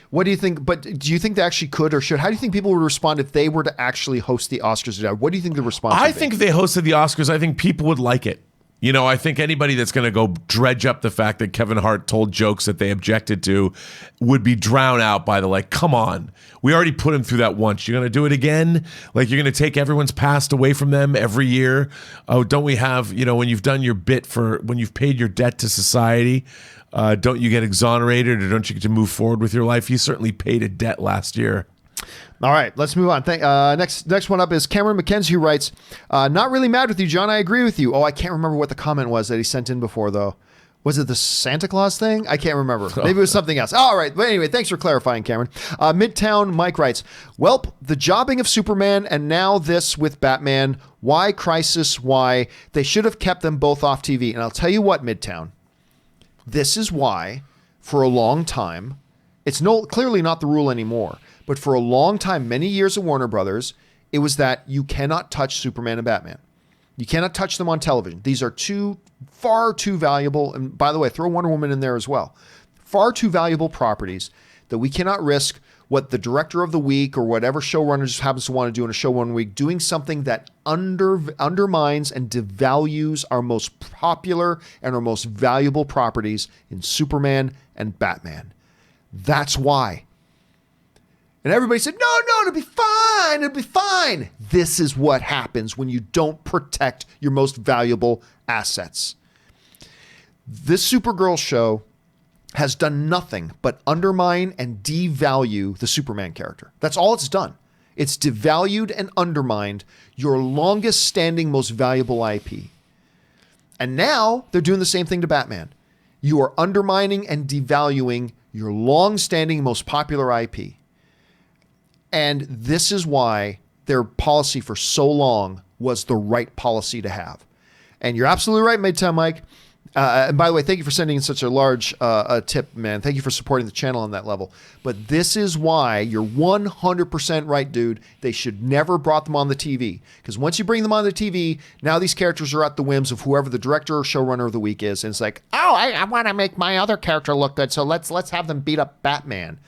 S1: What do you think? But do you think they actually could or should? How do you think people would respond if they were to actually host the Oscars? What do you think the response would be?
S2: I think if they hosted the Oscars, I think people would like it. I think anybody that's going to go dredge up the fact that Kevin Hart told jokes that they objected to would be drowned out by come on. We already put him through that once. You're going to do it again? Like, you're going to take everyone's past away from them every year? Oh, don't we have, when you've done your bit when you've paid your debt to society, don't you get exonerated, or don't you get to move forward with your life? He certainly paid a debt last year.
S1: All right, let's move on. Next one up is Cameron McKenzie, who writes, not really mad with you, John. I agree with you. Oh, I can't remember what the comment was that he sent in before, though. Was it the Santa Claus thing? I can't remember. Maybe it was something else. All right. But anyway, thanks for clarifying, Cameron. Midtown Mike writes, welp, the jobbing of Superman and now this with Batman. Why Crisis? Why? They should have kept them both off TV. And I'll tell you what, Midtown, this is why for a long time, it's clearly not the rule anymore, but for a long time, many years of Warner Brothers, It was that you cannot touch Superman and Batman. You cannot touch them on television. These are far too valuable. And by the way, throw Wonder Woman in there as well. Far too valuable properties that we cannot risk what the director of the week or whatever showrunner just happens to want to do in a show one week, doing something that undermines and devalues our most popular and our most valuable properties in Superman and Batman. That's why. And everybody said, no, it'll be fine. It'll be fine. This is what happens when you don't protect your most valuable assets. This Supergirl show has done nothing but undermine and devalue the Superman character. That's all it's done. It's devalued and undermined your longest standing, most valuable IP. And now they're doing the same thing to Batman. You are undermining and devaluing your long-standing, most popular IP. And this is why their policy for so long was the right policy to have. And you're absolutely right, Midtown Mike. And by the way, thank you for sending in such a large tip, man. Thank you for supporting the channel on that level. But this is why you're 100% right, dude. They should never brought them on the TV. Because once you bring them on the TV, now these characters are at the whims of whoever the director or showrunner of the week is. And it's like, oh, I want to make my other character look good, so let's have them beat up Batman.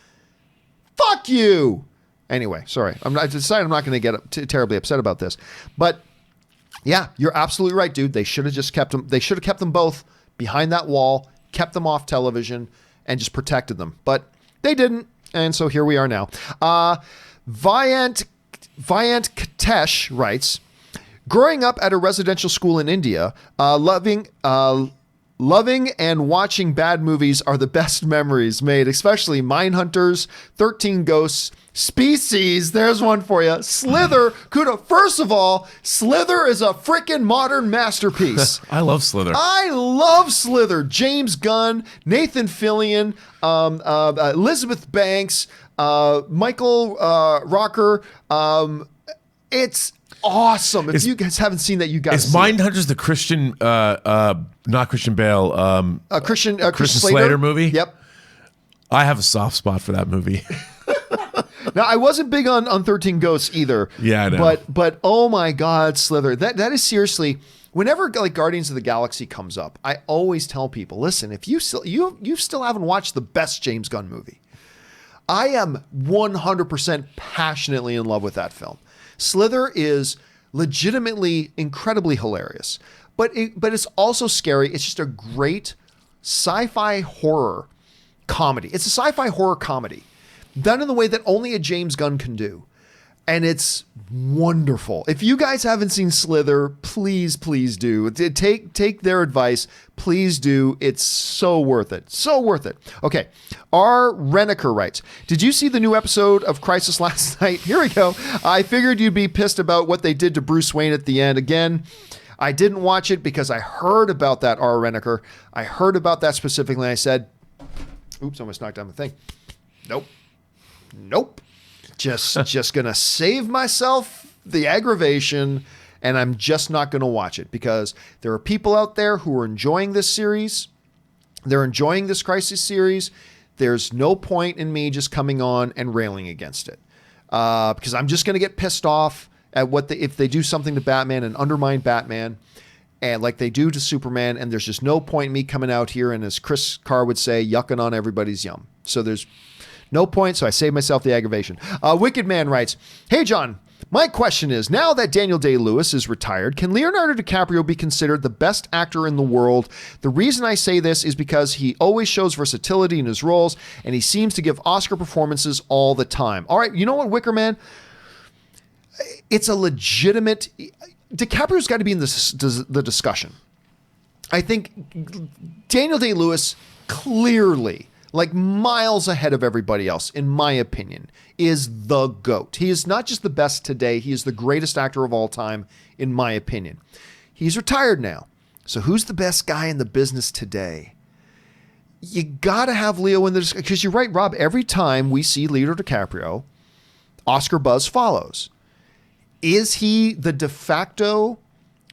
S1: Fuck you! Anyway, sorry. I decided I'm not going to get terribly upset about this. But yeah, you're absolutely right, dude. They should have just kept them. They should have kept them both behind that wall, kept them off television, and just protected them. But they didn't, and so here we are now. Vyant Katesh writes, growing up at a residential school in India, loving and watching bad movies are the best memories made, especially Mindhunters, 13 Ghosts, Species, there's one for you, Slither, kudo. First of all, Slither is a freaking modern masterpiece.
S2: I love Slither.
S1: I love Slither. James Gunn, Nathan Fillion, Elizabeth Banks, Michael Rocker. It's awesome. If you guys haven't seen that, you guys
S2: is Mindhunters the Christian, not Christian Bale,
S1: Christian
S2: Slater movie?
S1: Yep.
S2: I have a soft spot for that movie.
S1: Now, I wasn't big on 13 Ghosts either.
S2: Yeah, I know.
S1: But oh my God, Slither. That is seriously, whenever like Guardians of the Galaxy comes up, I always tell people, listen, if you still haven't watched the best James Gunn movie, I am 100% passionately in love with that film. Slither is legitimately incredibly hilarious, but it's also scary. It's just a great sci-fi horror comedy. It's a sci-fi horror comedy done in the way that only a James Gunn can do. And it's wonderful. If you guys haven't seen Slither, please do. Take their advice. Please do. It's so worth it. So worth it. Okay. R. Reniker writes, did you see the new episode of Crisis last night? Here we go. I figured you'd be pissed about what they did to Bruce Wayne at the end. Again, I didn't watch it because I heard about that, R. Reniker. I heard about that specifically. I said, oops, almost knocked down the thing. Nope. Just gonna save myself the aggravation, and I'm just not gonna watch it because there are people out there who are enjoying this series. They're enjoying this Crisis series. There's no point in me just coming on and railing against it because I'm just gonna get pissed off at if they do something to Batman and undermine Batman, and like they do to Superman. And there's just no point in me coming out here and, as Chris Carr would say, yucking on everybody's yum. So there's no point, so I saved myself the aggravation. Wicked Man writes, hey, John, my question is, now that Daniel Day-Lewis is retired, can Leonardo DiCaprio be considered the best actor in the world? The reason I say this is because he always shows versatility in his roles, and he seems to give Oscar performances all the time. All right, you know what, Wicker Man? It's a legitimate... DiCaprio's got to be in the discussion. I think Daniel Day-Lewis clearly, like miles ahead of everybody else, in my opinion, is the GOAT. He is not just the best today. He is the greatest actor of all time, in my opinion. He's retired now. So who's the best guy in the business today? You got to have Leo in the discussion. Because you're right, Rob, every time we see Leonardo DiCaprio, Oscar buzz follows. Is he the de facto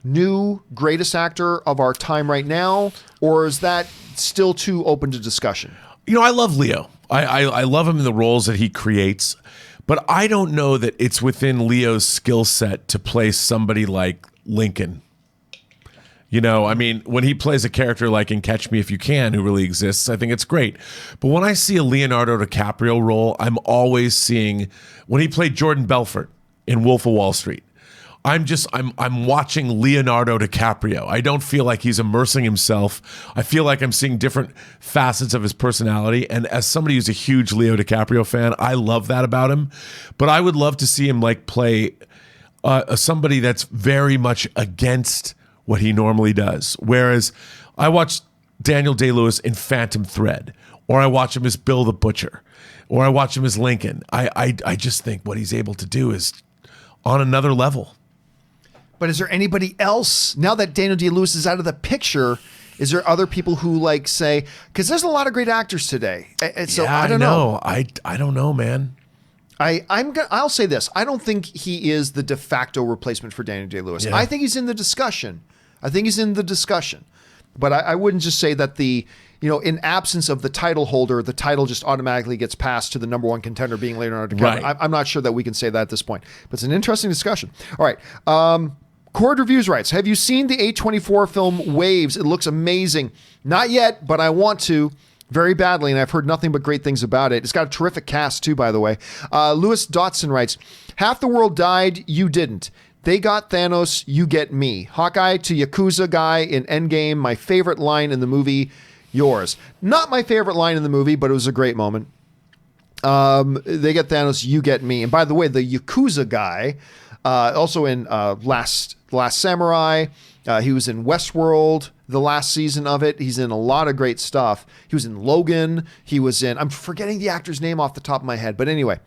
S1: new greatest actor of our time right now? Or is that still too open to discussion?
S2: You know, I love Leo. I love him in the roles that he creates. But I don't know that it's within Leo's skill set to play somebody like Lincoln. You know, I mean, when he plays a character like in Catch Me If You Can, who really exists, I think it's great. But when I see a Leonardo DiCaprio role, I'm always seeing, when he played Jordan Belfort in Wolf of Wall Street, I'm watching Leonardo DiCaprio. I don't feel like he's immersing himself. I feel like I'm seeing different facets of his personality. And as somebody who's a huge Leo DiCaprio fan, I love that about him. But I would love to see him like play somebody that's very much against what he normally does. Whereas I watch Daniel Day-Lewis in Phantom Thread, or I watch him as Bill the Butcher, or I watch him as Lincoln. I just think what he's able to do is on another level.
S1: But is there anybody else, now that Daniel Day-Lewis is out of the picture, is there other people who like say, because there's a lot of great actors today. And so I don't know.
S2: I don't know, man.
S1: I'll say this. I don't think he is the de facto replacement for Daniel Day-Lewis.
S2: Yeah.
S1: I think he's in the discussion. But I wouldn't just say that in absence of the title holder, the title just automatically gets passed to the number one contender being Leonardo DiCaprio.
S2: Right.
S1: I'm not sure that we can say that at this point, but it's an interesting discussion. All right. Cord Reviews writes, have you seen the A24 film Waves? It looks amazing. Not yet, but I want to very badly, and I've heard nothing but great things about it. It's got a terrific cast too, by the way. Lewis Dotson writes, half the world died, you didn't. They got Thanos, you get me. Hawkeye to Yakuza guy in Endgame, my favorite line in the movie, yours. Not my favorite line in the movie, but it was a great moment. They get Thanos, you get me. And by the way, the Yakuza guy, also in Last Samurai, he was in Westworld, the last season of it. He's in a lot of great stuff. He was in Logan. He was in, I'm forgetting the actor's name off the top of my head, but anyway,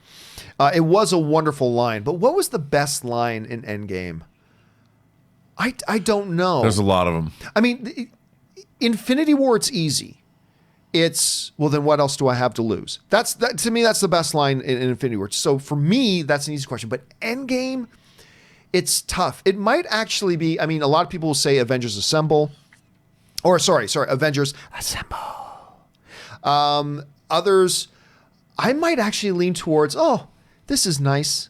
S1: it was a wonderful line. But what was the best line in Endgame? I don't know.
S2: There's a lot of them.
S1: I mean, Infinity War, it's easy. It's, well, then what else do I have to lose? To me, that's the best line in Infinity War. So for me, that's an easy question. But Endgame, it's tough. It might actually be, I mean, a lot of people will say Avengers Assemble. Or sorry, Avengers Assemble. Others, I might actually lean towards, oh, this is nice.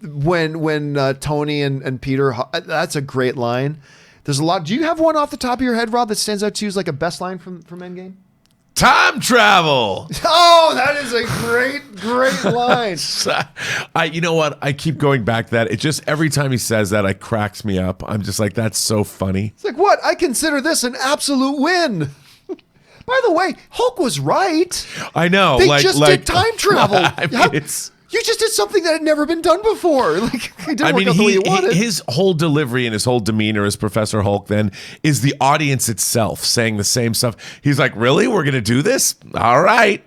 S1: When Tony and Peter, that's a great line. There's a lot. Do you have one off the top of your head, Rob, that stands out to you as like a best line from Endgame?
S2: Time travel.
S1: Oh, that is a great line.
S2: You know what? I keep going back to that. It just, every time he says that, it cracks me up. I'm just like, that's so funny.
S1: It's like, what? I consider this an absolute win. By the way, Hulk was right.
S2: I know.
S1: They just did time travel.
S2: I mean,
S1: you just did something that had never been done before. Like, it didn't work out the way you wanted.
S2: His whole delivery and his whole demeanor as Professor Hulk then is the audience itself saying the same stuff. He's like, really? We're going to do this? All right.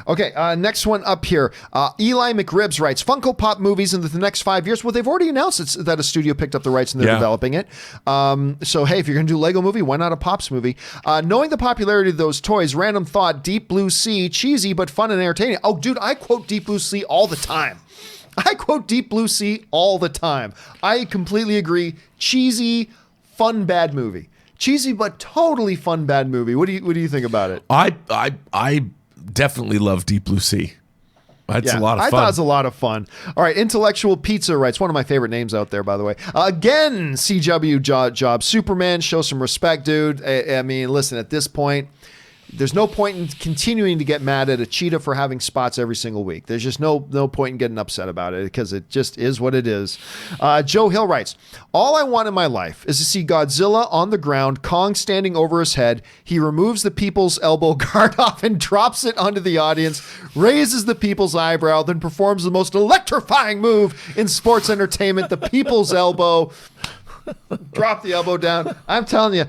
S1: Okay, next one up here. Eli McRibs writes, Funko Pop movies in the next 5 years. Well, they've already announced that a studio picked up the rights and they're developing it. So, hey, if you're going to do a Lego movie, why not a Pops movie? Knowing the popularity of those toys, random thought, Deep Blue Sea, cheesy but fun and entertaining. Oh, dude, I quote Deep Blue Sea all the time. I completely agree. Cheesy, fun, bad movie. Cheesy but totally fun, bad movie. What do you think about it?
S2: I definitely love Deep Blue Sea. That's a lot of fun.
S1: I thought it was a lot of fun. All right, Intellectual Pizza writes, one of my favorite names out there, by the way. Again, CW job. Superman, show some respect, dude. I mean, listen, at this point, there's no point in continuing to get mad at a cheetah for having spots every single week. There's just no point in getting upset about it because it just is what it is. Joe Hill writes, all I want in my life is to see Godzilla on the ground, Kong standing over his head. He removes the people's elbow guard off and drops it onto the audience, raises the people's eyebrow, then performs the most electrifying move in sports entertainment, the people's elbow. Drop the elbow down. I'm telling you,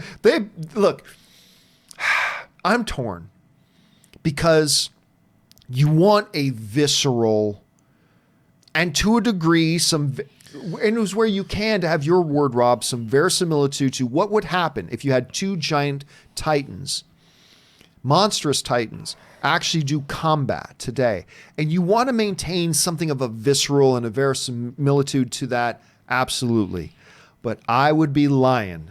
S1: look, I'm torn because you want a visceral and to a degree and it was where you can, to have your word, Rob, some verisimilitude to what would happen if you had two giant titans, monstrous titans, actually do combat today. And you want to maintain something of a visceral and a verisimilitude to that. Absolutely. But I would be lying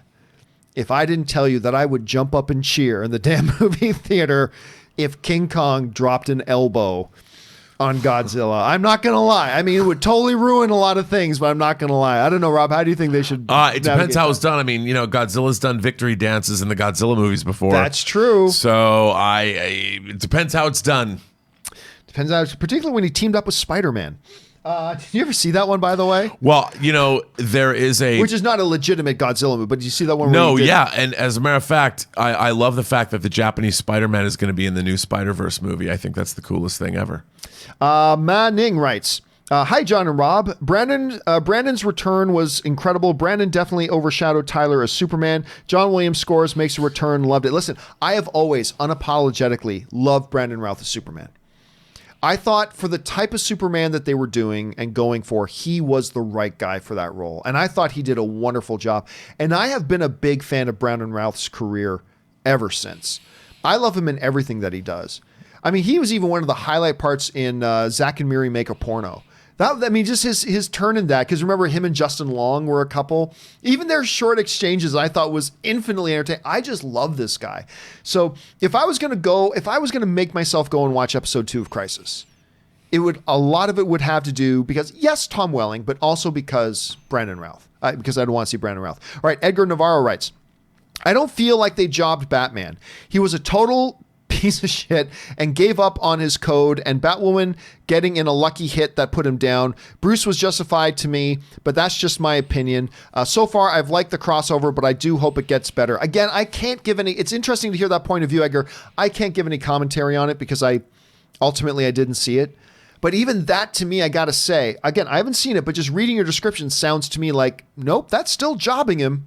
S1: if I didn't tell you that I would jump up and cheer in the damn movie theater if King Kong dropped an elbow on Godzilla. I'm not going to lie. I mean, it would totally ruin a lot of things, but I'm not going to lie. I don't know, Rob. How do you think they should?
S2: It depends how it's done. I mean, Godzilla's done victory dances in the Godzilla movies before.
S1: That's true.
S2: So it depends how it's done.
S1: Depends how, particularly when he teamed up with Spider-Man. Did you ever see that one, by the way?
S2: Well, there is
S1: which is not a legitimate Godzilla movie, but did you see that one?
S2: No, yeah, and as a matter of fact, I love the fact that the Japanese Spider-Man is going to be in the new Spider-Verse movie. I think that's the coolest thing ever.
S1: Ma Ning writes, hi, John and Rob. Brandon's return was incredible. Brandon definitely overshadowed Tyler as Superman. John Williams scores, makes a return, loved it. Listen, I have always unapologetically loved Brandon Routh as Superman. I thought for the type of Superman that they were doing and going for, he was the right guy for that role. And I thought he did a wonderful job. And I have been a big fan of Brandon Routh's career ever since. I love him in everything that he does. I mean, he was even one of the highlight parts in Zack and Miri Make a Porno. Just his turn in that, because remember him and Justin Long were a couple. Even their short exchanges I thought was infinitely entertaining. I just love this guy. So if I was going to make myself go and watch episode 2 of Crisis, a lot of it would have to do because yes, Tom Welling, but also because Brandon Routh, because I'd want to see Brandon Routh. All right, Edgar Navarro writes, I don't feel like they jobbed Batman. He was a total piece of shit and gave up on his code, and Batwoman getting in a lucky hit that put him down. Bruce was justified to me, but that's just my opinion. So far, I've liked the crossover, but I do hope it gets better. Again, I can't give any... It's interesting to hear that point of view, Edgar. I can't give any commentary on it because I didn't see it. But even that, to me, I got to say, again, I haven't seen it, but just reading your description sounds to me like, nope, that's still jobbing him.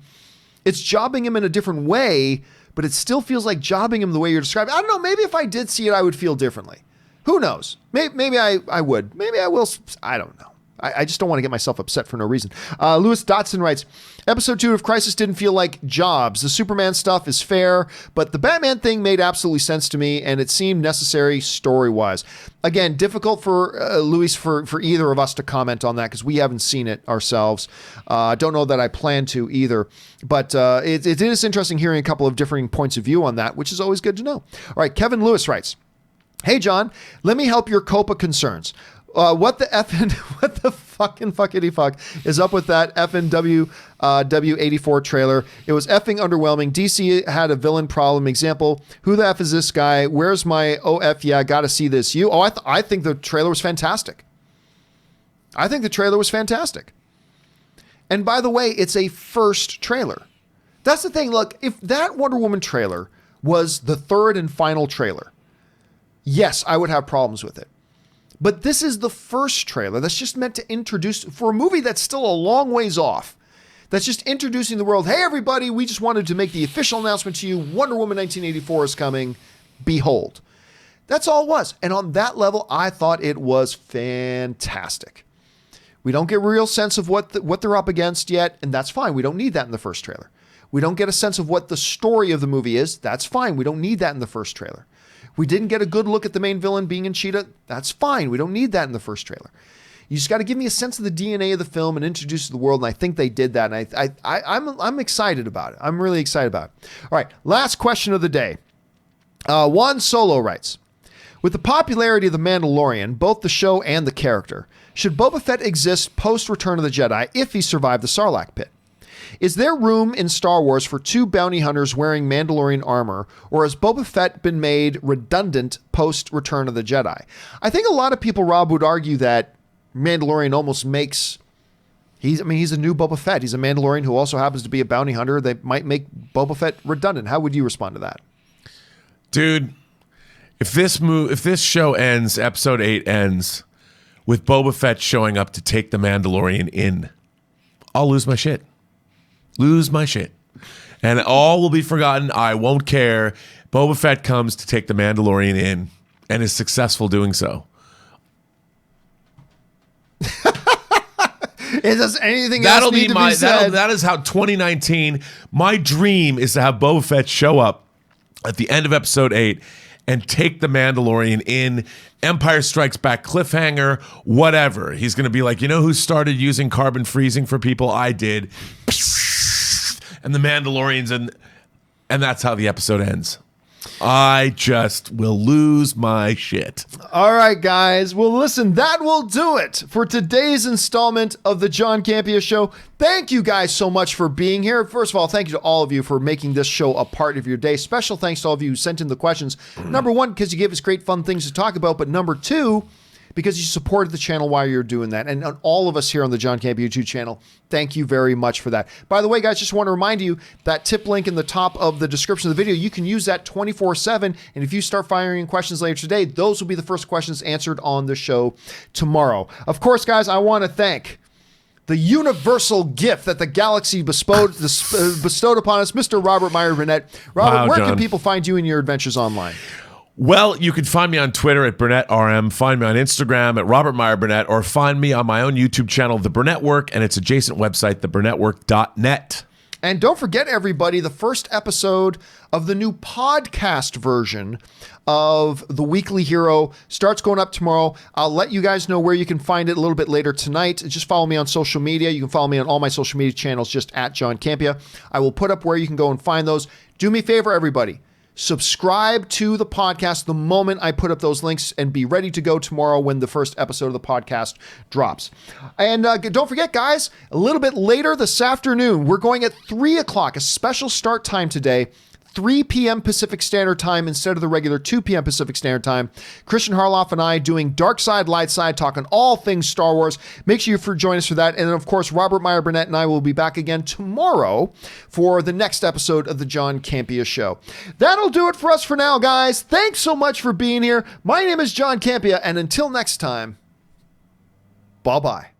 S1: It's jobbing him in a different way, but it still feels like jobbing him the way you're describing. I don't know. Maybe if I did see it, I would feel differently. Who knows? Maybe I would. Maybe I will. I don't know. I just don't want to get myself upset for no reason. Lewis Dotson writes, episode 2 of Crisis didn't feel like jobs. The Superman stuff is fair, but the Batman thing made absolutely sense to me, and it seemed necessary story-wise. Again, difficult for Luis for either of us to comment on that because we haven't seen it ourselves. Don't know that I plan to either, but it is interesting hearing a couple of differing points of view on that, which is always good to know. All right, Kevin Lewis writes, hey, John, let me help your COPA concerns. What the fucking fuckity fuck is up with that effing W84 trailer? It was effing underwhelming. DC had a villain problem. Example, who the F is this guy? Where's my OF? Yeah, gotta see this. I think the trailer was fantastic. And by the way, it's a first trailer. That's the thing. Look, if that Wonder Woman trailer was the third and final trailer, yes, I would have problems with it. But this is the first trailer that's just meant to introduce, for a movie that's still a long ways off, that's just introducing the world. Hey, everybody, we just wanted to make the official announcement to you. Wonder Woman 1984 is coming. Behold. That's all it was. And on that level, I thought it was fantastic. We don't get a real sense of what they're up against yet, and that's fine. We don't need that in the first trailer. We don't get a sense of what the story of the movie is. That's fine. We don't need that in the first trailer. We didn't get a good look at the main villain being in Cheetah. That's fine. We don't need that in the first trailer. You just got to give me a sense of the DNA of the film and introduce it to the world, and I think they did that, and I'm excited about it. I'm really excited about it. All right, last question of the day. Juan Solo writes, with the popularity of The Mandalorian, both the show and the character, should Boba Fett exist post-Return of the Jedi if he survived the Sarlacc pit? Is there room in Star Wars for 2 bounty hunters wearing Mandalorian armor, or has Boba Fett been made redundant post-Return of the Jedi? I think a lot of people, Rob, would argue that Mandalorian almost makes... He's a new Boba Fett. He's a Mandalorian who also happens to be a bounty hunter. They might make Boba Fett redundant. How would you respond to that?
S2: Dude, if this show ends, episode 8 ends, with Boba Fett showing up to take the Mandalorian in, I'll lose my shit. And all will be forgotten. I won't care. Boba Fett comes to take the Mandalorian in and is successful doing so.
S1: Is there anything else need to be said?
S2: That is how 2019, my dream is to have Boba Fett show up at the end of episode 8 and take the Mandalorian in. Empire Strikes Back cliffhanger, whatever. He's going to be like, you know who started using carbon freezing for people? I did. And the Mandalorians, and that's how the episode ends. I just will lose my shit.
S1: All right, guys. Well, listen, that will do it for today's installment of the John Campea Show. Thank you guys so much for being here. First of all, thank you to all of you for making this show a part of your day. Special thanks to all of you who sent in the questions. Number one, because you gave us great fun things to talk about, but number two, because you supported the channel while you're doing that. And all of us here on the John Campea YouTube channel, thank you very much for that. By the way, guys, just want to remind you that tip link in the top of the description of the video, you can use that 24/7. And if you start firing in questions later today, those will be the first questions answered on the show tomorrow. Of course, guys, I want to thank the universal gift that the galaxy bestowed upon us, Mr. Robert Meyer Burnett. Robert,
S2: Wow,
S1: where
S2: John.
S1: can people find you in your adventures online?
S2: Well, you can find me on Twitter at BurnettRM, find me on Instagram at Robert Meyer Burnett, or find me on my own YouTube channel, The Burnett Work, and its adjacent website, theburnettwork.net.
S1: And don't forget, everybody, the first episode of the new podcast version of The Weekly Hero starts going up tomorrow. I'll let you guys know where you can find it a little bit later tonight. Just follow me on social media. You can follow me on all my social media channels, just at John Campea. I will put up where you can go and find those. Do me a favor, everybody. Subscribe to the podcast the moment I put up those links and be ready to go tomorrow when the first episode of the podcast drops. And don't forget, guys, a little bit later this afternoon, we're going at 3 o'clock, a special start time today, 3 p.m. Pacific Standard Time instead of the regular 2 p.m. Pacific Standard Time. Christian Harloff and I doing Dark Side, Light Side, talking all things Star Wars. Make sure you join us for that. And then, of course, Robert Meyer Burnett and I will be back again tomorrow for the next episode of the John Campea Show. That'll do it for us for now, guys. Thanks so much for being here. My name is John Campea, and until next time, bye-bye.